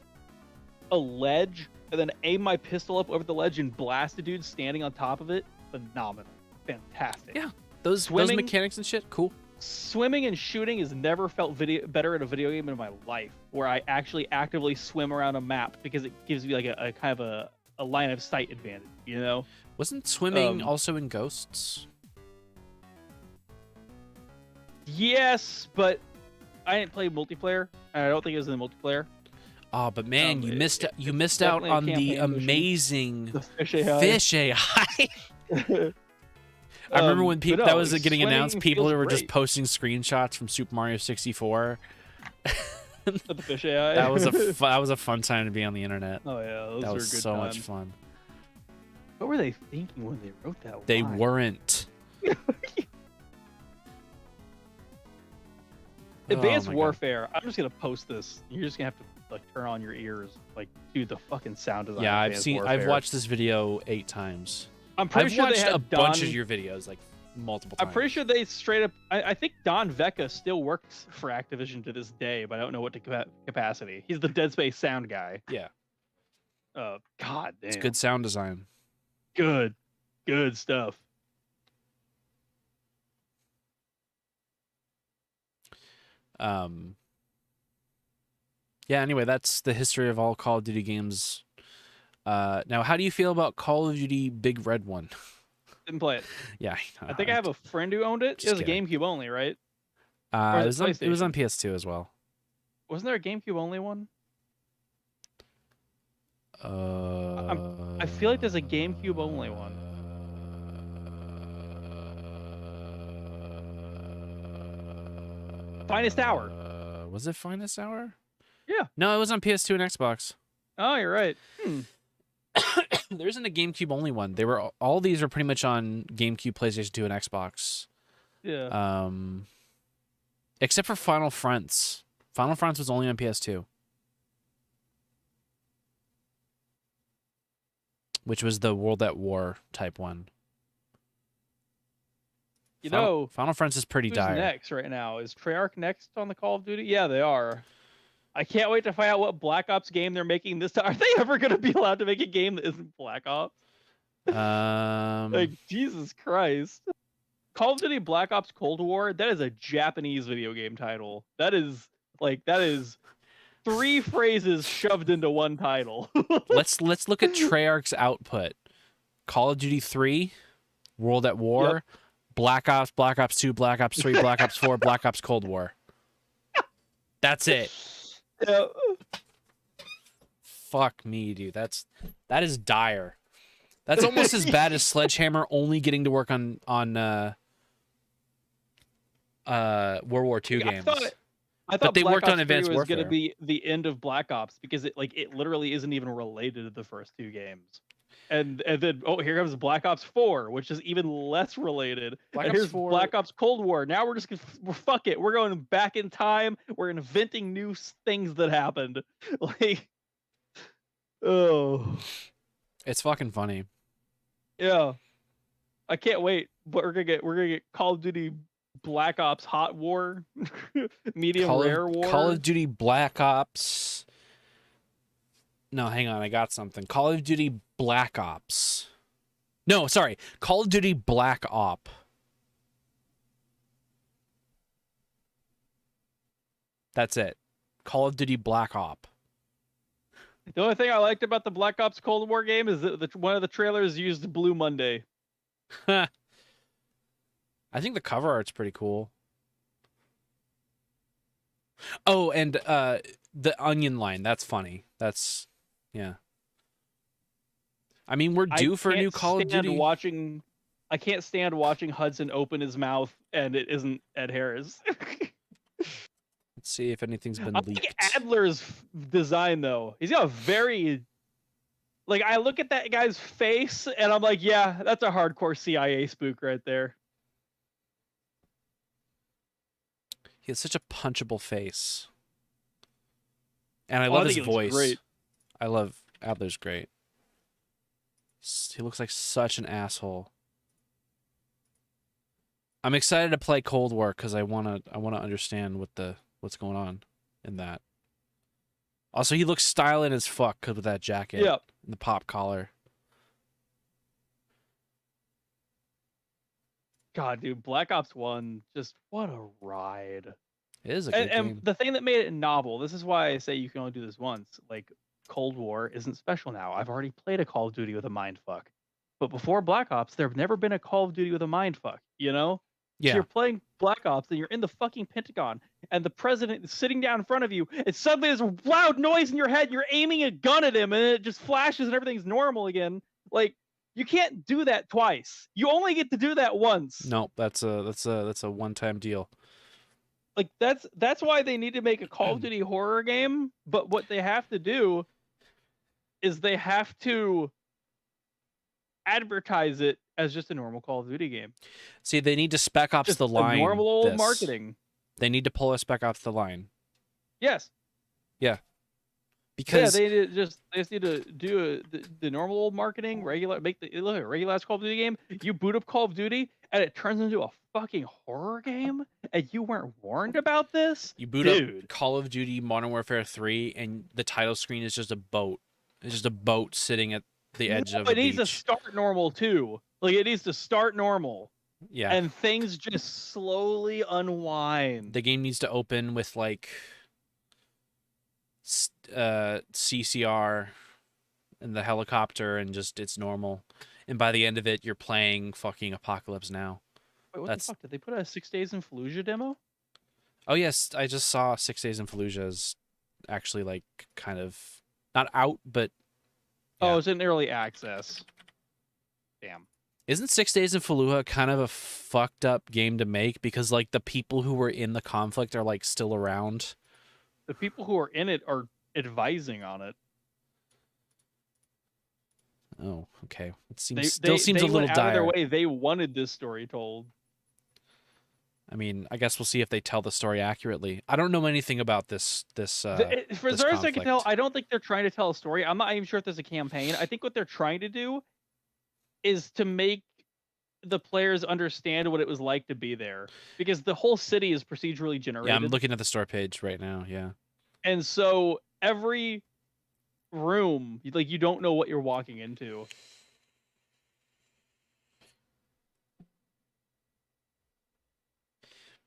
a ledge, and then aim my pistol up over the ledge and blast a dude standing on top of it. Phenomenal. Fantastic. Yeah. Those mechanics and shit, cool. Swimming and shooting has never felt better in a video game in my life, where I actually actively swim around a map because it gives me like a kind of a line of sight advantage, you know? Wasn't swimming also in Ghosts? Yes, but I didn't play multiplayer, and I don't think it was in the multiplayer. Oh, but man, you missed out on the amazing fish AI. I remember when people that was getting announced, people were just posting screenshots from Super Mario 64. The fish AI. That was a fun time to be on the internet. Oh yeah, that was so much fun. What were they thinking when they wrote that? They weren't. Advanced Warfare. I'm just gonna post this. You're just gonna have to turn on your ears, dude. The fucking sound design. Yeah, I've watched this video 8 times. I'm pretty sure I've they watched have a bunch of your videos, multiple I'm times. pretty sure they straight up. I think Don Vecca still works for Activision to this day, but I don't know what capacity. He's the Dead Space sound guy. Yeah. God damn. It's good sound design. Good stuff. Yeah, anyway, that's the history of all Call of Duty games. Now, how do you feel about Call of Duty Big Red One? Didn't play it. Yeah. I think I have a friend who owned it. It was a GameCube only, right? Or It is it was on PlayStation? PS2 as well. Wasn't there a GameCube only one? I feel like there's a GameCube only one. Finest Hour. Was it Finest Hour? Yeah. No, it was on PS2 and Xbox. Oh, you're right. There isn't a GameCube only one. They were all these are pretty much on GameCube, PlayStation 2, and Xbox. Yeah. Except for Final Fronts. Final Fronts was only on PS2. Which was the World at War type one. You know, Final Fronts is pretty who's dire. next right now? Is Treyarch next on the Call of Duty? Yeah, they are. I can't wait to find out what Black Ops game they're making this time. Are they ever going to be allowed to make a game that isn't Black Ops? Like, Jesus Christ. Call of Duty Black Ops Cold War, that is a Japanese video game title. That is 3 phrases shoved into one title. Let's look at Treyarch's output. Call of Duty 3, World at War, Black Ops, Black Ops 2, Black Ops 3, Black Ops 4, Black Ops Cold War. That's it. Yeah. Fuck me, dude. That is dire. That's almost as bad as Sledgehammer only getting to work on World War II games. I thought they Black worked Ops on 3 Advanced was going to Warfare. be the end of Black Ops because it literally isn't even related to the first 2 games. And then here comes Black Ops 4, which is even less related. Black and Ops here's 4 Black Ops Cold War. Now fuck it. We're going back in time. We're inventing new things that happened. Like, oh, it's fucking funny. Yeah, I can't wait. But we're gonna get Call of Duty Black Ops Hot War, Medium Rare War. Call of Duty Black Ops. No, hang on. I got something. Call of Duty Black Ops. No, sorry. Call of Duty Black Op. That's it. Call of Duty Black Op. The only thing I liked about the Black Ops Cold War game is that one of the trailers used Blue Monday. I think the cover art's pretty cool. Oh, and the onion line. That's funny. That's, yeah. I mean, we're due for a new Call of Duty. I can't stand watching Hudson open his mouth and it isn't Ed Harris. Let's see if anything's been I leaked. like Adler's design, though. He's got a very... Like, I look at that guy's face, and I'm like, yeah, that's a hardcore CIA spook right there. He has such a punchable face. And I love his voice. Great. I love Adler's great. He looks like such an asshole. I'm excited to play Cold War because I wanna understand what's going on in that. Also, he looks styling as fuck with that jacket and the pop collar. God, dude, Black Ops 1, just what a ride. It is a good game. And the thing that made it novel, this is why I say you can only do this once. Like, Cold War isn't special now. I've already played a Call of Duty with a mindfuck. But before Black Ops, there have never been a Call of Duty with a mindfuck, you know? Yeah. So you're playing Black Ops and you're in the fucking Pentagon and the president is sitting down in front of you and suddenly there's a loud noise in your head. You're aiming a gun at him and it just flashes and everything's normal again. Like, you can't do that twice. You only get to do that once. No, that's a one-time deal. Like, that's why they need to make a Call of Duty horror game. But what they have to do is they have to advertise it as just a normal Call of Duty game. See, they need to Spec Ops Just the line. normal old this. marketing. They need to pull a Spec Ops the line. Yes. Yeah. Because they just need to do the normal old marketing, regular, make the regular Call of Duty game. You boot up Call of Duty, and it turns into a fucking horror game, and you weren't warned about this, You boot dude. up Call of Duty Modern Warfare 3, and the title screen is just a boat. It's just a boat sitting at the edge of a It needs to beach. start normal too. Like it needs to start normal, Yeah. and things just slowly unwind. The game needs to open with like CCR and the helicopter, and just it's normal. And by the end of it, you're playing fucking Apocalypse Now. Wait, what That's the fuck? Did they put a 6 Days in Fallujah demo? Oh yes, I just saw 6 Days in Fallujah is actually like kind of not out, but Oh, it's in early access. Damn. isn't 6 Days in Fallujah kind of a fucked up game to make because like the people who were in the conflict are like still around? The people who are in it are advising on it. Oh, okay. It They still seems a little went out of their dire. way. They wanted this story told. I mean, I guess we'll see if they tell the story accurately. I don't know anything about this. For this as far as I can conflict. tell, I don't think they're trying to tell a story. I'm not even sure if there's a campaign. I think what they're trying to do is to make the players understand what it was like to be there, because the whole city is procedurally generated. Yeah, I'm looking at the store page right now. Yeah. And so every room, like you don't know what you're walking into.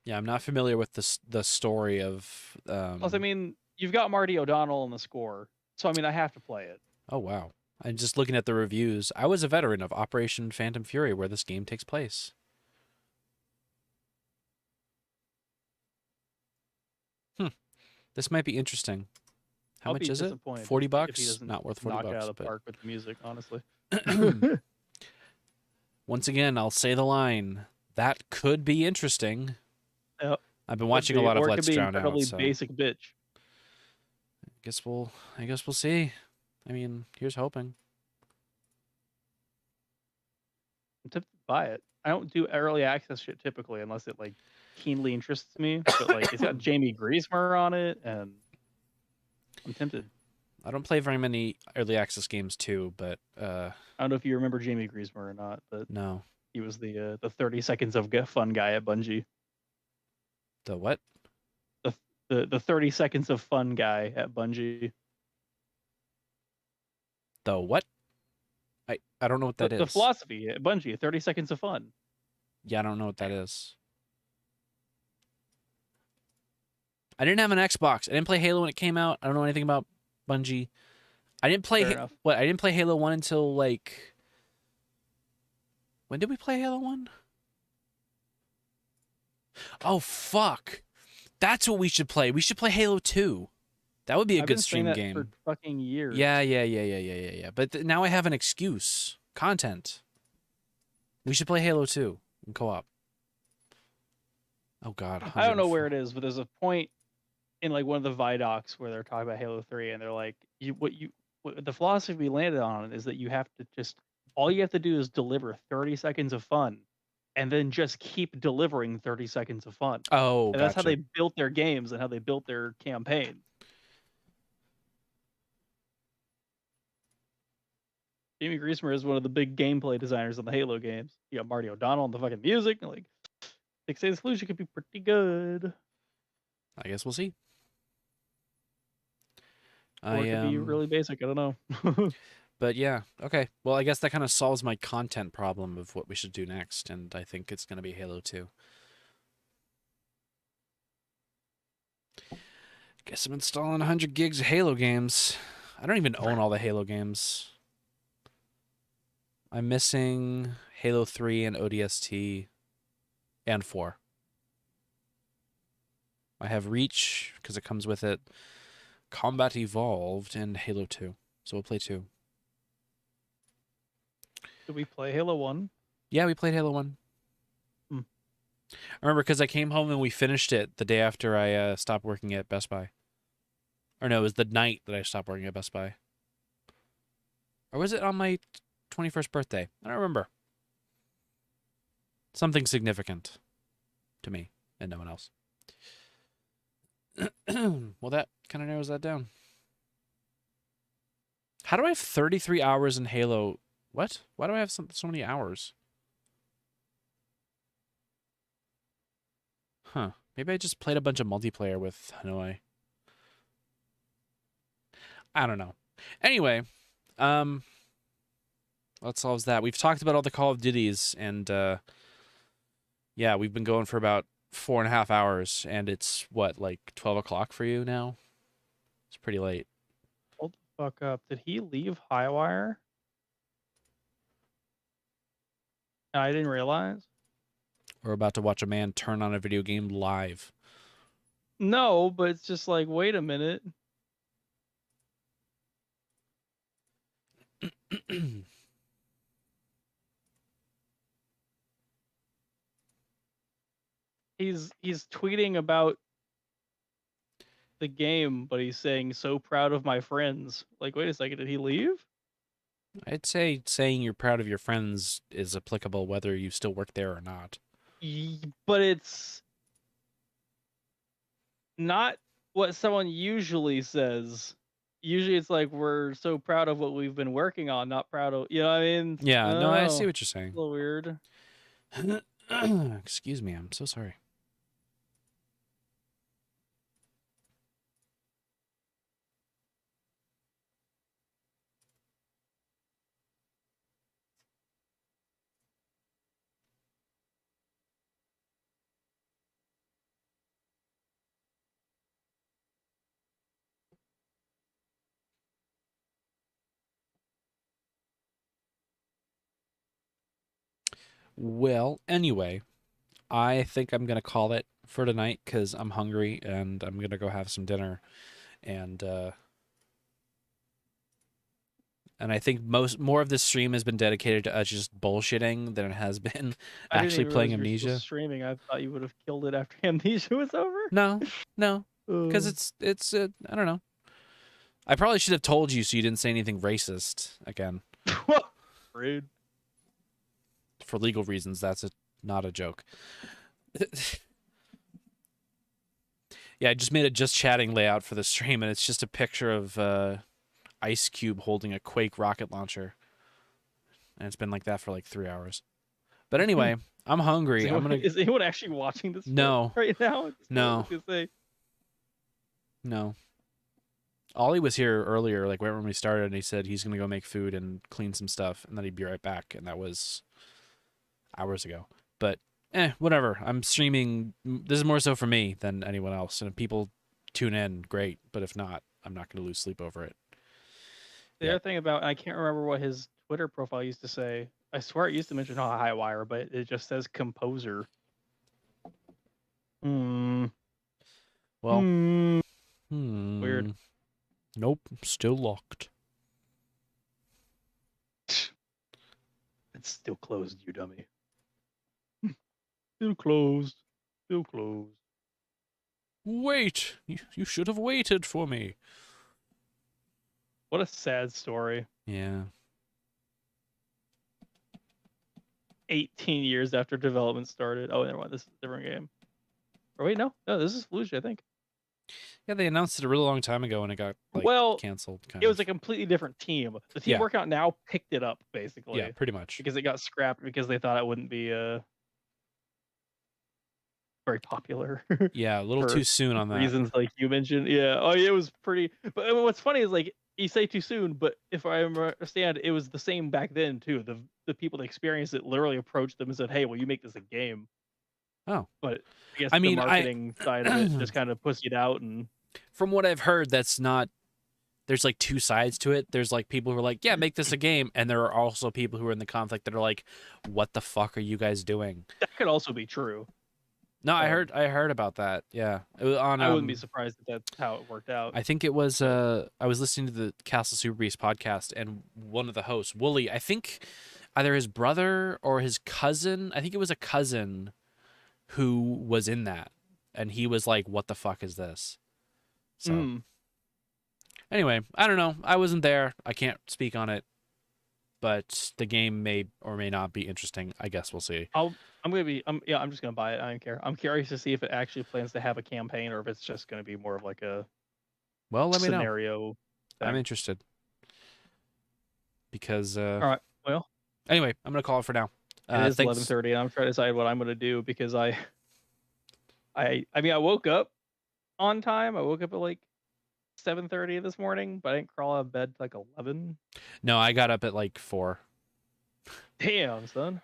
Yeah, I'm not familiar with the story of. Plus, I mean, you've got Marty O'Donnell in the score, so I mean, I have to play it. Oh wow! I'm just looking at the reviews. I was a veteran of Operation Phantom Fury, where this game takes place. This might be interesting. How I'll much be is it? disappointed $40? if he doesn't Not worth $40. knock it out of the but... park with the music, honestly. Once again, I'll say the line. That could be interesting. Yep. I've been watching a lot of Let's Drown Out. So Basic bitch. I guess we'll see. I mean, here's hoping. I'm tempted to buy it. I don't do early access shit typically unless it like keenly interests me. But like it's got Jamie Griesmer on it, and I'm tempted. I don't play very many early access games too, but I don't know if you remember Jamie Griesmer or not, but no. He was the 30 seconds of fun guy at Bungie. The what? The 30 seconds of fun guy at Bungie. The what? I don't know what that is. The philosophy at Bungie, 30 seconds of fun. Yeah, I don't know what that is. I didn't have an Xbox. I didn't play Halo when it came out. I don't know anything about Bungie. I didn't play I didn't play Halo 1 until like when did we play Halo 1? Oh fuck. That's what we should play. We should play Halo 2. That would be a good stream game. For fucking years. Yeah. But now I have an excuse. Content. We should play Halo 2 in co-op. Oh god. I don't know where it is, but there's a point in like one of the Vidocs where they're talking about Halo 3 and they're like, what the philosophy we landed on is that you have to just all you have to do is deliver 30 seconds of fun and then just keep delivering 30 seconds of fun. Oh, and that's how they built their games and how they built their campaign. Jamie Griesmer is one of the big gameplay designers on the Halo games. You got Marty O'Donnell on the fucking music. And like, 6 Days Fallujah could be pretty good. I guess we'll see. Or it could be really basic. I don't know. But yeah, okay. Well, I guess that kind of solves my content problem of what we should do next, and I think it's going to be Halo 2. Guess I'm installing 100 gigs of Halo games. I don't even own all the Halo games. I'm missing Halo 3 and ODST and 4. I have Reach, because it comes with it, Combat Evolved, and Halo 2. So we'll play 2. Did we play Halo 1? Yeah, we played Halo 1. I remember because I came home and we finished it the day after I stopped working at Best Buy. Or no, it was the night that I stopped working at Best Buy. Or was it on my 21st birthday? I don't remember. Something significant to me and no one else. Well, that kind of narrows that down. How do I have 33 hours in Halo? What? Why do I have so many hours? Huh. Maybe I just played a bunch of multiplayer with Hanoi. I don't know. Anyway, that solves that. We've talked about all the Call of Duties, and yeah, we've been going for about 4.5 hours, and it's what, like 12 o'clock for you now? It's pretty late. Hold the fuck up. Did he leave Highwire? I didn't realize. We're about to watch a man turn on a video game live. No, but it's just like, wait a minute. He's tweeting about the game, but he's saying so proud of my friends. Like, wait a second, did he leave? I'd say saying you're proud of your friends is applicable whether you still work there or not. But it's not what someone usually says. Usually it's like, we're so proud of what we've been working on, not proud of, you know what I mean? Yeah, no, I see what you're A saying. little weird. Excuse me, I'm so sorry. Well, anyway, I think I'm gonna call it for tonight because I'm hungry and I'm gonna go have some dinner, and I think more of this stream has been dedicated to us just bullshitting than it has been I didn't actually even playing realize you were still Amnesia. streaming. I thought you would have killed it after Amnesia was over. No, because it's I don't know. I probably should have told you so you didn't say anything racist again. Rude. For legal reasons, that's not a joke. Yeah, I just made a just chatting layout for the stream, and it's just a picture of Ice Cube holding a Quake rocket launcher, and it's been like that for like 3 hours. But anyway, I'm hungry. Is anyone actually watching this No. right now? No. I was gonna say. No. Ollie was here earlier, like right when we started, and he said he's gonna go make food and clean some stuff, and then he'd be right back, and that was hours ago. But whatever. I'm streaming. This is more so for me than anyone else, and if people tune in, great. But if not, I'm not gonna lose sleep over it. The other thing about, I can't remember what his Twitter profile used to say. I swear it used to mention Highwire, but it just says composer. Well, weird. Nope, still locked. It's still closed, you dummy. Still closed. Still closed. Wait, you should have waited for me. What a sad story. Yeah. 18 years after development started. Oh, never mind. This is a different game. Or wait, no, this is Fallujah, I think. Yeah, they announced it a really long time ago, and it got canceled. It was a completely different team. The team working out now picked it up basically. Yeah, pretty much. Because it got scrapped because they thought it wouldn't be very popular. Yeah, a little too soon on that. Reasons like you mentioned. Yeah. Oh, yeah, it was pretty. But what's funny is, like, you say too soon, but if I understand, it was the same back then too. The people that experienced it literally approached them and said, "Hey, will you make this a game?" Oh, but I guess the marketing side of it just kind of pussied out. And from what I've heard, that's not. There's like two sides to it. There's like people who are like, "Yeah, make this a game," and there are also people who are in the conflict that are like, "What the fuck are you guys doing?" That could also be true. No, I heard about that. Yeah, it was on. I wouldn't be surprised if that's how it worked out. I think it was. I was listening to the Castle Super Beast podcast, and one of the hosts, Wooly, I think either his brother or his cousin. I think it was a cousin who was in that, and he was like, "What the fuck is this?" So anyway, I don't know. I wasn't there. I can't speak on it, but the game may or may not be interesting. I guess we'll see. I'm just gonna buy it. I don't care. I'm curious to see if it actually plans to have a campaign or if it's just gonna be more of like a let me scenario know. Thing. I'm interested because all right. Well, anyway, I'm gonna call it for now. It is 11:30, and I'm trying to decide what I'm gonna do because I I mean, I woke up on time. I woke up at like 7:30 this morning, but I didn't crawl out of bed till like 11. No, I got up at like 4 Damn, son.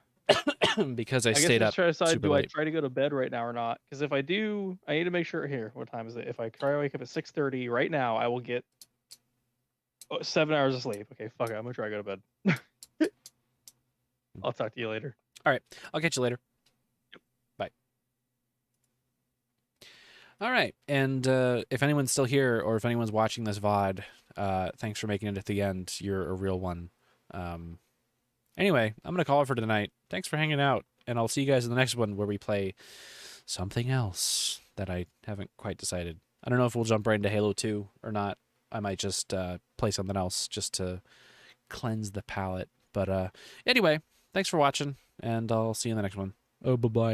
because I guess stayed I'm up trying to decide, super do I late. try to go to bed right now or not? Because if I do, I need to make sure. Here, what time is it? If I try to wake up at 6:30 right now, I will get 7 hours of sleep. Okay, fuck it. I'm gonna try to go to bed. I'll talk to you later. All right, I'll catch you later. Bye. All right, and if anyone's still here or if anyone's watching this VOD, thanks for making it at the end. You're a real one. Anyway, I'm going to call it for tonight. Thanks for hanging out, and I'll see you guys in the next one where we play something else that I haven't quite decided. I don't know if we'll jump right into Halo 2 or not. I might just play something else just to cleanse the palate. But anyway, thanks for watching, and I'll see you in the next one. Oh, bye-bye.